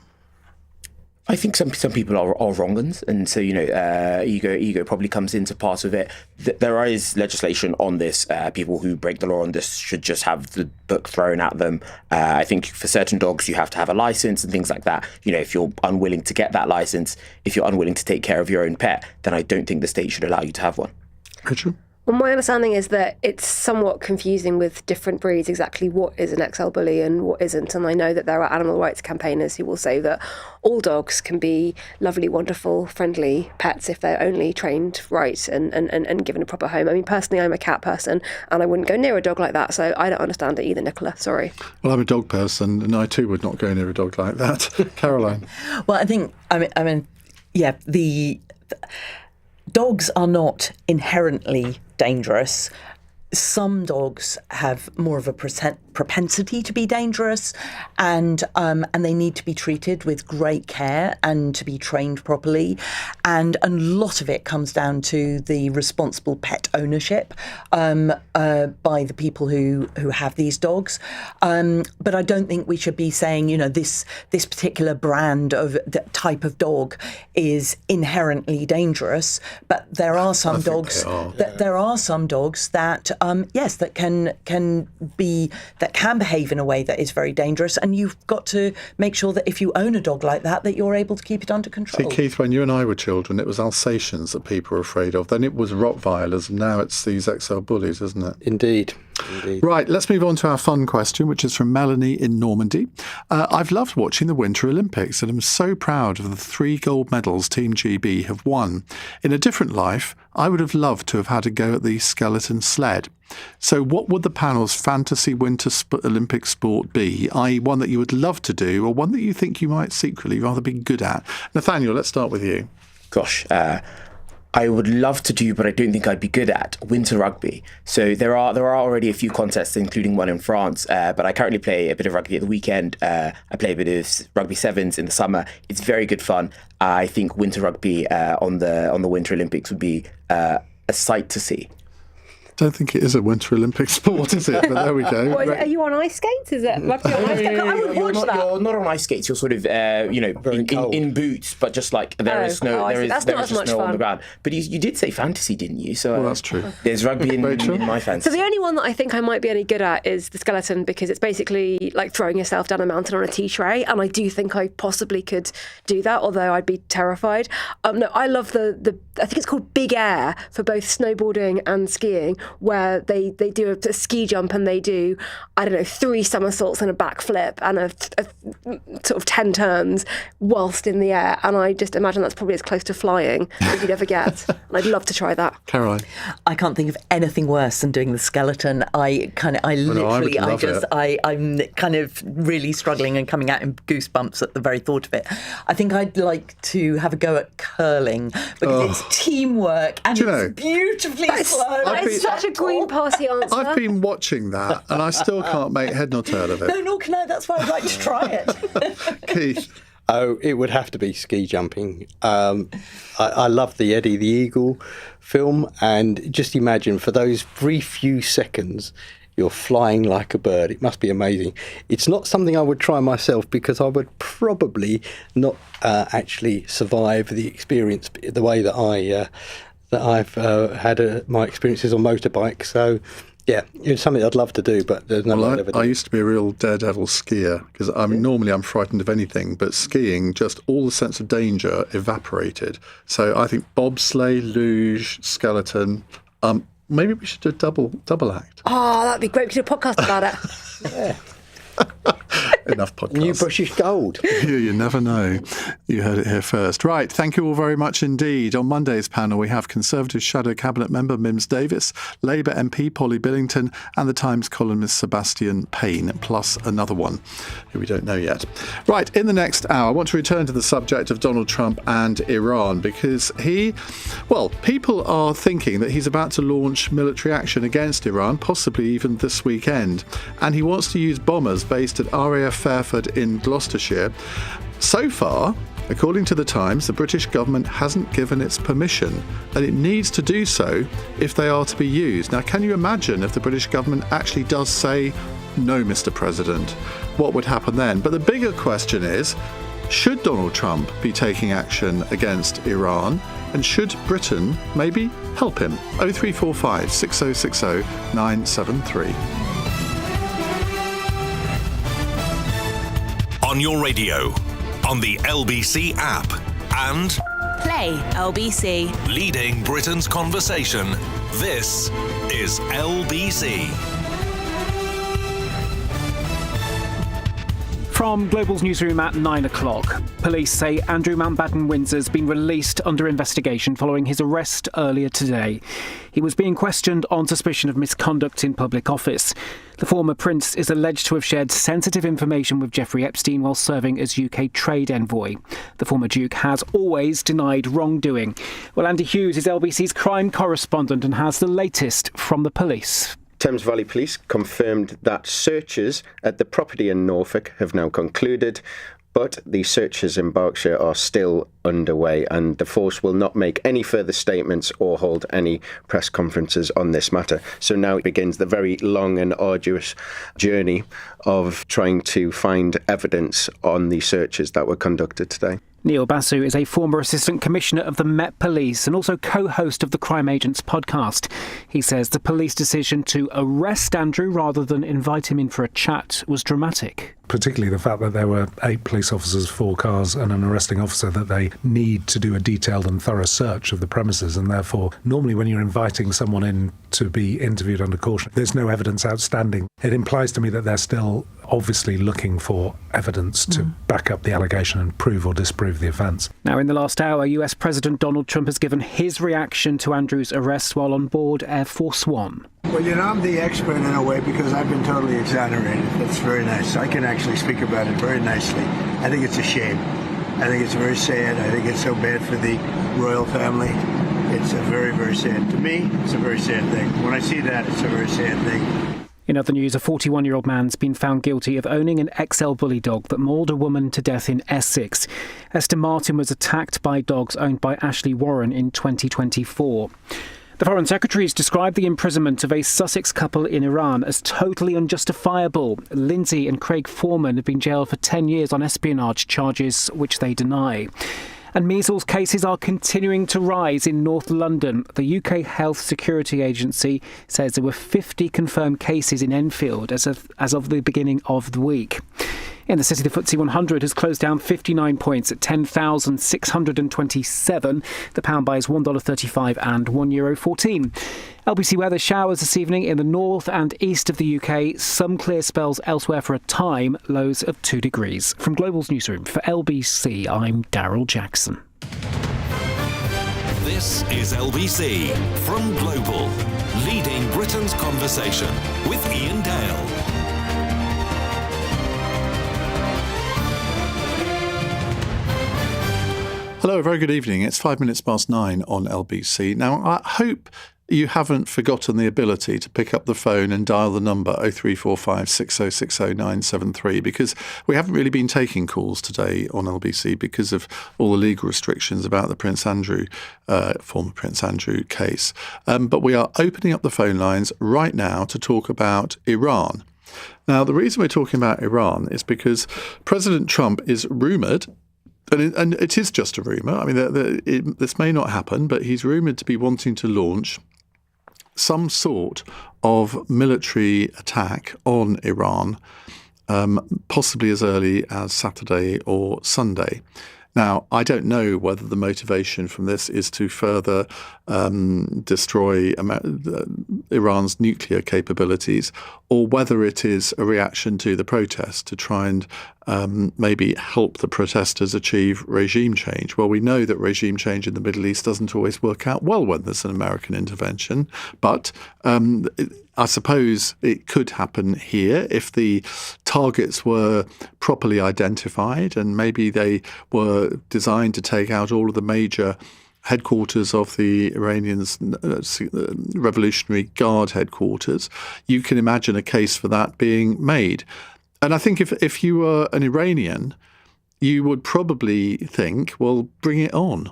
I think some people are wrong uns, and so ego probably comes into part of it. There is legislation on this. People who break the law on this should just have the book thrown at them. I think for certain dogs you have to have a license and things like that. If you're unwilling to get that license, if you're unwilling to take care of your own pet, then I don't think the state should allow you to have one. Richard? Well, my understanding is that it's somewhat confusing with different breeds exactly what is an XL bully and what isn't. And I know that there are animal rights campaigners who will say that all dogs can be lovely, wonderful, friendly pets if they're only trained right and given a proper home. I mean, personally, I'm a cat person and I wouldn't go near a dog like that. So I don't understand it either, Nicola. Sorry. Well, I'm a dog person and I too would not go near a dog like that. Caroline? Well, the dogs are not inherently dangerous. Some dogs have more of a propensity to be dangerous, and they need to be treated with great care and to be trained properly. And a lot of it comes down to the responsible pet ownership by the people who have these dogs. But I don't think we should be saying, this particular brand of type of dog is inherently dangerous. But there are some dogs. There are some dogs that that that can behave in a way that is very dangerous. And you've got to make sure that if you own a dog like that you're able to keep it under control. See, Keith, when you and I were children, it was Alsatians that people were afraid of. Then it was Rottweilers. Now it's these XL bullies, isn't it? Indeed. Right, let's move on to our fun question, which is from Melanie in Normandy. I've loved watching the Winter Olympics and I'm so proud of the 3 gold medals Team GB have won. In a different life, I would have loved to have had a go at the skeleton sled. So what would the panel's fantasy Winter Olympic sport be, i.e. one that you would love to do or one that you think you might secretly rather be good at? Nathaniel, let's start with you. Gosh, I would love to do, but I don't think I'd be good at winter rugby. So there are already a few contests, including one in France. But I currently play a bit of rugby at the weekend. I play a bit of rugby sevens in the summer. It's very good fun. I think winter rugby on the Winter Olympics would be a sight to see. I don't think it is a Winter Olympic sport, is it? But there we go. Are you on ice skates? Is it rugby on ice skates? I would watch that. You're not on ice skates. You're sort of, in boots, but just like there is snow. There is snow on the ground. But you did say fantasy, didn't you? So that's true. There's rugby in my fantasy. So the only one that I think I might be any good at is the skeleton, because it's basically like throwing yourself down a mountain on a tea tray, and I do think I possibly could do that, although I'd be terrified. No, I love the I think it's called Big Air for both snowboarding and skiing, where they do a ski jump and they do, 3 somersaults and a backflip and a sort of 10 turns whilst in the air. And I just imagine that's probably as close to flying as you'd ever get. And I'd love to try that. Caroline? I can't think of anything worse than doing the skeleton. I'm kind of really struggling and coming out in goosebumps at the very thought of it. I think I'd like to have a go at curling because it's teamwork and it's beautifully slow. That is such a Green Party answer. I've been watching that and I still can't make head nor tail of it. No, nor can I. That's why I'd like to try it. Keith? Oh, it would have to be ski jumping. I love the Eddie the Eagle film, and just imagine for those very few seconds you're flying like a bird. It must be amazing. It's not something I would try myself because I would probably not actually survive the experience the way that I've had my experiences on motorbikes. So, yeah, it's something I'd love to do, but there's no way I'd ever do. I used to be a real daredevil skier because normally I'm frightened of anything, but skiing, just all the sense of danger evaporated. So I think bobsleigh, luge, skeleton. Maybe we should do a double act. Oh, that'd be great. We could do a podcast about it. Yeah. Enough podcasts. New British gold. You never know. You heard it here first. Right, thank you all very much indeed. On Monday's panel, we have Conservative Shadow Cabinet Member Mims Davis, Labour MP Polly Billington, and the Times columnist Sebastian Payne, plus another one who we don't know yet. Right, in the next hour, I want to return to the subject of Donald Trump and Iran because people are thinking that he's about to launch military action against Iran, possibly even this weekend, and he wants to use bombers based at RAF Fairford in Gloucestershire. So far, according to the Times, the British government hasn't given its permission, and it needs to do so if they are to be used. Now, can you imagine if the British government actually does say, no, Mr. President? What would happen then? But the bigger question is, should Donald Trump be taking action against Iran? And should Britain maybe help him? 0345 6060 973. On your radio, on the LBC app, and Play LBC. leading Britain's conversation. This is LBC. From Global's newsroom at 9 o'clock, police say Andrew Mountbatten-Windsor has been released under investigation following his arrest earlier today. He was being questioned on suspicion of misconduct in public office. The former prince is alleged to have shared sensitive information with Jeffrey Epstein while serving as UK trade envoy. The former Duke has always denied wrongdoing. Well, Andy Hughes is LBC's crime correspondent and has the latest from the police. Thames Valley Police confirmed that searches at the property in Norfolk have now concluded, but the searches in Berkshire are still underway, and the force will not make any further statements or hold any press conferences on this matter. So now it begins the very long and arduous journey of trying to find evidence on the searches that were conducted today. Neil Basu is a former Assistant Commissioner of the Met Police and also co-host of the Crime Agents podcast. He says the police decision to arrest Andrew rather than invite him in for a chat was dramatic. Particularly the fact that there were 8 police officers, 4 cars and an arresting officer, that they need to do a detailed and thorough search of the premises, and therefore normally when you're inviting someone in to be interviewed under caution, there's no evidence outstanding. It implies to me that they're still obviously looking for evidence to back up the allegation and prove or disprove the offence. Now, in the last hour, US President Donald Trump has given his reaction to Andrew's arrest while on board Air Force One. Well, I'm the expert in a way because I've been totally exonerated. That's very nice. I can actually speak about it very nicely. I think it's a shame. I think it's very sad. I think it's so bad for the royal family. It's a very, very sad. To me, it's a very sad thing. When I see that, it's a very sad thing. In other news, a 41-year-old man's been found guilty of owning an XL bully dog that mauled a woman to death in Essex. Esther Martin was attacked by dogs owned by Ashley Warren in 2024. The Foreign Secretary has described the imprisonment of a Sussex couple in Iran as totally unjustifiable. Lindsay and Craig Foreman have been jailed for 10 years on espionage charges, which they deny. And measles cases are continuing to rise in North London. The UK Health Security Agency says there were 50 confirmed cases in Enfield as of the beginning of the week. In the city, the FTSE 100 has closed down 59 points at 10,627. The pound buys $1.35 and €1.14. LBC weather: showers this evening in the north and east of the UK. Some clear spells elsewhere for a time. Lows of 2 degrees. From Global's newsroom for LBC, I'm Daryl Jackson. This is LBC from Global, leading Britain's conversation with Iain Dale. Hello, a very good evening. It's 9:05 on LBC. Now, I hope you haven't forgotten the ability to pick up the phone and dial the number 0345 6060 973, because we haven't really been taking calls today on LBC because of all the legal restrictions about the former Prince Andrew case. But we are opening up the phone lines right now to talk about Iran. Now, the reason we're talking about Iran is because President Trump is rumoured, and it is just a rumour. I mean, this may not happen, but he's rumoured to be wanting to launch some sort of military attack on Iran, possibly as early as Saturday or Sunday. Now, I don't know whether the motivation from this is to further destroy Iran's nuclear capabilities, or whether it is a reaction to the protests to try and maybe help the protesters achieve regime change. Well, we know that regime change in the Middle East doesn't always work out well when there's an American intervention, but I suppose it could happen here if the targets were properly identified and maybe they were designed to take out all of the major headquarters of the Iranians' Revolutionary Guard headquarters. You can imagine a case for that being made. And I think if you were an Iranian, you would probably think, well, bring it on.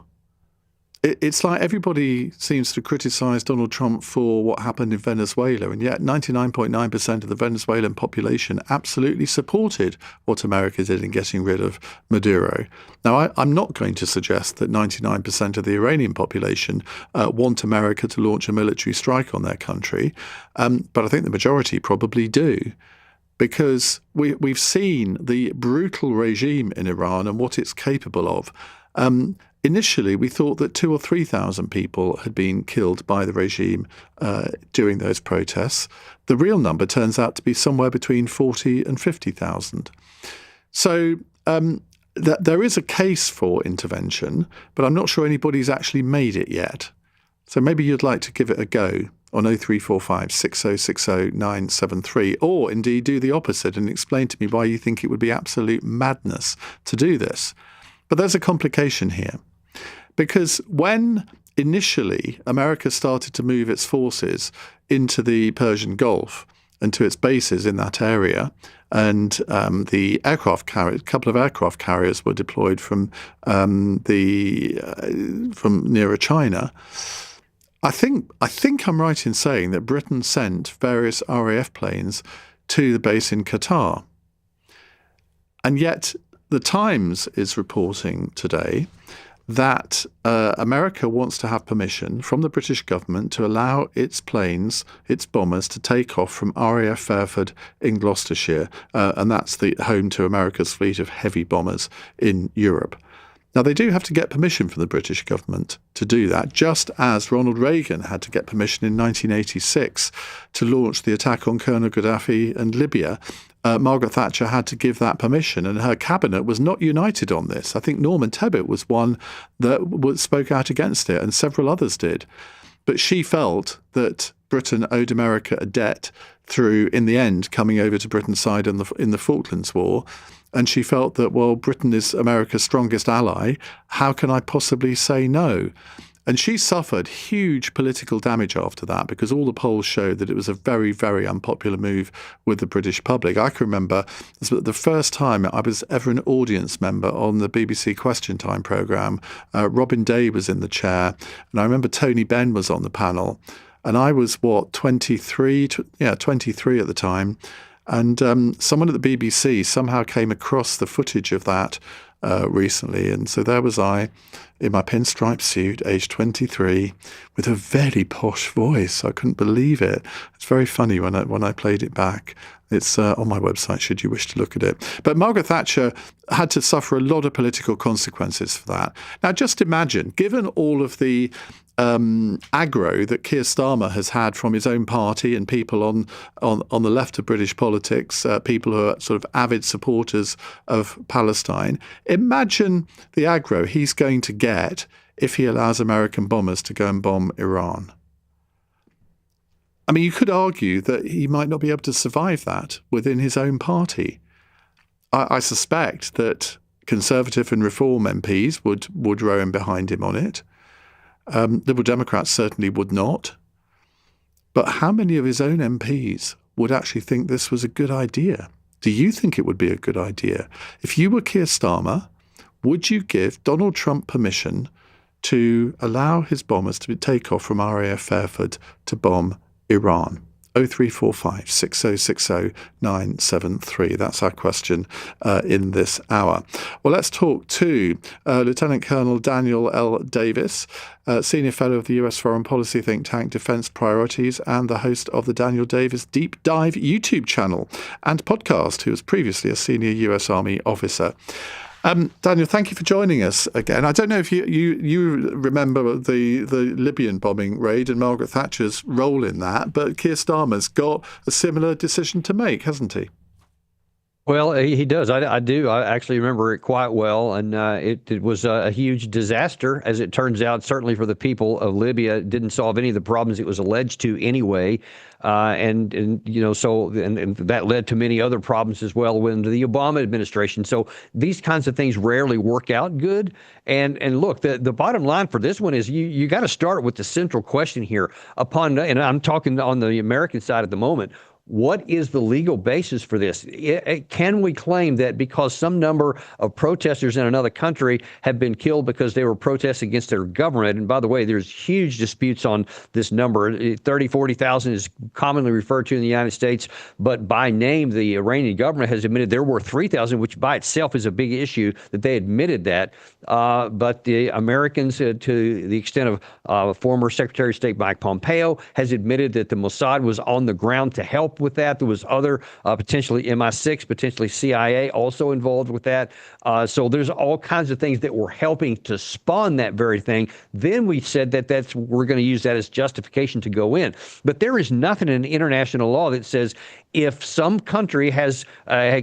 It's like everybody seems to criticise Donald Trump for what happened in Venezuela, and yet 99.9% of the Venezuelan population absolutely supported what America did in getting rid of Maduro. Now, I'm not going to suggest that 99% of the Iranian population want America to launch a military strike on their country, but I think the majority probably do. Because we've seen the brutal regime in Iran and what it's capable of. Initially, we thought that 2,000 or 3,000 people had been killed by the regime during those protests. The real number turns out to be somewhere between 40 and 50,000. So there is a case for intervention, but I'm not sure anybody's actually made it yet. So maybe you'd like to give it a go on 0345 6060 973, or indeed do the opposite and explain to me why you think it would be absolute madness to do this. But there's a complication here, because when initially America started to move its forces into the Persian Gulf and to its bases in that area, and the couple of aircraft carriers were deployed from nearer China. I think I'm right in saying that Britain sent various RAF planes to the base in Qatar. And yet the Times is reporting today that America wants to have permission from the British government to allow its planes, its bombers, to take off from RAF Fairford in Gloucestershire, and that's the home to America's fleet of heavy bombers in Europe. Now, they do have to get permission from the British government to do that, just as Ronald Reagan had to get permission in 1986 to launch the attack on Colonel Gaddafi and Libya. Margaret Thatcher had to give that permission, and her cabinet was not united on this. I think Norman Tebbit was one that spoke out against it, and several others did. But she felt that Britain owed America a debt through, in the end, coming over to Britain's side in the Falklands War. And she felt that, well, Britain is America's strongest ally. How can I possibly say no? And she suffered huge political damage after that, because all the polls showed that it was a very, very unpopular move with the British public. I can remember the first time I was ever an audience member on the BBC Question Time programme. Robin Day was in the chair, and I remember Tony Benn was on the panel. And I was, 23 at the time. And someone at the BBC somehow came across the footage of that recently. And so there was I in my pinstripe suit, aged 23, with a very posh voice. I couldn't believe it. It's very funny when I played it back. It's on my website, should you wish to look at it. But Margaret Thatcher had to suffer a lot of political consequences for that. Now, just imagine, given all of the aggro that Keir Starmer has had from his own party and people on the left of British politics, people who are sort of avid supporters of Palestine, imagine the aggro he's going to get if he allows American bombers to go and bomb Iran. I mean, you could argue that he might not be able to survive that within his own party. I suspect that Conservative and Reform MPs would row in behind him on it. Liberal Democrats certainly would not. But how many of his own MPs would actually think this was a good idea? Do you think it would be a good idea? If you were Keir Starmer, would you give Donald Trump permission to allow his bombers to take off from RAF Fairford to bomb Iran? 0345 6060 973. That's our question in this hour. Well, let's talk to Lieutenant Colonel Daniel L. Davis, Senior Fellow of the US Foreign Policy think tank Defense Priorities and the host of the Daniel Davis Deep Dive YouTube channel and podcast, who was previously a senior US Army officer. Daniel, thank you for joining us again. I don't know if you remember the Libyan bombing raid and Margaret Thatcher's role in that, but Keir Starmer's got a similar decision to make, hasn't he? Well, he does. I do. I actually remember it quite well, and it was a huge disaster, as it turns out, certainly for the people of Libya. It didn't solve any of the problems it was alleged to anyway. And that led to many other problems as well within the Obama administration. So these kinds of things rarely work out good. And look, the bottom line for this one is you got to start with the central question here and I'm talking on the American side at the moment. What is the legal basis for this? Can we claim that because some number of protesters in another country have been killed because they were protesting against their government? And by the way, there's huge disputes on this number. 30, 40,000 is commonly referred to in the United States, but by name, the Iranian government has admitted there were 3,000, which by itself is a big issue that they admitted that. But the Americans, to the extent of former Secretary of State Mike Pompeo, has admitted that the Mossad was on the ground to help with that. There was other potentially MI6, potentially CIA also involved with that. So there's all kinds of things that were helping to spawn that very thing. Then we said that we're going to use that as justification to go in. But there is nothing in international law that says if some country has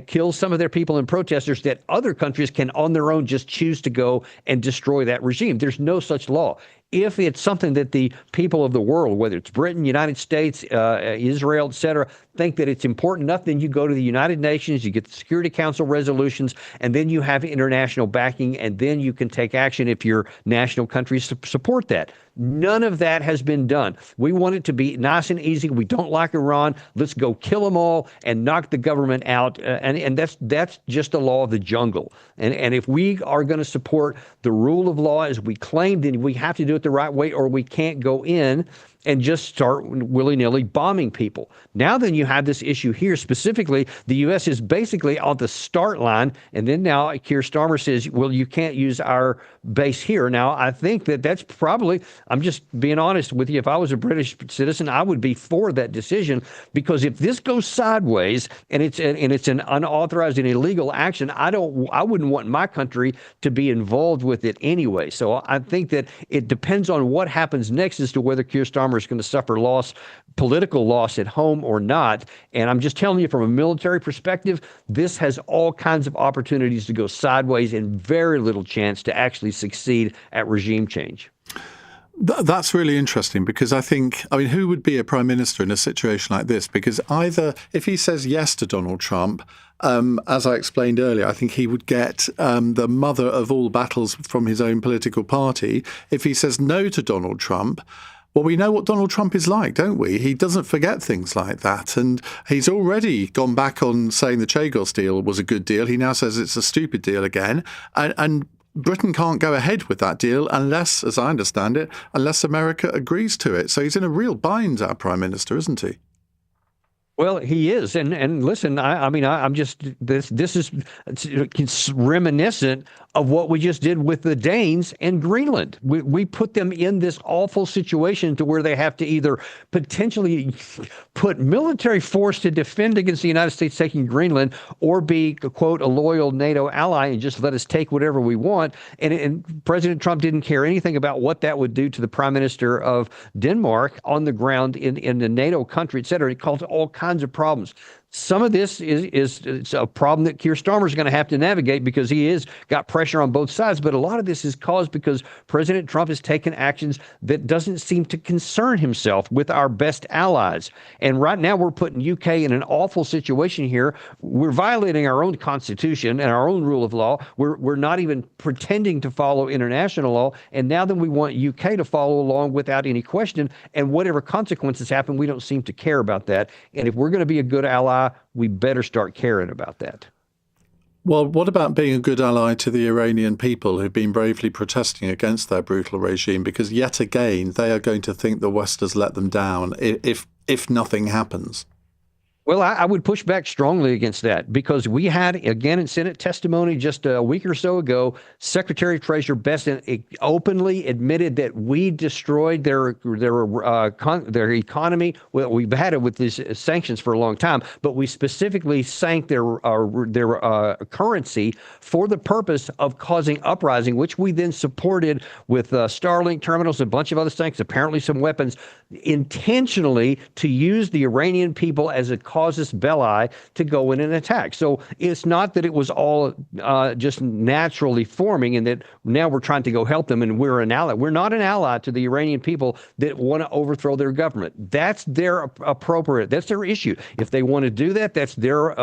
killed some of their people and protesters, that other countries can on their own just choose to go and destroy that regime. There's no such law. If it's something that the people of the world, whether it's Britain, United States, Israel, et cetera, think that it's important enough, then you go to the United Nations, you get the Security Council resolutions, and then you have international backing, and then you can take action if your national countries support that. None of that has been done. We want it to be nice and easy. We don't like Iran. Let's go kill them all and knock the government out. And that's just a law of the jungle. And if we are going to support the rule of law as we claim, then we have to do it the right way, or we can't go in. and just start willy-nilly bombing people. Now then you have this issue here specifically. The U.S. is basically on the start line, and then now Keir Starmer says, well, you can't use our base here. Now, I think that's probably, I'm just being honest with you, if I was a British citizen, I would be for that decision, because if this goes sideways and it's an unauthorized and illegal action, I wouldn't want my country to be involved with it anyway. So I think that it depends on what happens next as to whether Keir Starmer is going to suffer political loss at home or not. And I'm just telling you, from a military perspective, this has all kinds of opportunities to go sideways and very little chance to actually succeed at regime change. That's really interesting, because I mean, who would be a prime minister in a situation like this? Because either if he says yes to Donald Trump, as I explained earlier, I think he would get the mother of all battles from his own political party. If he says no to Donald Trump, well, we know what Donald Trump is like, don't we? He doesn't forget things like that. And he's already gone back on saying the Chagos deal was a good deal. He now says it's a stupid deal again. And Britain can't go ahead with that deal unless, as I understand it, unless America agrees to it. So he's in a real bind, our Prime Minister, isn't he? Well, he is, and listen, I'm just this is reminiscent of what we just did with the Danes and Greenland. We put them in this awful situation to where they have to either potentially put military force to defend against the United States taking Greenland, or be, quote, a loyal NATO ally and just let us take whatever we want. And President Trump didn't care anything about what that would do to the Prime Minister of Denmark on the ground in the NATO country, et cetera. It caused all kinds of problems. Some of this is a problem that Keir Starmer is going to have to navigate, because he has got pressure on both sides. But a lot of this is caused because President Trump has taken actions that doesn't seem to concern himself with our best allies. And right now we're putting UK in an awful situation here. We're violating our own Constitution and our own rule of law. We're not even pretending to follow international law. And now then we want UK to follow along without any question. And whatever consequences happen, we don't seem to care about that. And if we're going to be a good ally, we better start caring about that. Well, what about being a good ally to the Iranian people who've been bravely protesting against their brutal regime? Because yet again, they are going to think the West has let them down if nothing happens. Well, I would push back strongly against that, because we had, again, in Senate testimony just a week or so ago, Secretary of Treasury Bessent openly admitted that we destroyed their economy. Well, we've had it with these sanctions for a long time, but we specifically sank their currency for the purpose of causing uprising, which we then supported with Starlink terminals, a bunch of other things, apparently some weapons, intentionally to use the Iranian people as a casus belli to go in and attack. So it's not that it was all just naturally forming and that now we're trying to go help them and we're an ally. We're not an ally to the Iranian people that want to overthrow their government. That's their that's their issue. If they want to do that, that's their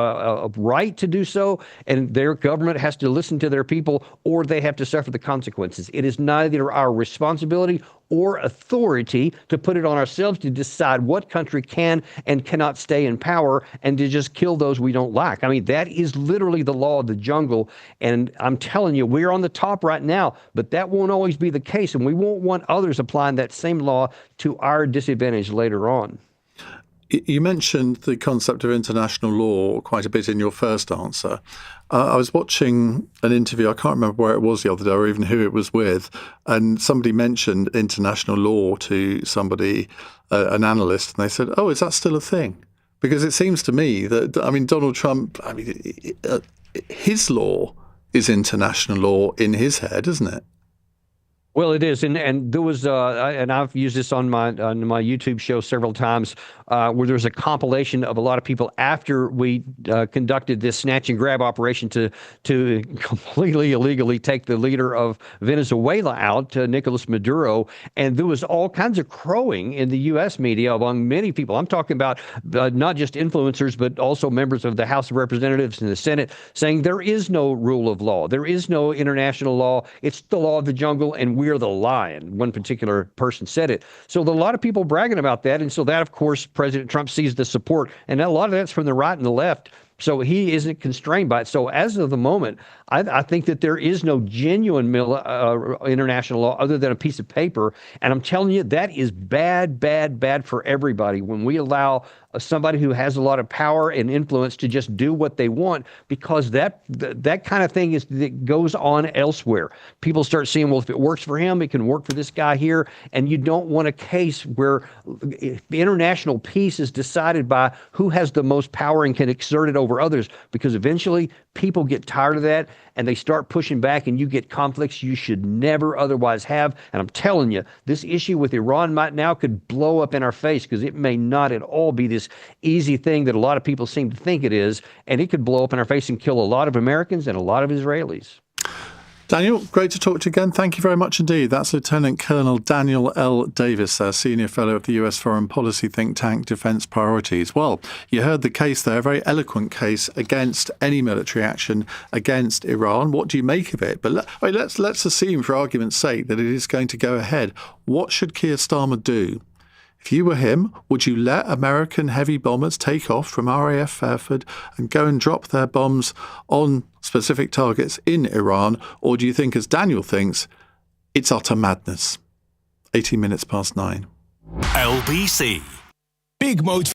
right to do so, and their government has to listen to their people, or they have to suffer the consequences. It is neither our responsibility or authority to put it on ourselves to decide what country can and cannot stay in power and to just kill those we don't like. I mean, that is literally the law of the jungle. And I'm telling you, we're on the top right now, but that won't always be the case. And we won't want others applying that same law to our disadvantage later on. You mentioned the concept of international law quite a bit in your first answer. I was watching an interview, I can't remember where it was the other day or even who it was with, and somebody mentioned international law to somebody, an analyst, and they said, oh, is that still a thing? Because it seems to me that, Donald Trump, his law is international law in his head, isn't it? Well, it is, and there was, and I've used this on my YouTube show several times, where there was a compilation of a lot of people after we conducted this snatch and grab operation to completely illegally take the leader of Venezuela out, Nicolas Maduro, and there was all kinds of crowing in the U.S. media among many people. I'm talking about not just influencers, but also members of the House of Representatives and the Senate, saying there is no rule of law, there is no international law, it's the law of the jungle, and we're the lion. One particular person said it. So there are a lot of people bragging about that. And so that, of course, President Trump sees the support. And a lot of that's from the right and the left So he isn't constrained by it. So as of the moment, I think that there is no genuine international law other than a piece of paper. And I'm telling you, that is bad, bad, bad for everybody when we allow somebody who has a lot of power and influence to just do what they want, because that kind of thing that goes on elsewhere. People start seeing, well, if it works for him, it can work for this guy here. And you don't want a case where the international peace is decided by who has the most power and can exert it over others, because eventually people get tired of that and they start pushing back, and you get conflicts you should never otherwise have. And I'm telling you, this issue with Iran right now could blow up in our face, because it may not at all be this easy thing that a lot of people seem to think it is, and it could blow up in our face and kill a lot of Americans and a lot of Israelis. Daniel, great to talk to you again. Thank you very much indeed. That's Lieutenant Colonel Daniel L. Davis, Senior Fellow of the US Foreign Policy think tank Defence Priorities. Well, you heard the case there, a very eloquent case against any military action against Iran. What do you make of it? But let's assume, for argument's sake, that it is going to go ahead. What should Keir Starmer do? If you were him, would you let American heavy bombers take off from RAF Fairford and go and drop their bombs on specific targets in Iran? Or do you think, as Daniel thinks, it's utter madness? 18 minutes past 9. LBC. Big motive.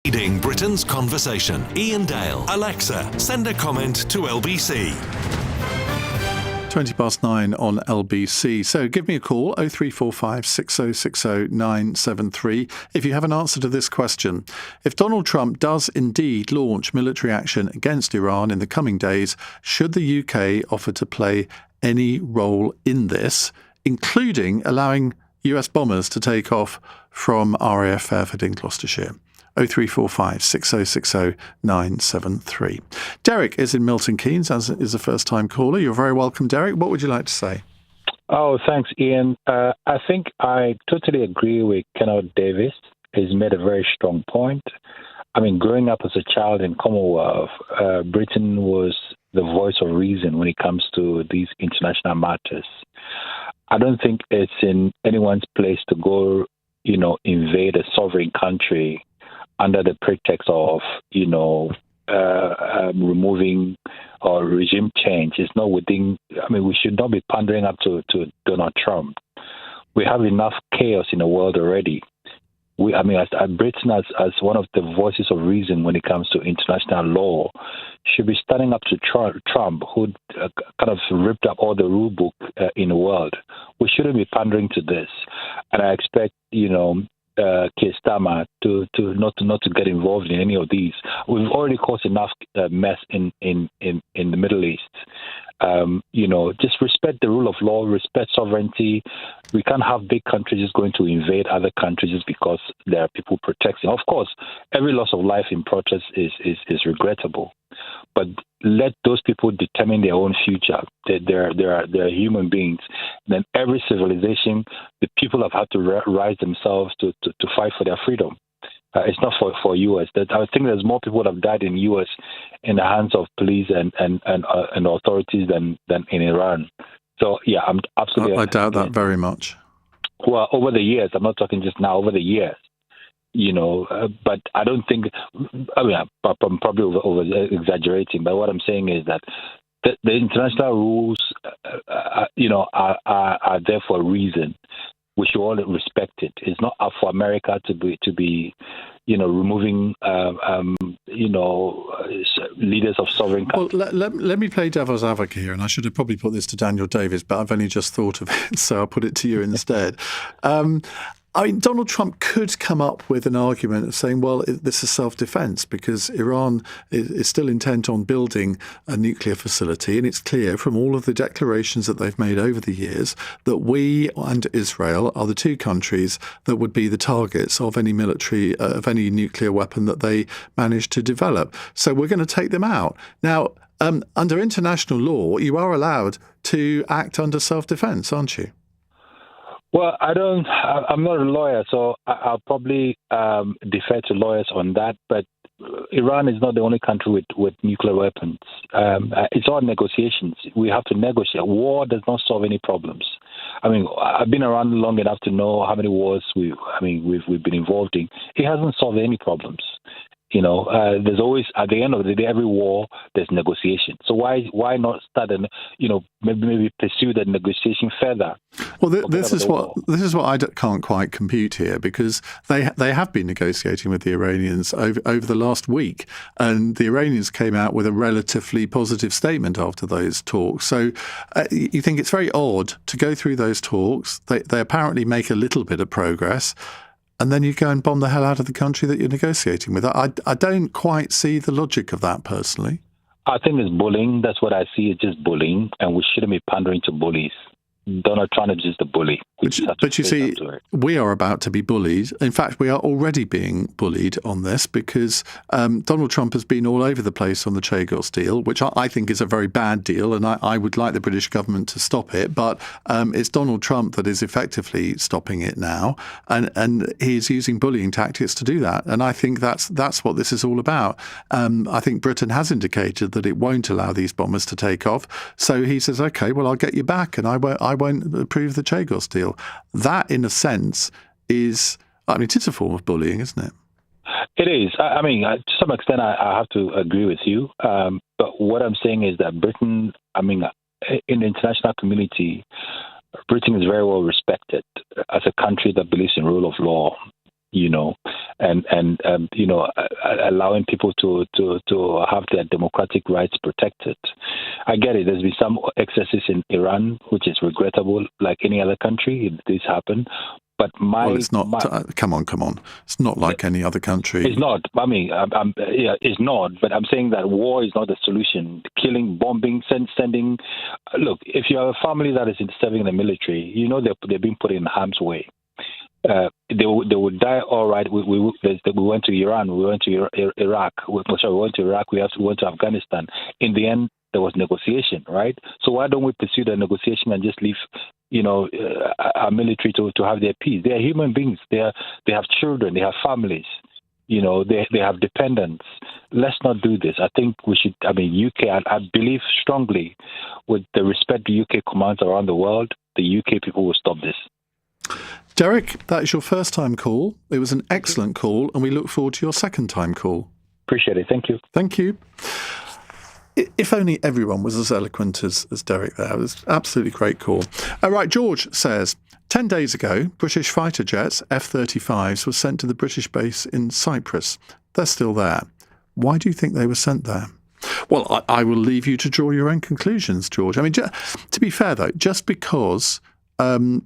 Leading Britain's conversation. Iain Dale. Alexa, send a comment to LBC. 20 past 9 on LBC. So give me a call, 0345 6060 973, if you have an answer to this question. If Donald Trump does indeed launch military action against Iran in the coming days, should the UK offer to play any role in this, including allowing US bombers to take off from RAF Fairford in Gloucestershire? 0345 6060 973. Derek is in Milton Keynes, as is a first-time caller. You're very welcome, Derek. What would you like to say? Oh, thanks, Ian. I think I totally agree with Kenneth Davis. He's made a very strong point. I mean, growing up as a child in Commonwealth, Britain was the voice of reason when it comes to these international matters. I don't think it's in anyone's place to go, invade a sovereign country under the pretext of, removing or regime change. It's not within, we should not be pandering up to Donald Trump. We have enough chaos in the world already. As Britain, as one of the voices of reason when it comes to international law, should be standing up to Trump, who kind of ripped up all the rule book in the world. We shouldn't be pandering to this. And I expect, Keir Starmer to not to get involved in any of these. We've already caused enough mess in the Middle East. Just respect the rule of law, respect sovereignty. We can't have big countries just going to invade other countries just because there are people protecting. Of course, every loss of life in protest is regrettable, but let those people determine their own future. They're human beings. Then every civilization, the people have had to rise themselves to fight for their freedom. It's not for U.S. I think there's more people that have died in U.S. in the hands of police and authorities than in Iran. So, yeah, I'm absolutely... I doubt that very much. Well, over the years, I'm not talking just now, over the years, but I don't think... I mean, I'm probably over exaggerating, but what I'm saying is that the international rules, are there for a reason. We should all respect it. It's not up for America to be removing, leaders of sovereign countries. Well, let me play devil's advocate here, and I should have probably put this to Daniel Davis, but I've only just thought of it, so I'll put it to you instead. I mean, Donald Trump could come up with an argument of saying, well, this is self-defense because Iran is still intent on building a nuclear facility. And it's clear from all of the declarations that they've made over the years that we and Israel are the two countries that would be the targets of any any nuclear weapon that they manage to develop. So we're going to take them out. Now, under international law, you are allowed to act under self-defense, aren't you? Well, I'm not a lawyer, so I'll probably defer to lawyers on that. But Iran is not the only country with nuclear weapons. It's all negotiations. We have to negotiate. War does not solve any problems. I mean, I've been around long enough to know how many wars we've been involved in. It hasn't solved any problems. There's always, at the end of the day, every war, there's negotiation. So why not start and, maybe pursue the negotiation further? Well, this is what I can't quite compute here, because they have been negotiating with the Iranians over the last week, and the Iranians came out with a relatively positive statement after those talks. So you think it's very odd to go through those talks. They apparently make a little bit of progress, and then you go and bomb the hell out of the country that you're negotiating with. I don't quite see the logic of that, personally. I think it's bullying. That's what I see. It's just bullying, and we shouldn't be pandering to bullies. Donald Trump is just a bully. But you see, we are about to be bullied. In fact, we are already being bullied on this because Donald Trump has been all over the place on the Chagos deal, which I think is a very bad deal, and I would like the British government to stop it. But it's Donald Trump that is effectively stopping it now, and he's using bullying tactics to do that. And I think that's what this is all about. I think Britain has indicated that it won't allow these bombers to take off. So he says, OK, well, I'll get you back, and I won't approve the Chagos deal. That, in a sense, is it's a form of bullying, isn't it? It is. I mean, to some extent, I have to agree with you. But what I'm saying is that Britain, in the international community, Britain is very well respected as a country that believes in rule of law. Allowing people to have their democratic rights protected. I get it. There's been some excesses in Iran, which is regrettable. Like any other country, this happened. But it's not. Come on. It's not like any other country. It's not. It's not. But I'm saying that war is not the solution. Killing, bombing, sending. Look, if you have a family that is serving in the military, they're being put in harm's way. They would die. All right. We went to Iran. We went to Iraq. We went to Iraq. We went to Afghanistan. In the end, there was negotiation, right? So why don't we pursue the negotiation and just leave, our military to have their peace? They are human beings. They have children. They have families. They have dependents. Let's not do this. I think we should. UK. I believe strongly, with the respect the UK commands around the world, the UK people will stop this. Derek, that is your first time call. It was an excellent call, and we look forward to your second time call. Appreciate it. Thank you. Thank you. If only everyone was as eloquent as Derek there. It was an absolutely great call. All right, George says, 10 days ago, British fighter jets, F-35s, were sent to the British base in Cyprus. They're still there. Why do you think they were sent there? Well, I will leave you to draw your own conclusions, George. To be fair, though, just because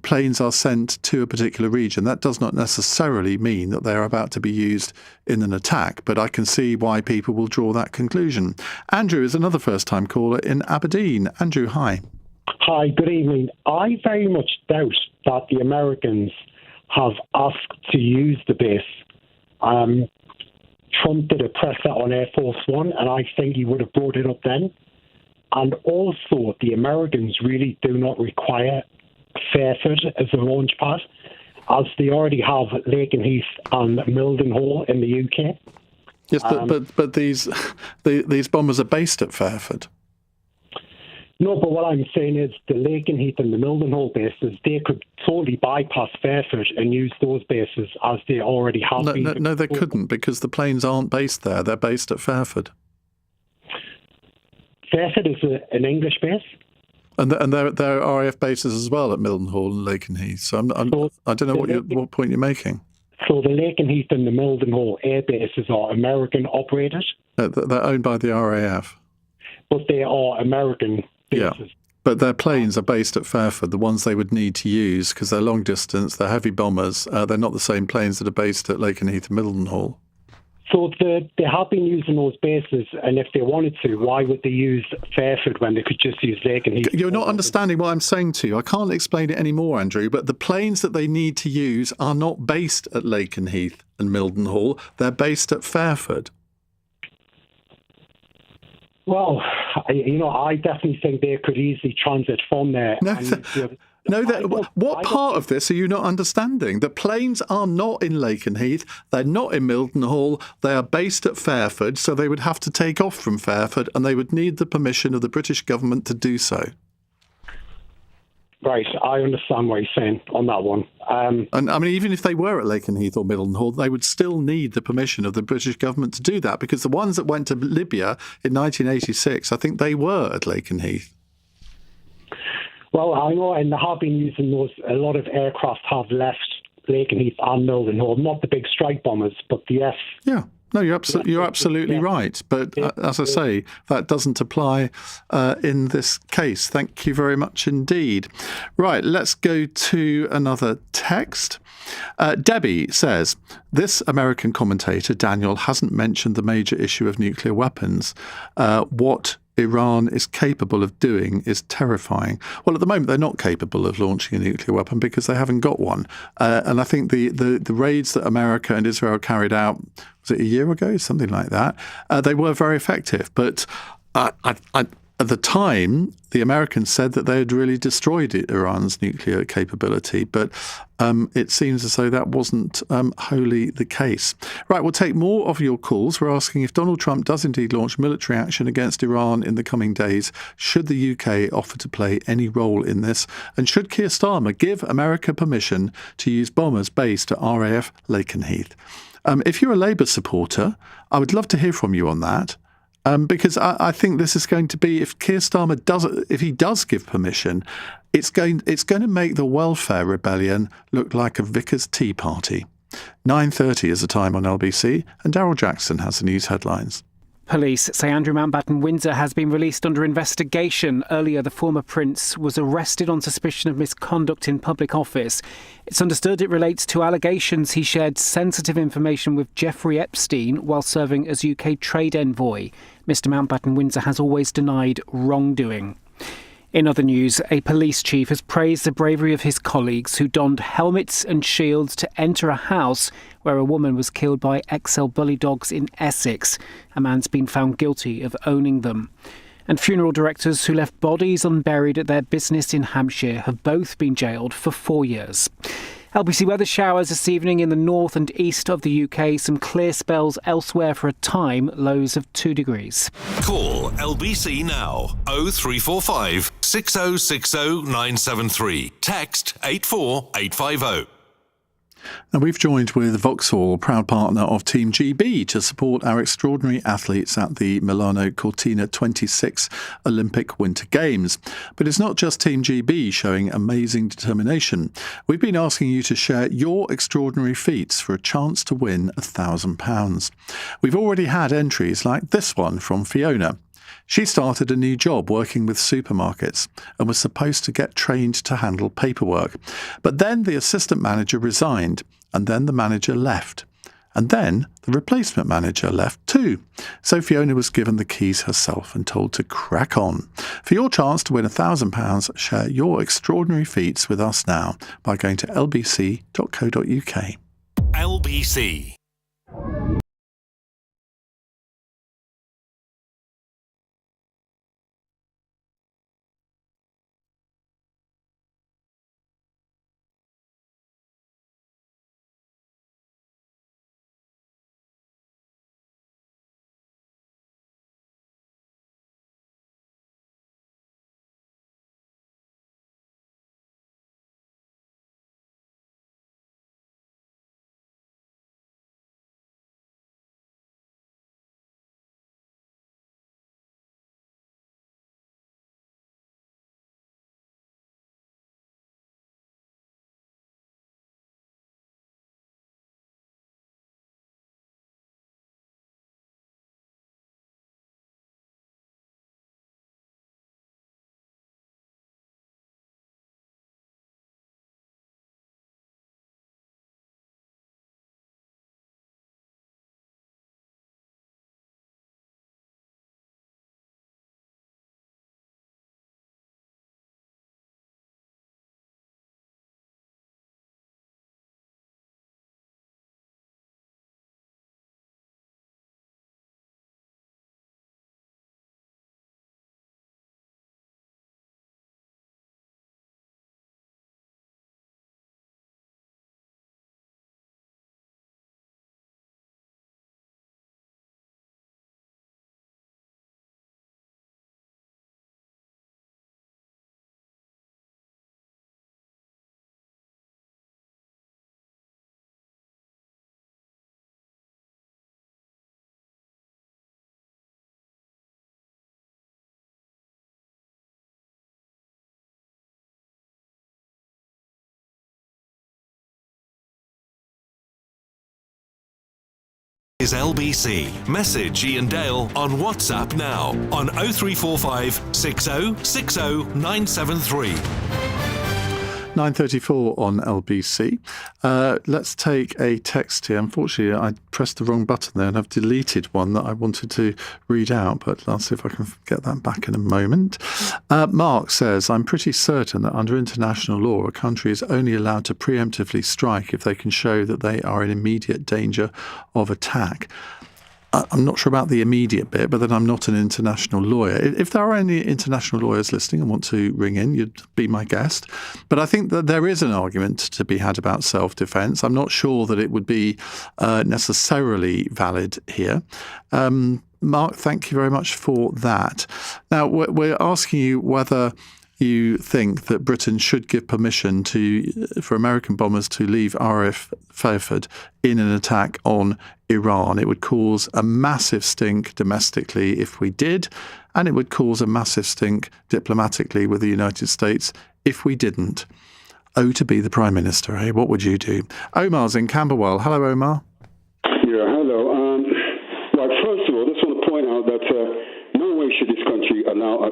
planes are sent to a particular region, that does not necessarily mean that they're about to be used in an attack, but I can see why people will draw that conclusion. Andrew is another first-time caller in Aberdeen. Andrew, hi. Hi, good evening. I very much doubt that the Americans have asked to use the base. Trump did a presser on Air Force One, and I think he would have brought it up then. And also, the Americans really do not require Fairford as a launch pad. as they already have Lakenheath and Mildenhall in the UK. Yes, but these bombers are based at Fairford. No, but what I'm saying is the Lakenheath and the Mildenhall bases, they could totally bypass Fairford and use those bases as they already have been. No, they couldn't, because the planes aren't based there. They're based at Fairford. Fairford is an English base. And there are RAF bases as well at Mildenhall and Lakenheath. So I don't know what point you're making. So the Lakenheath and the Mildenhall air bases are American operated. They're owned by the RAF. But they are American bases. Yeah. But their planes are based at Fairford, the ones they would need to use, because they're long distance, they're heavy bombers. They're not the same planes that are based at Lakenheath and Mildenhall. So they have been using those bases, and if they wanted to, why would they use Fairford when they could just use Lakenheath? You're not understanding what I'm saying to you. I can't explain it anymore, Andrew, but the planes that they need to use are not based at Lakenheath and Mildenhall. They're based at Fairford. Well, I definitely think they could easily transit from there. What part of this are you not understanding? The planes are not in Lakenheath, they're not in Mildenhall, they are based at Fairford, so they would have to take off from Fairford and they would need the permission of the British government to do so. Right, I understand what you're saying on that one. And I mean, even if they were at Lakenheath or Mildenhall, they would still need the permission of the British government to do that, because the ones that went to Libya in 1986, I think they were at Lakenheath. Well, I know, and they have been using those. A lot of aircraft have left Lakenheath and Mildenhall, not the big strike bombers, but the F. Yeah. No, you're absolutely right. But as I say, that doesn't apply in this case. Thank you very much indeed. Right, let's go to another text. Debbie says, this American commentator, Daniel, hasn't mentioned the major issue of nuclear weapons. What Iran is capable of doing is terrifying. Well, at the moment, they're not capable of launching a nuclear weapon because they haven't got one. And I think the raids that America and Israel carried out, was it a year ago? Something like that. They were very effective. But at the time, the Americans said that they had really destroyed Iran's nuclear capability, but it seems as though that wasn't wholly the case. Right, we'll take more of your calls. We're asking, if Donald Trump does indeed launch military action against Iran in the coming days, should the UK offer to play any role in this? And should Keir Starmer give America permission to use bombers based at RAF Lakenheath? If you're a Labour supporter, I would love to hear from you on that. Because I think this is going to be, if Keir Starmer does give permission, it's going to make the welfare rebellion look like a vicar's tea party. 9:30 is the time on LBC, and Daryl Jackson has the news headlines. Police say Andrew Mountbatten-Windsor has been released under investigation. Earlier, the former prince was arrested on suspicion of misconduct in public office. It's understood it relates to allegations he shared sensitive information with Jeffrey Epstein while serving as UK trade envoy. Mr Mountbatten-Windsor has always denied wrongdoing. In other news, a police chief has praised the bravery of his colleagues who donned helmets and shields to enter a house where a woman was killed by XL bully dogs in Essex. A man's been found guilty of owning them. And funeral directors who left bodies unburied at their business in Hampshire have both been jailed for 4 years. LBC weather showers this evening in the north and east of the UK. Some clear spells elsewhere for a time, lows of 2 degrees. Call LBC now. 0345 6060 973. Text 84850. Now, we've joined with Vauxhall, proud partner of Team GB, to support our extraordinary athletes at the Milano Cortina 26 Olympic Winter Games. But it's not just Team GB showing amazing determination. We've been asking you to share your extraordinary feats for a chance to win £1,000. We've already had entries like this one from Fiona. She started a new job working with supermarkets and was supposed to get trained to handle paperwork. But then the assistant manager resigned, and then the manager left. And then the replacement manager left too. So Fiona was given the keys herself and told to crack on. For your chance to win £1,000, share your extraordinary feats with us now by going to lbc.co.uk. LBC. is LBC. Message Iain Dale on WhatsApp now on 0345 60 60 973. 9:34 on LBC. Let's take a text here. Unfortunately, I pressed the wrong button there and I've deleted one that I wanted to read out, but I'll see if I can get that back in a moment. Mark says, I'm pretty certain that under international law, a country is only allowed to preemptively strike if they can show that they are in immediate danger of attack. I'm not sure about the immediate bit, but then I'm not an international lawyer. If there are any international lawyers listening and want to ring in, you'd be my guest. But I think that there is an argument to be had about self-defense. I'm not sure that it would be necessarily valid here. Mark, thank you very much for that. Now, we're asking you whether you think that Britain should give permission for American bombers to leave RAF Fairford in an attack on Iran. It would cause a massive stink domestically if we did, and it would cause a massive stink diplomatically with the United States if we didn't. Oh, to be the Prime Minister, eh? What would you do? Omar's in Camberwell. Hello, Omar. Yeah, hello. Right, first of all, I just want to point out that no way should this country allow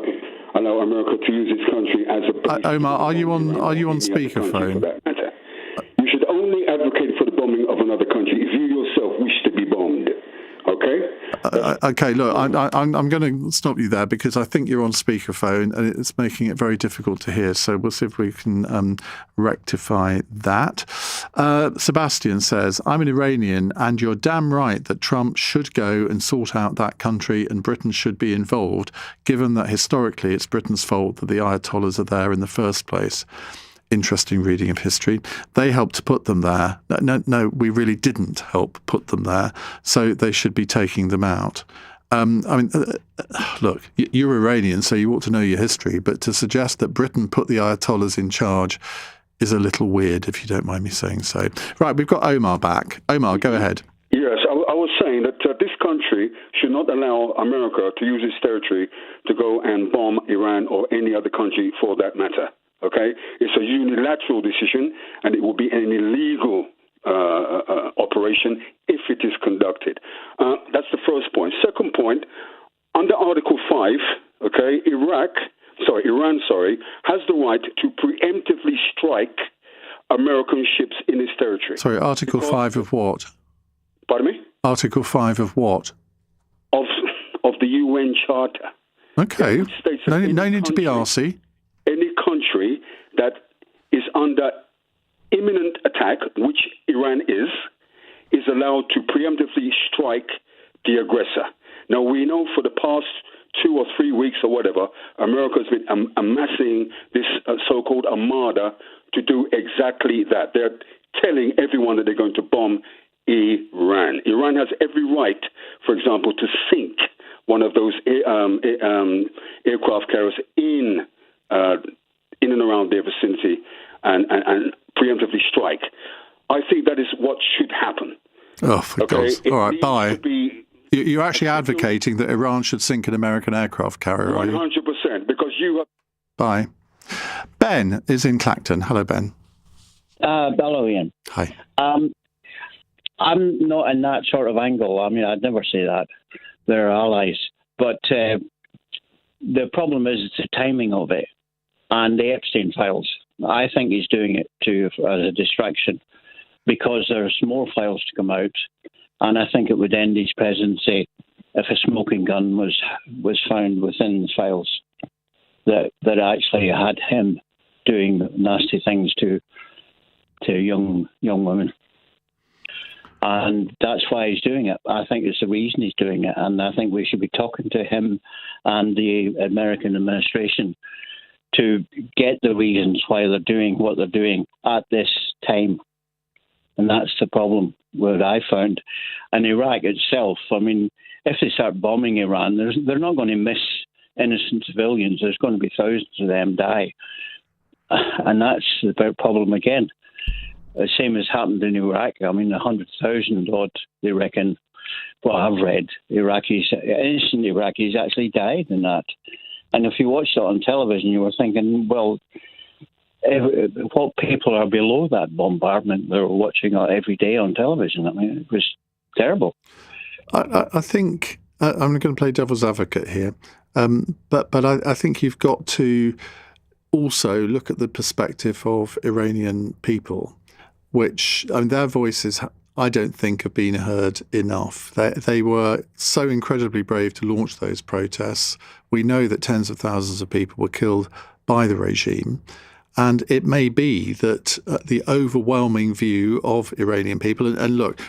America to use this country as a Omar, are you on speakerphone? You should only advocate for the bombing of another country if you yourself wish to be bombed. Okay? Okay, look, I'm going to stop you there because I think you're on speakerphone and it's making it very difficult to hear. So we'll see if we can rectify that. Sebastian says, I'm an Iranian and you're damn right that Trump should go and sort out that country and Britain should be involved, given that historically it's Britain's fault that the Ayatollahs are there in the first place. Interesting reading of history. They helped to put them there. No, we really didn't help put them there. So they should be taking them out. Look, you're Iranian, so you ought to know your history. But to suggest that Britain put the Ayatollahs in charge is a little weird, if you don't mind me saying so. Right, we've got Omar back. Omar, go ahead. Yes, I was saying that this country should not allow America to use its territory to go and bomb Iran or any other country for that matter. Okay, it's a unilateral decision, and it will be an illegal operation if it is conducted. That's the first point. Second point, under Article 5, okay, Iran has the right to preemptively strike American ships in its territory. Sorry, Article 5 of what? Pardon me? Article 5 of what? Of the UN Charter. Okay, no need to be arsey. Any country that is under imminent attack, which Iran is allowed to preemptively strike the aggressor. Now, we know for the past 2 or 3 weeks or whatever, America has been amassing this so-called armada to do exactly that. They're telling everyone that they're going to bomb Iran. Iran has every right, for example, to sink one of those aircraft carriers in and around their vicinity and preemptively strike. I think that is what should happen. Oh, for God's... All right, bye. You're actually advocating that Iran should sink an American aircraft carrier, are you? 100%, because you... Bye. Ben is in Clacton. Hello, Ben. Hello, Ian. Hi. I'm not in that sort of angle. I mean, I'd never say that. They're allies. But the problem is the timing of it and the Epstein files. I think he's doing it as a distraction because there's more files to come out. And I think it would end his presidency if a smoking gun was found within the files that actually had him doing nasty things to young women. And that's why he's doing it. I think it's the reason he's doing it. And I think we should be talking to him and the American administration to get the reasons why they're doing what they're doing at this time. And that's the problem what I found. And Iraq itself, I mean, if they start bombing Iran, they're not going to miss innocent civilians. There's going to be thousands of them die. And that's the problem again. The same has happened in Iraq. I mean, 100,000 odd, they reckon, what I've read, innocent Iraqis actually died in that. And if you watched it on television, you were thinking, well, what people are below that bombardment they're watching every day on television? I mean, it was terrible. I think I'm going to play devil's advocate here, but I think you've got to also look at the perspective of Iranian people, which, I mean, their voices, I don't think, have been heard enough. They were so incredibly brave to launch those protests. We know that tens of thousands of people were killed by the regime. And it may be that the overwhelming view of Iranian people, and look,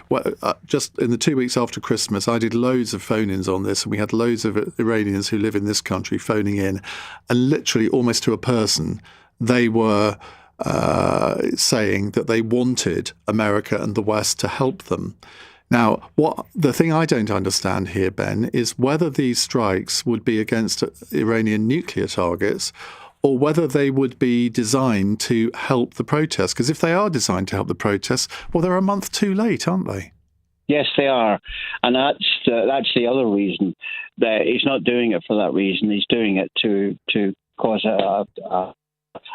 just in the 2 weeks after Christmas, I did loads of phone-ins on this, and we had loads of Iranians who live in this country phoning in, and literally almost to a person, they were saying that they wanted America and the West to help them. Now, the thing I don't understand here, Ben, is whether these strikes would be against Iranian nuclear targets or whether they would be designed to help the protests. Because if they are designed to help the protests, well, they're a month too late, aren't they? Yes, they are. And that's the other reason. That he's not doing it for that reason. He's doing it to cause a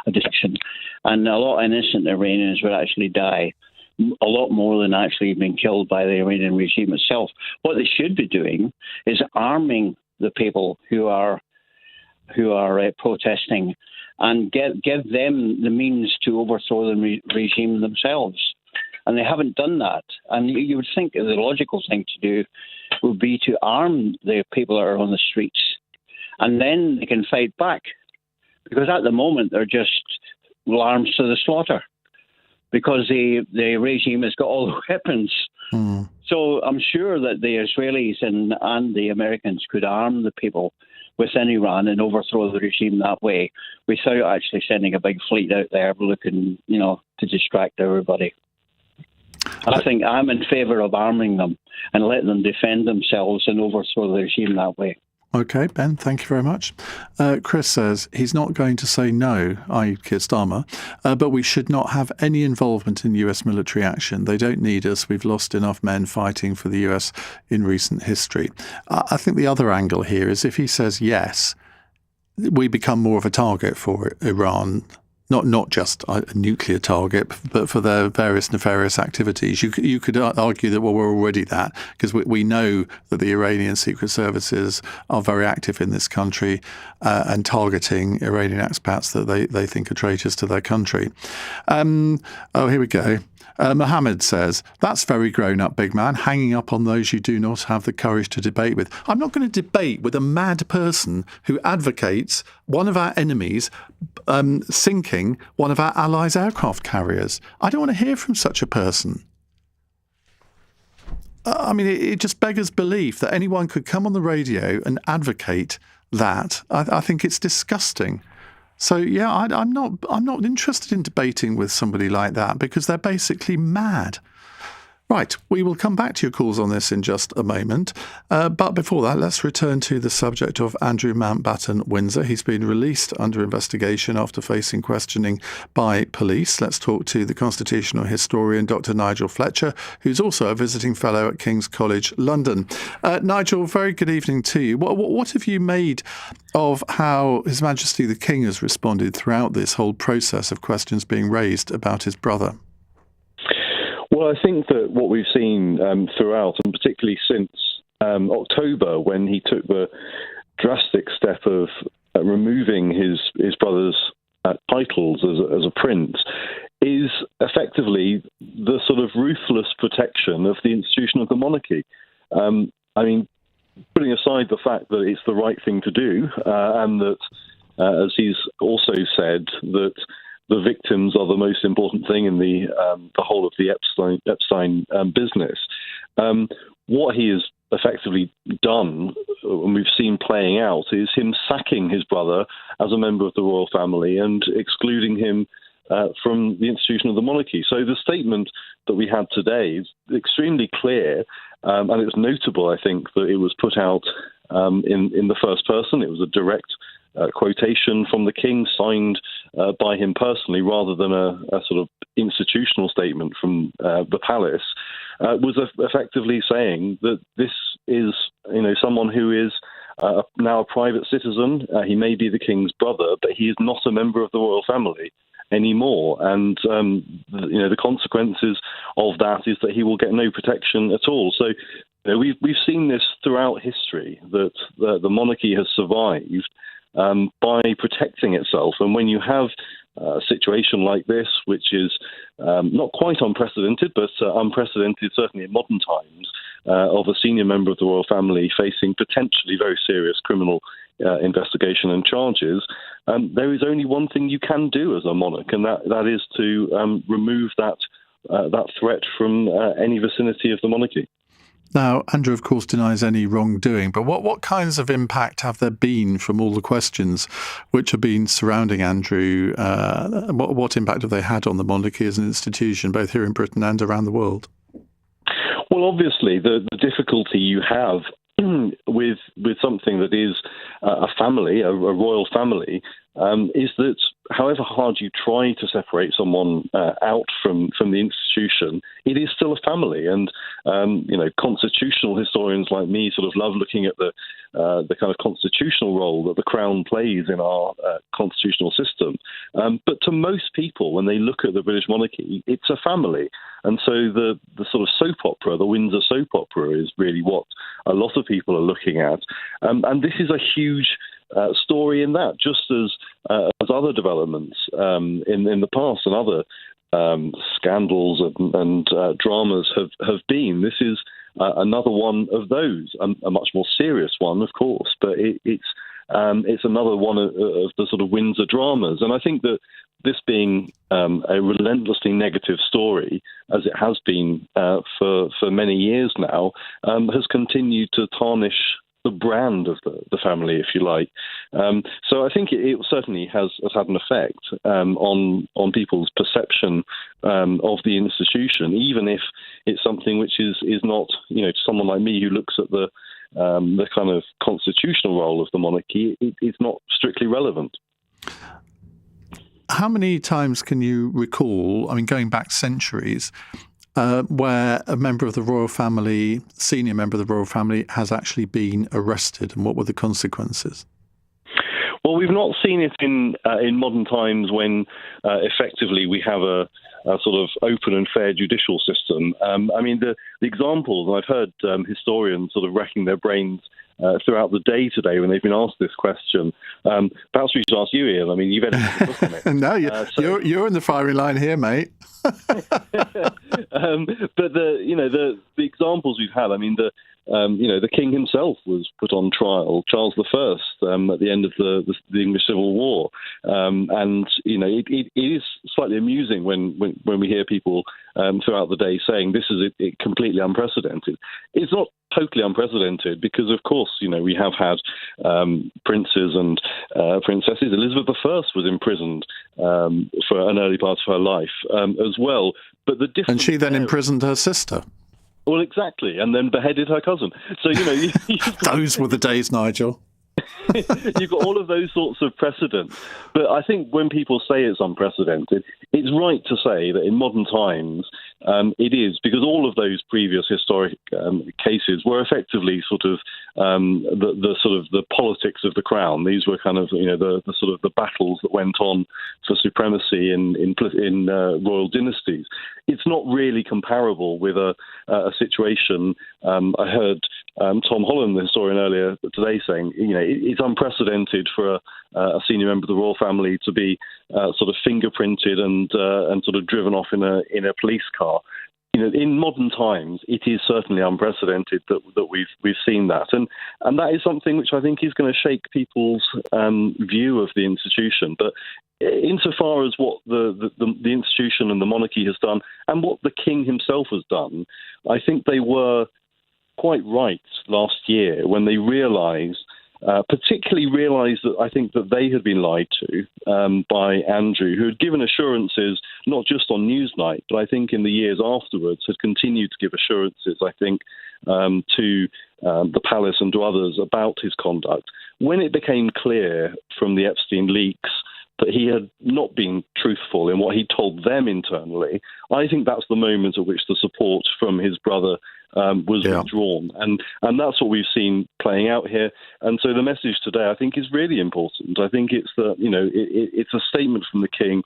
destruction. And a lot of innocent Iranians would actually die, a lot more than actually being killed by the Iranian regime itself. What they should be doing is arming the people who are protesting and give them the means to overthrow the regime themselves. And they haven't done that. And you would think the logical thing to do would be to arm the people that are on the streets, and then they can fight back. Because at the moment, they're just arms to the slaughter, because the regime has got all the weapons. Mm. So I'm sure that the Israelis and the Americans could arm the people within Iran and overthrow the regime that way, without actually sending a big fleet out there looking, to distract everybody. I think I'm in favour of arming them and letting them defend themselves and overthrow the regime that way. OK, Ben, thank you very much. Chris says he's not going to say no, i.e. Keir Starmer, but we should not have any involvement in US military action. They don't need us. We've lost enough men fighting for the US in recent history. I think the other angle here is if he says yes, we become more of a target for Iran. Not just a nuclear target, but for their various nefarious activities. You could argue that, well, we're already that, because we know that the Iranian secret services are very active in this country and targeting Iranian expats that they think are traitors to their country. Here we go. Mohammed says, that's very grown-up, big man, hanging up on those you do not have the courage to debate with. I'm not going to debate with a mad person who advocates one of our enemies sinking one of our allies' aircraft carriers. I don't want to hear from such a person. I mean, it just beggars belief that anyone could come on the radio and advocate that. I think it's disgusting. So, yeah, I'm not interested in debating with somebody like that because they're basically mad. Right, we will come back to your calls on this in just a moment. But before that, let's return to the subject of Andrew Mountbatten-Windsor. He's been released under investigation after facing questioning by police. Let's talk to the constitutional historian, Dr. Nigel Fletcher, who's also a visiting fellow at King's College London. Nigel, very good evening to you. What have you made of how His Majesty the King has responded throughout this whole process of questions being raised about his brother? Well, I think that what we've seen throughout, and particularly since October, when he took the drastic step of removing his brother's titles as a prince, is effectively the sort of ruthless protection of the institution of the monarchy. I mean, putting aside the fact that it's the right thing to do, and that, as he's also said, that the victims are the most important thing in the whole of the Epstein business. What he has effectively done, and we've seen playing out, is him sacking his brother as a member of the royal family and excluding him from the institution of the monarchy. So the statement that we had today is extremely clear, and it's notable, I think, that it was put out in the first person. It was a direct quotation from the king, signed by him personally, rather than a sort of institutional statement from the palace, was effectively saying that this is, someone who is now a private citizen. He may be the king's brother, but he is not a member of the royal family anymore. And, the consequences of that is that he will get no protection at all. So we've seen this throughout history, that the monarchy has survived by protecting itself. And when you have a situation like this, which is not quite unprecedented, but unprecedented certainly in modern times, of a senior member of the royal family facing potentially very serious criminal investigation and charges, there is only one thing you can do as a monarch, and that is to remove that threat from any vicinity of the monarchy. Now, Andrew, of course, denies any wrongdoing, but what kinds of impact have there been from all the questions which have been surrounding Andrew? What impact have they had on the monarchy as an institution, both here in Britain and around the world? Well, obviously, the difficulty you have with something that is a family, a royal family, is that however hard you try to separate someone out from the institution, it is still a family. And constitutional historians like me sort of love looking at the kind of constitutional role that the Crown plays in our constitutional system. But to most people, when they look at the British monarchy, it's a family. And so the sort of soap opera, the Windsor soap opera, is really what a lot of people are looking at. And this is a huge story in that, just as other developments in the past and other scandals and dramas have been. This is another one of those, a much more serious one, of course, but it's another one of the sort of Windsor dramas. And I think that this being a relentlessly negative story, as it has been for many years now, has continued to tarnish the brand of the family, if you like. So I think it certainly has had an effect on people's perception of the institution, even if it's something which is not, to someone like me who looks at the kind of constitutional role of the monarchy, it's not strictly relevant. How many times can you recall, going back centuries, where a member of the royal family, senior member of the royal family, has actually been arrested, and what were the consequences? Well, we've not seen it in modern times when effectively we have a sort of open and fair judicial system. The examples, and I've heard historians sort of racking their brains throughout the day today when they've been asked this question. Perhaps we should ask you, Ian. You've edited the book on it. No, you're in the firing line here, mate. But the examples we've had. The king himself was put on trial, Charles I, at the end of the English Civil War, and it is slightly amusing when we hear people throughout the day saying this is completely unprecedented. It's not totally unprecedented because, of course, we have had princes and princesses. Elizabeth I was imprisoned for an early part of her life as well. But the difference, and she then imprisoned her sister. Well, exactly, and then beheaded her cousin. So, those were the days, Nigel. You've got all of those sorts of precedents. But I think when people say it's unprecedented, it's right to say that in modern times it is, because all of those previous historic cases were effectively sort of the politics of the crown. These were kind of the sort of the battles that went on for supremacy in royal dynasties. It's not really comparable with a situation. I heard Tom Holland, the historian, earlier today saying, it's unprecedented for a senior member of the royal family to be sort of fingerprinted and sort of driven off in a police car. In modern times, it is certainly unprecedented that we've seen that, and that is something which I think is going to shake people's view of the institution. But insofar as what the institution and the monarchy has done, and what the king himself has done, I think they were quite right last year when they particularly realised that I think that they had been lied to by Andrew, who had given assurances not just on Newsnight, but I think in the years afterwards had continued to give assurances, I think, to the palace and to others about his conduct. When it became clear from the Epstein leaks that he had not been truthful in what he told them internally, I think that's the moment at which the support from his brother was withdrawn. And that's what we've seen playing out here. And so the message today, I think, is really important. I think it's it's a statement from the king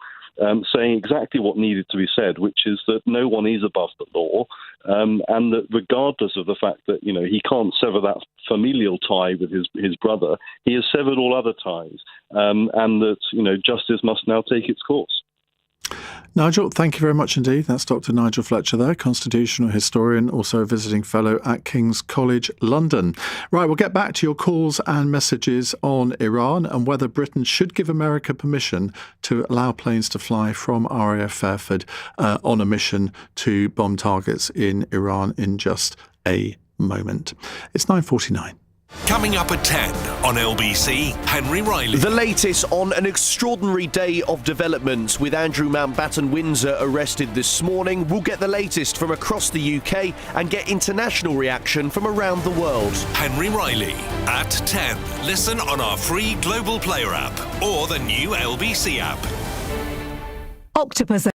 saying exactly what needed to be said, which is that no one is above the law, and that regardless of the fact that, he can't sever that familial tie with his brother, he has severed all other ties, and that, justice must now take its course. Nigel, thank you very much indeed. That's Dr. Nigel Fletcher there, constitutional historian, also a visiting fellow at King's College London. Right, we'll get back to your calls and messages on Iran and whether Britain should give America permission to allow planes to fly from RAF Fairford on a mission to bomb targets in Iran in just a moment. It's 9:49. Coming up at 10 on LBC, Henry Riley. The latest on an extraordinary day of developments with Andrew Mountbatten-Windsor arrested this morning. We'll get the latest from across the UK and get international reaction from around the world. Henry Riley at 10. Listen on our free Global Player app or the new LBC app. Octopus.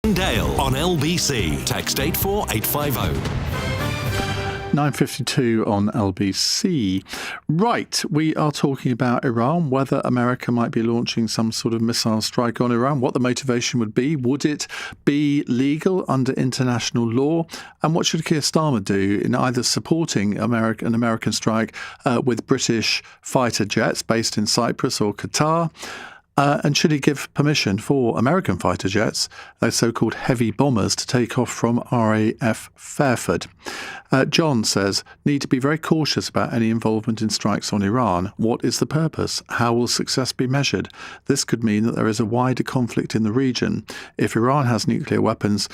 Iain Dale on LBC. Text 84850. 9:52 on LBC. Right, we are talking about Iran, whether America might be launching some sort of missile strike on Iran, what the motivation would be. Would it be legal under international law? And what should Keir Starmer do in either supporting an American strike with British fighter jets based in Cyprus or Qatar? And should he give permission for American fighter jets, those so-called heavy bombers, to take off from RAF Fairford? John says, need to be very cautious about any involvement in strikes on Iran. What is the purpose? How will success be measured? This could mean that there is a wider conflict in the region. If Iran has nuclear weapons,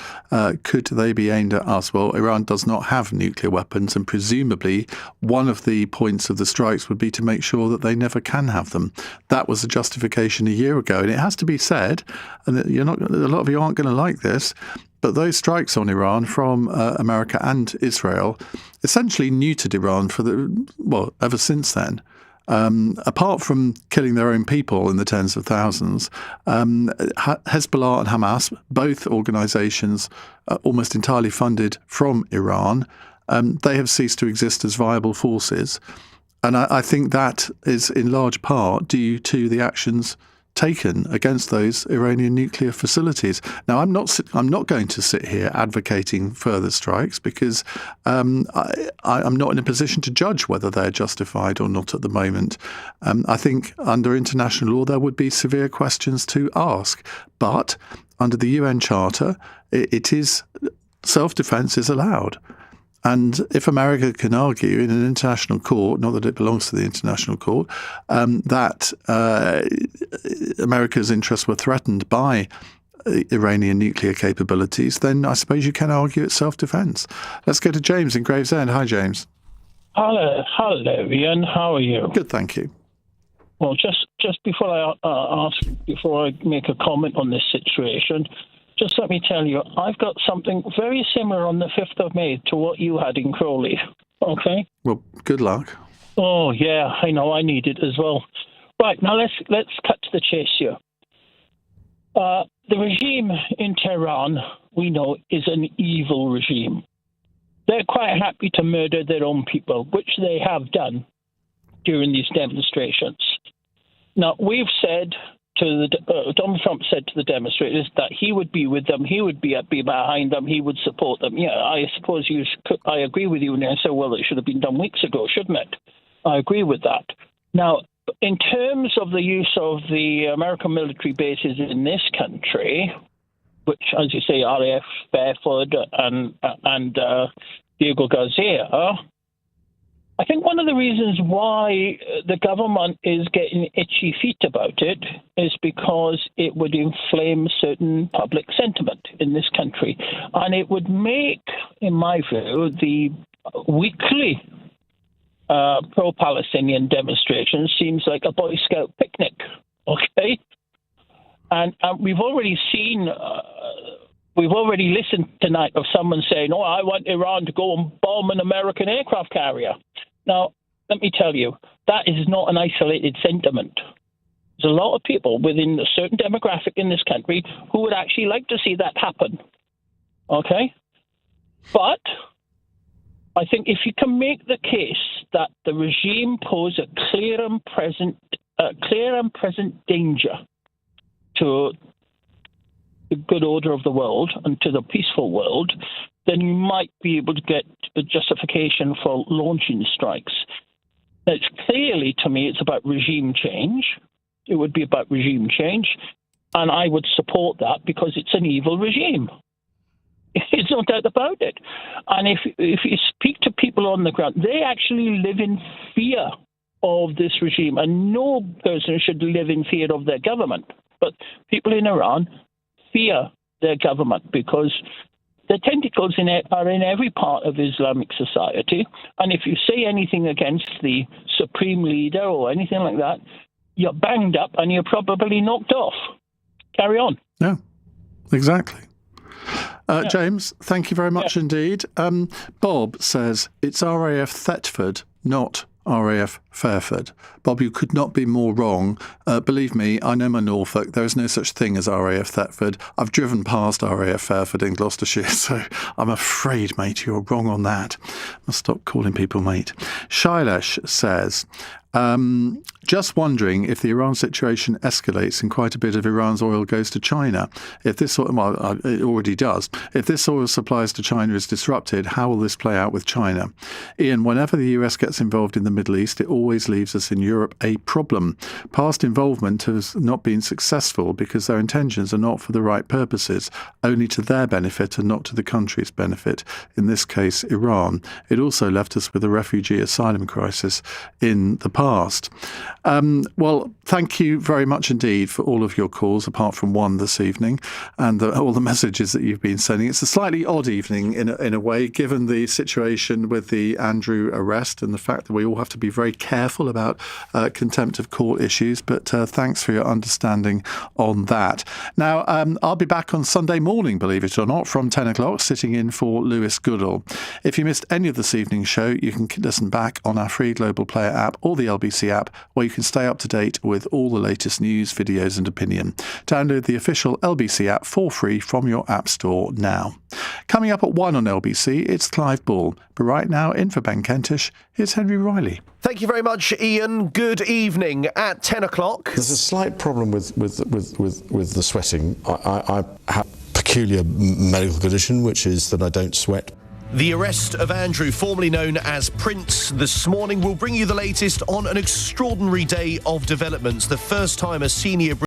could they be aimed at us? Well, Iran does not have nuclear weapons, and presumably one of the points of the strikes would be to make sure that they never can have them. That was the justification a year ago, and it has to be said, and a lot of you aren't going to like this, but those strikes on Iran from America and Israel essentially neutered Iran ever since then. Apart from killing their own people in the tens of thousands, Hezbollah and Hamas, both organisations almost entirely funded from Iran, they have ceased to exist as viable forces. And I think that is in large part due to the actions taken against those Iranian nuclear facilities. Now, I'm not going to sit here advocating further strikes because I'm not in a position to judge whether they're justified or not at the moment. I think under international law there would be severe questions to ask, but under the UN Charter, it is self-defense is allowed. And if America can argue in an international court, not that it belongs to the international court, that America's interests were threatened by Iranian nuclear capabilities, then I suppose you can argue it's self-defense. Let's go to James in Gravesend. Hi, James. Hello, Iain. How are you? Good, thank you. Well, just before I make a comment on this situation, just let me tell you, I've got something very similar on the 5th of May to what you had in Crawley. Okay? Well, good luck. Oh, yeah, I know. I need it as well. Right, now let's cut to the chase here. The regime in Tehran, we know, is an evil regime. They're quite happy to murder their own people, which they have done during these demonstrations. Now, we've said Donald Trump said to the demonstrators that he would be with them, he would be behind them, he would support them. Yeah, I suppose I agree with you when I say, well, it should have been done weeks ago, shouldn't it? I agree with that. Now, in terms of the use of the American military bases in this country, which, as you say, RAF Fairford and Diego Garcia, I think one of the reasons why the government is getting itchy feet about it is because it would inflame certain public sentiment in this country. And it would make, in my view, the weekly pro-Palestinian demonstration seems like a Boy Scout picnic, okay? And we've already seen... We've already listened tonight of someone saying, oh, I want Iran to go and bomb an American aircraft carrier. Now, let me tell you, that is not an isolated sentiment. There's a lot of people within a certain demographic in this country who would actually like to see that happen. Okay? But I think if you can make the case that the regime pose a clear and present danger to the good order of the world and to the peaceful world, then you might be able to get a justification for launching strikes. It's clearly, to me, it's about regime change. It would be about regime change, and I would support that because it's an evil regime. There's no doubt about it. And if you speak to people on the ground, they actually live in fear of this regime, and no person should live in fear of their government. But people in Iran fear their government because the tentacles in it are in every part of Islamic society. And if you say anything against the supreme leader or anything like that, you're banged up and you're probably knocked off. Carry on. Yeah, exactly. James, thank you very much indeed. Bob says it's RAF Thetford, not RAF Fairford. Bob, you could not be more wrong. Believe me, I know my Norfolk. There is no such thing as RAF Thetford. I've driven past RAF Fairford in Gloucestershire, so I'm afraid, mate, you're wrong on that. Must stop calling people mate. Shailesh says, just wondering if the Iran situation escalates and quite a bit of Iran's oil goes to China. If this, well, it already does. If this oil supplies to China is disrupted, how will this play out with China? Iain, whenever the US gets involved in the Middle East, it always leaves us in Europe a problem. Past involvement has not been successful because their intentions are not for the right purposes, only to their benefit and not to the country's benefit, in this case, Iran. It also left us with a refugee asylum crisis in the past. Well, thank you very much indeed for all of your calls, apart from one this evening, and all the messages that you've been sending. It's a slightly odd evening in a way, given the situation with the Andrew arrest and the fact that we all have to be very careful about contempt of court issues, but thanks for your understanding on that. Now, I'll be back on Sunday morning, believe it or not, from 10 o'clock, sitting in for Lewis Goodall. If you missed any of this evening's show, you can listen back on our free Global Player app or the LBC app, where you can stay up to date with all the latest news, videos and opinion. Download the official LBC app for free from your app store now. Coming up at 1 on LBC, it's Clive Ball. But right now, in for Ben Kentish, here's Henry Riley. Thank you very much, Ian. Good evening. At 10 o'clock. There's a slight problem with the sweating. I have a peculiar medical condition, which is that I don't sweat. The arrest of Andrew, formerly known as Prince, this morning will bring you the latest on an extraordinary day of developments. The first time a senior